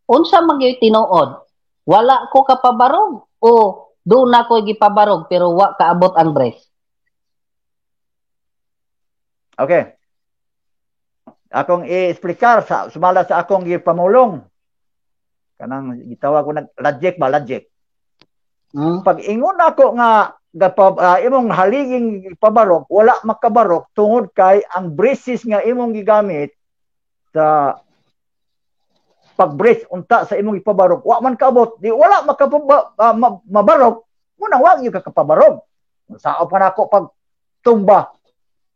Unsa man gyud tinuod? Wala ko kapabarog o do na ko gipabarog pero wa kaabot ang brace? Okay. Akong i-explicar sumala sa akong gipamulong. Kanang gitawag ko logic. Pag ingon ako nga imong haliging pabarok, wala makabarok tungod kay ang braces nga imong gigamit sa pag-brace unta sa imong ipabarok, wa man kaabot, di wala mabarok, muna wa gyud ka kapabarok. Sao pa nako pag tumba,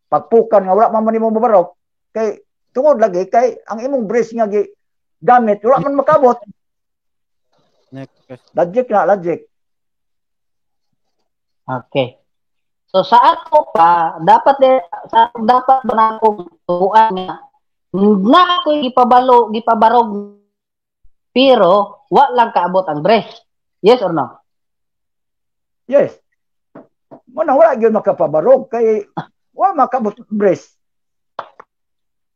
pagpukan nga wala man imong mabarok, kay tungod lagi kay ang imong brace nga gamit wala man makabot. Next question. Logic. Okay. So sa ako pa dapat ba na akong tuuan nga na ako gipabarog pero wa lang kaabot ang brace. Yes or no? Yes. Muna wala gyud makapabarog kay wa makabot brace.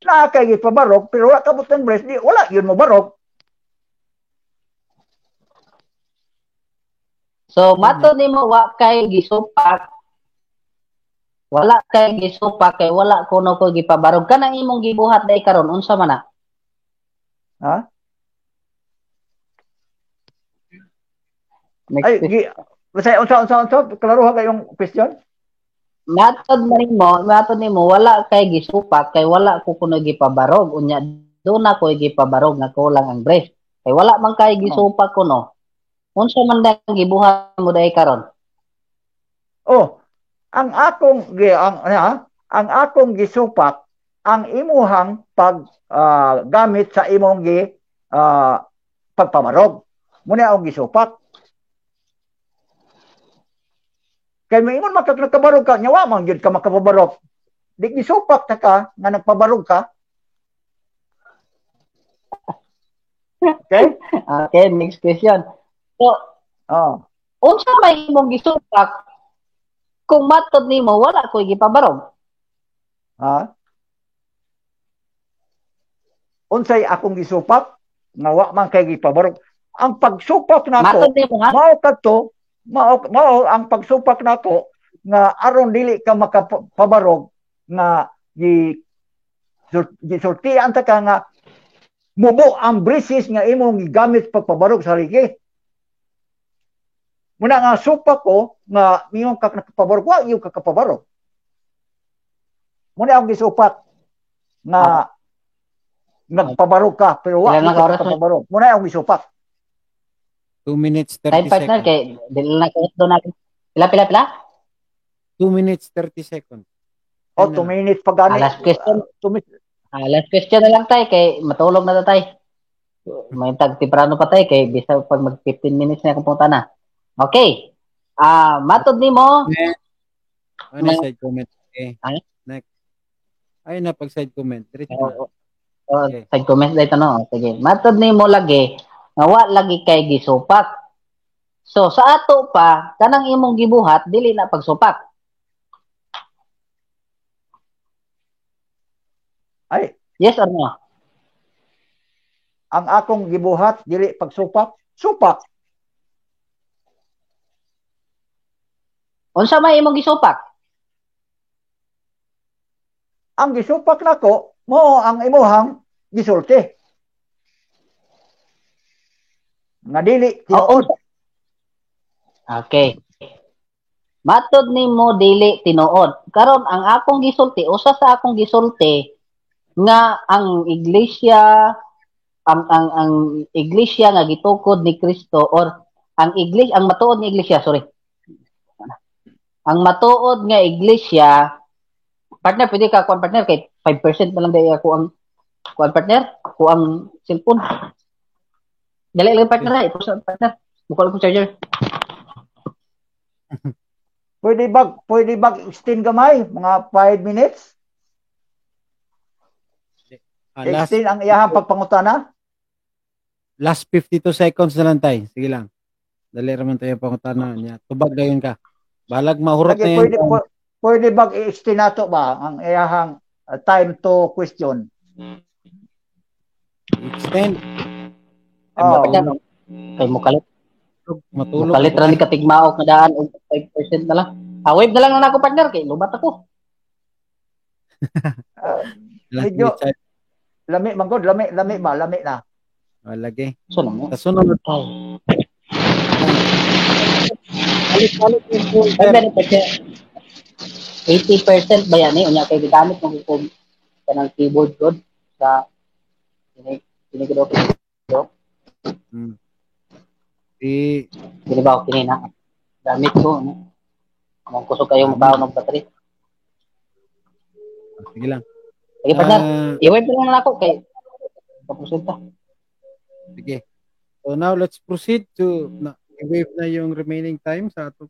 Na kay gipabarog pero wala kabot ang brace, di wala gyud mo barog. So mato nimo wa kay gisupak. Wala kay gisupak kay wala kuno ko gipabarog kanang imong gibuhat dai karon unsa man na? Ha? Next Ay, unsa klaro ka yung question? Matod nimo wala kay gisupak kay wala ko kuno gipabarog unya do na ko gipabarog nga kulang ang brace. Kay wala man kay gisupak kuno. Unsa man dang gibuhat mo dai karon? Oh, ang akong gisupak ang imuhang gamit sa imong pagpabarog. Muna akong gisupak. Kay may ingon nagkabarog ka, nyawa man gyud ka makapabarog. Di gisupak ta ka nga nagpabarog ka. Okay? Okay, next question. So, unsa may imong gisupak kung matod nimo wala ko gipabarog? Ha? Unsay akong gisupak nga wa man kay gipabarog. Ang pagsupak nako mao ang pagsupak nako nga aron dili ka makapabarog nga gisultian ta ka nga mubo ang braces nga imong gigamit pagpabarog sa haligi. Muna nga supak ko nga miyong nakapabarog, wa yung kakapabarog. Muna akong gisupak nga nagpabarog ka pero wa yung kakapabarog. Muna akong gisupak. 2 minutes 30 Time partner seconds. kay dili na ko do natin. Pila? 2 minutes 30 seconds. 2 minutes pa gani. Last question. Last question na lang tay kay matulog na tay. May temprano pa tay kay bisa pag mag 15 minutes na akong punta na. Okay. Matod nimo. Ano side comment? Okay. Next. Ay na pag side comment. Okay. Side comment dito no. Sige. Matod nimo lagi nga wa lagi kay gisupak. So sa ato pa kanang imong gibuhat dili na pagsupak. Ay, yes or no? Ang akong gibuhat dili pagsupak. Supak. Unsa may imong gisupak? Ang gisupak nako mo ang imuhang gisulti. Nga dili tinuod. Okay. Matod nimo dili tinuod. Karon ang akong gisulti, usa sa akong gisulti nga ang iglesia ang iglesia nga gitukod ni Kristo or ang matuod nga iglesia, sorry. Ang matuod nga iglesia, partner, pwede ka kuan partner kay 5% na lang dai ako ang kuan partner, ko ang cellphone. Dali lang partner ay, puso partner. Bukol ko charger. Pwede ba extend gamay mga 5 minutes? Last Extend ang iyahang pagpangutana? last 52 seconds na lang tayo. Sige lang. Dali raman tayo pangutana niya. Tubag dayon ka. Balag mahurot Lagi na yan. pwede ba i-extend nato ba ang iyahang time to question? Extend. Oh. Partner, kay mukalit. Matulog. Mukalit ra ni katigmaok na daan og 5% na lang. Wave na lang na ako partner kay lubat ako. Medyo lami man gud, lami na. Lagi. So lang. Sa sunod. Palit yung folder. 80% ba yan unya kay gigamit ng kung kanang keyboard code sa kinikido. Dili ba kini na gamit ko Mong kusog kayo mukha ng battery. Sige lang. Sige partner, i-wave lang na ako kay tapos ta. Sige. So now let's proceed to i-wave na yung remaining time sa ato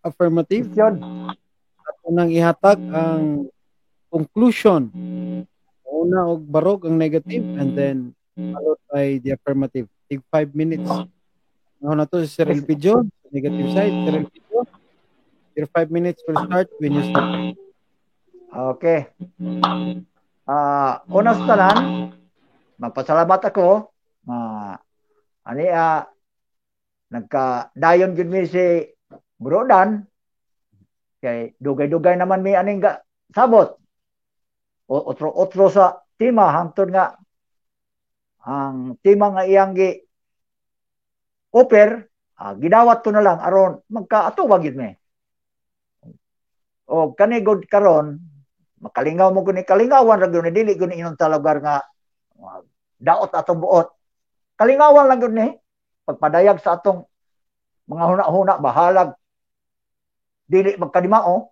affirmative. Ato nang ihatag ang conclusion. Una og barog ang negative and then followed by the affirmative. Take 5 minutes. Now na to si Cyril Video, negative side, Cyril Video. Your 5 minutes will start when you start. Okay. Una sa tanan, magpasalamat ako. Nagka-dayon gud mi si Brodan. Kay dugay-dugay naman mi aning sabot. Otro sa tima hangtod nga ang tima nga iyang gi offer, gidawat ko na lang aron magkaatuwa gid mi. O kani gud karon makalingaw mo gud ni kalingawan ra gud ni dili gud inon ta lugar nga daot atong buot. Kalingawan lang gud ni pagpadayag sa atong mga huna-huna bahalag dili magkadimao.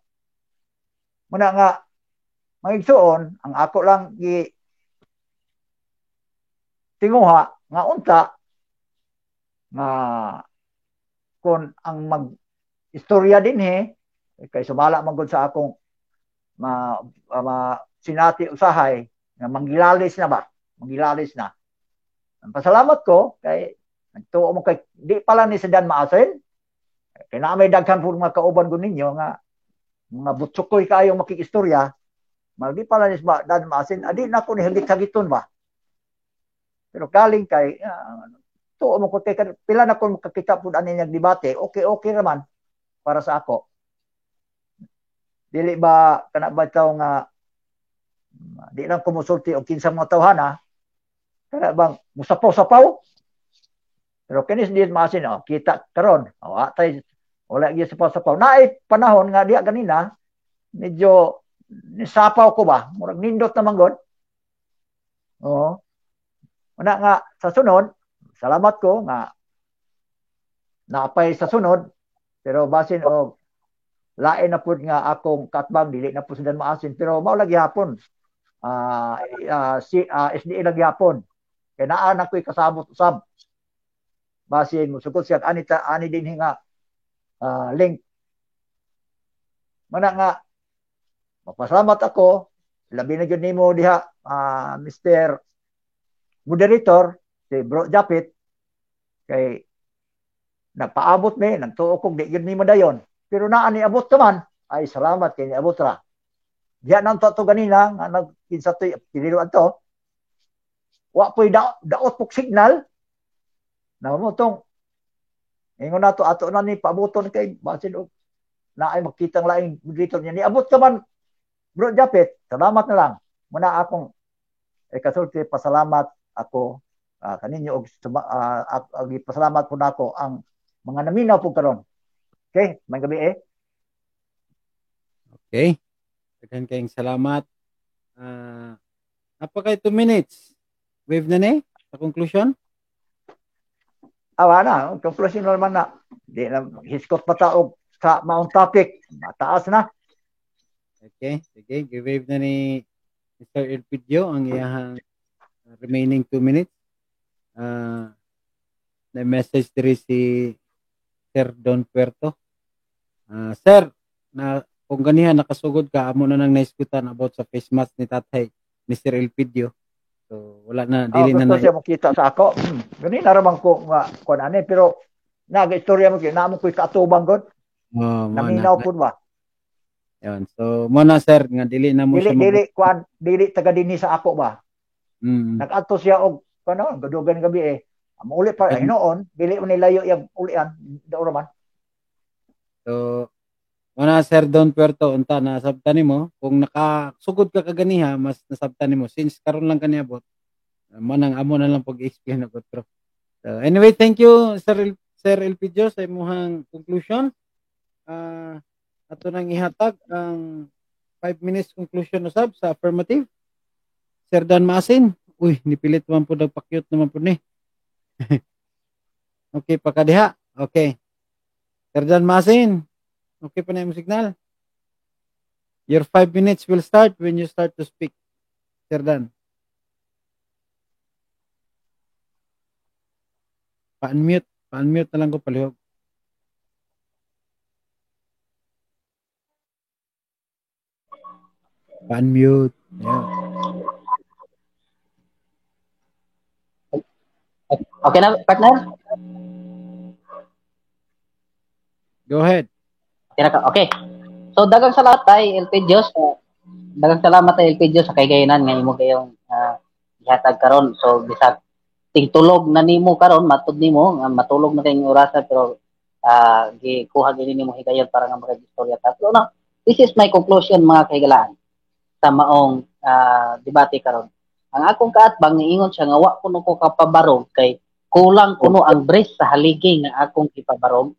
Muna nga maigsuon ang ako lang gi tinguha nga unta nga kon ang mag-istorya dinhi kay sumala man gud sa akong sinati usahay nga manggilalis na. Pasalamat ko kay nagtuo mo kay di pala ni Sedan maasin. Kay na may daghan pud mga kauban ko ninyo nga mga butsukoy kayo makikistorya. Di pala ni Sedan maasin, adi na ko ni hagit-hagiton ba. Pero galing kay tuo mo ko kay pila na ko makakita pud ani nga debate, okay naman para sa ako. Dili ba kana ba taw nga di lang kumusulti og kinsa mga tawhana kana bang musapaw-sapaw. Pero kinis diyan maasin kita karon atay wala gyud sapaw-sapaw. Naay panahon nga diha ganina medyo nisapaw ko ba murag nindot naman gud. Una nga sa sunod salamat ko nga naapay sa sunod pero basin og lain na pud nga akong katbang dili na pud Sedan maasin pero mao lagi hapon SDA lagi hapon kay naa na ko'y kasabot usab basin musugod siya ani din nga link mana nga mapasalamat ako labi na gyud nimo diha Mr. Moderator si Bro Japit kay nagpaabot mi nagtuo kog di gyud nimo dayon. Pero naa ni abot man, ay salamat kay ni abot ra. Diya nang to ganina nga nagkinsa to piniluan to. Wa poy daot pok signal. Na mo tong ingon nato ato na ni paaboton kay basin og naay makitang laing moderator niya ni abot ka man Bro Japet. Salamat na lang. Muna akong kasulti pasalamat ako kaninyo og pasalamat po nako ang mga naminaw po karon. Okay, may gabi Okay. Daghan kayong salamat. Napakay 2 minutes. Wave na ni sa conclusion. Awa na, conclusion naman na. Di na hiskot pa taog sa maong topic. Mataas na. Okay, sige. Give-wave na ni Mr. Elpidio ang iyahang remaining 2 minutes. na message diri si Sir Don Puerto. Sir, na kung ganihan nakasugod ka, amo na nang naiskutan about sa face mask ni tatay ni Sir Elpidio. So wala na, dili na gusto siya makita sa ako. Gani naramang ko nga kon ani, pero naga-istorya mo kay namo ko'y kaatubang gud. Naminaw pud ba? Yan. So mo na sir nga dili na mo dili taga dinhi sa ako ba. Nag-adto siya og kano gadugan gabi uli pa hinoon dili man nilayo yang ulian daw man. So mo na Sir Don Puerto unta na sabtan nimo kung nakasugod ka kaganiha mas nasabtan nimo since karon lang kaniabot. Mo nang amo na lang pag-explain ako tro. So anyway, thank you Sir Elpidio sa imong conclusion. Ato nang ihatag ang 5 minutes conclusion usab sa affirmative. Sir Dan Masin, uy, nipilit man po nagpakyut naman po ni. Okay, pakadiha. Okay. Sir Dan Masin, okay pa na yung signal. Your 5 minutes will start when you start to speak. Sir Dan. Pa-unmute na lang ko palihog. Pa-unmute. Yeah. Okay na, partner? Go ahead. Okay. So, dagang salamat tayo, Elpidio. Dagang salamat tayo, Elpidio, sa kaygayanan nga imo kayong ihatag karon. So, bisag tingtulog na nimo karon, matud nimo, matulog na kayong orasan, pero gikuha gini nimo higayon para nga mag-istorya ta. So, no, this is my conclusion, mga kaigalaan, sa maong debate karon. Ang akong kaatbang niingon siya nga wa kuno ko kapabarog kay kulang kuno ang breast sa haligi nga akong ipabarog.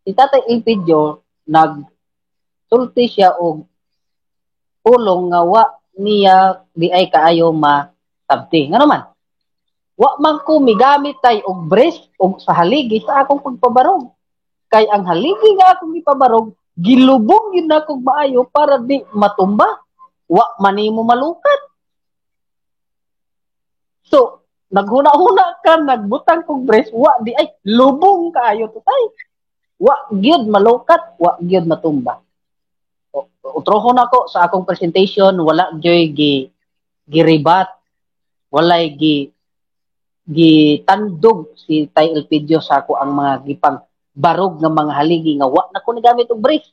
Si Tatay Elpidio nagsulti siya og pulong nga wa niya di ay kaayo masabti. Nga naman, wa man ko migamit tay og breast og sa haligi sa akong pagpabarog. Kay ang haligi nga akong ipabarog gilubong yun akong maayo para di matumba. Wa manimo malukat. So, naghuna-huna ka, nagbutang kong breast, wa di ay lubong kaayo tutay. Wa gyud malukat, wa gyud matumba. Utrohon ako sa akong presentation, wala joy giribat, walay gitandog si Tay Elpidio sa ako ang mga gipang barog ng mga haligi nga wa na ko nagamit og breast.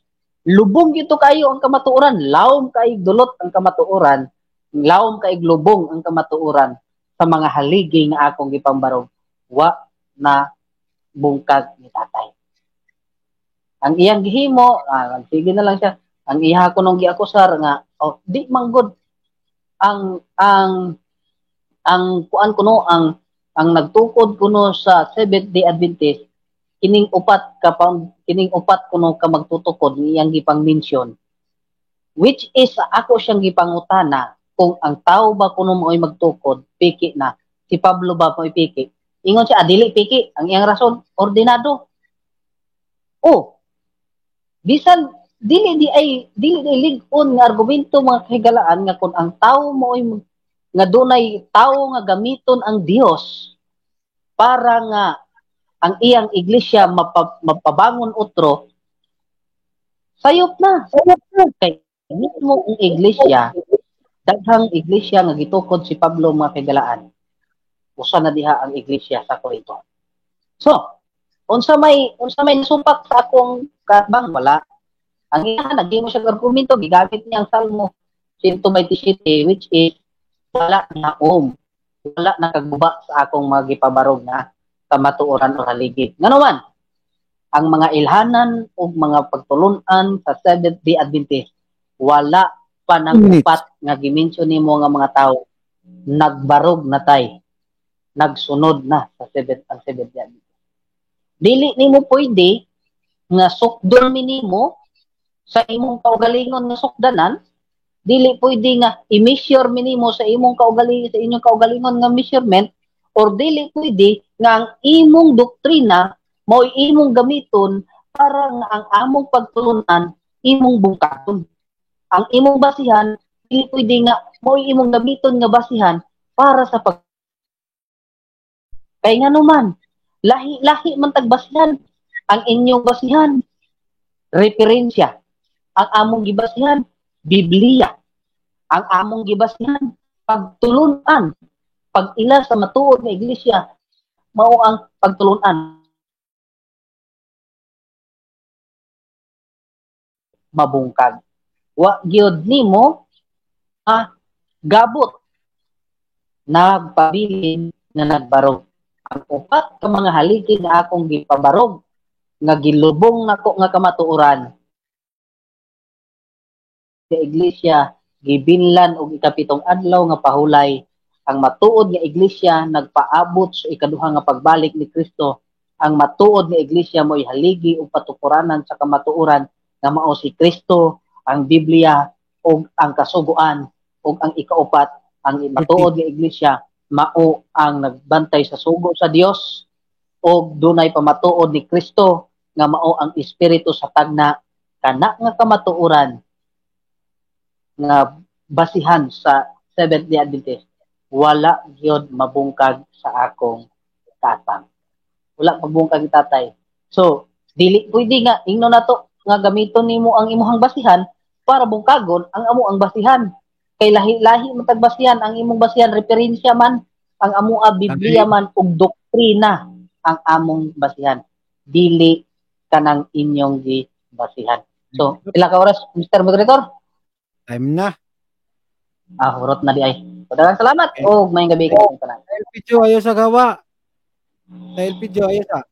Lubong ito kayo ang kamatuoran, lawom kaig dulot ang kamatuoran, lawom kaig lubong ang kamatuoran sa mga haligi nga akong gipambarog, wa na bungkag ni tatay. Ang iyang gihimo, sige na lang siya, ang iha ko nung giakusar nga, di manggod ang kuan kuno ang nagtukod kuno sa Seventh-day Adventist kining upat kuno ka magtutukod niyang gipang mention, which is ako siyang gipangutana kung ang tao ba kuno mo'y magtukod piki na si Pablo ba mo'y piki. Ingon siya dili piki, ang iyang rason ordinado. Bisan dili lig-on nga argumento mga kahigalaan nga kung ang tao mo'y nga dunay tao nga gamiton ang Dios para nga ang iyang iglesia mapabangon otro, sayop na. Kay mismo ang iglesia, daghang iglesia nga gitukod si Pablo mga kagalaan. Usa na diha ang iglesia sa Corinto. So, unsa may nasumpak sa akong katbang wala. Ang iya nagimo siya argumento gigamit niya ang Salmo 127 which is wala na wala na kaguba sa akong mga gipabarog na kamatuoran o haligi. Nga naman, ang mga ilhanan o mga pagtulunan sa Seventh-day Adventist, wala pa nang upat nga gimension nimo nga mga tao, nagbarog na tay, nagsunod na sa Seventh-day Adventist. Dili nimo pwede nga sukdon minimo sa imong kaugalingon nga sukdanan, dili pwede nga i-measure minimo sa imong kaugalingon sa inyong kaugalingon nga measurement, or dili pwede nga ang imong doktrina mao imong gamiton para nga ang among pagtulunan imong bungkaton. Ang imong basihan dili pwede nga mao imong gamiton nga basihan para sa Kay nga naman, lahi-lahi man tagbasihan. Ang inyong basihan, referensya. Ang among gibasihan, Biblia. Ang among gibasihan, pagtulunan. Pag-ila sa matuod nga iglesia, mao ang pagtulunan. Mabungkag. Wa gyud nimo gabot nagpabilin nga nagbarog. Ang upat ka mga haligi nga akong gipabarog nga gilubong nako nga kamatuoran sa iglesia gibinlan og ikapitong adlaw nga pahulay ang matuod nga iglesia nagpaabot sa ikaduha nga pagbalik ni Kristo. Ang matuod nga iglesia mo'y haligi og patukuranan sa kamatuoran nga mao si Kristo, ang Biblia ug ang kasugoan ug ang ikaupat ang matuod nga iglesia mao ang nagbantay sa sugo sa Dios ug dunay pamatuod ni Kristo nga mao ang espiritu sa tagna kana nga kamatuoran nga basihan sa Seventh-day Adventist. Wala gyud mabungkag sa akong tatang. Wala mabungkag tatay. So, dili pwede nga ingno nato nga gamiton nimo ang imong basihan para bungkagon ang amo ang basihan. Kay lahi-lahi mo tagbasihan ang imong basihan referensya man ang among Biblia man ug doktrina ang among basihan. Dili kanang inyong gibasihan. So, pila ka oras Mr. Moderator? Time na. Hurot na di ay. Daghang salamat og maayong gabi kayo tanan. Dahil video ayo sa gawa. Dahil video ayo sa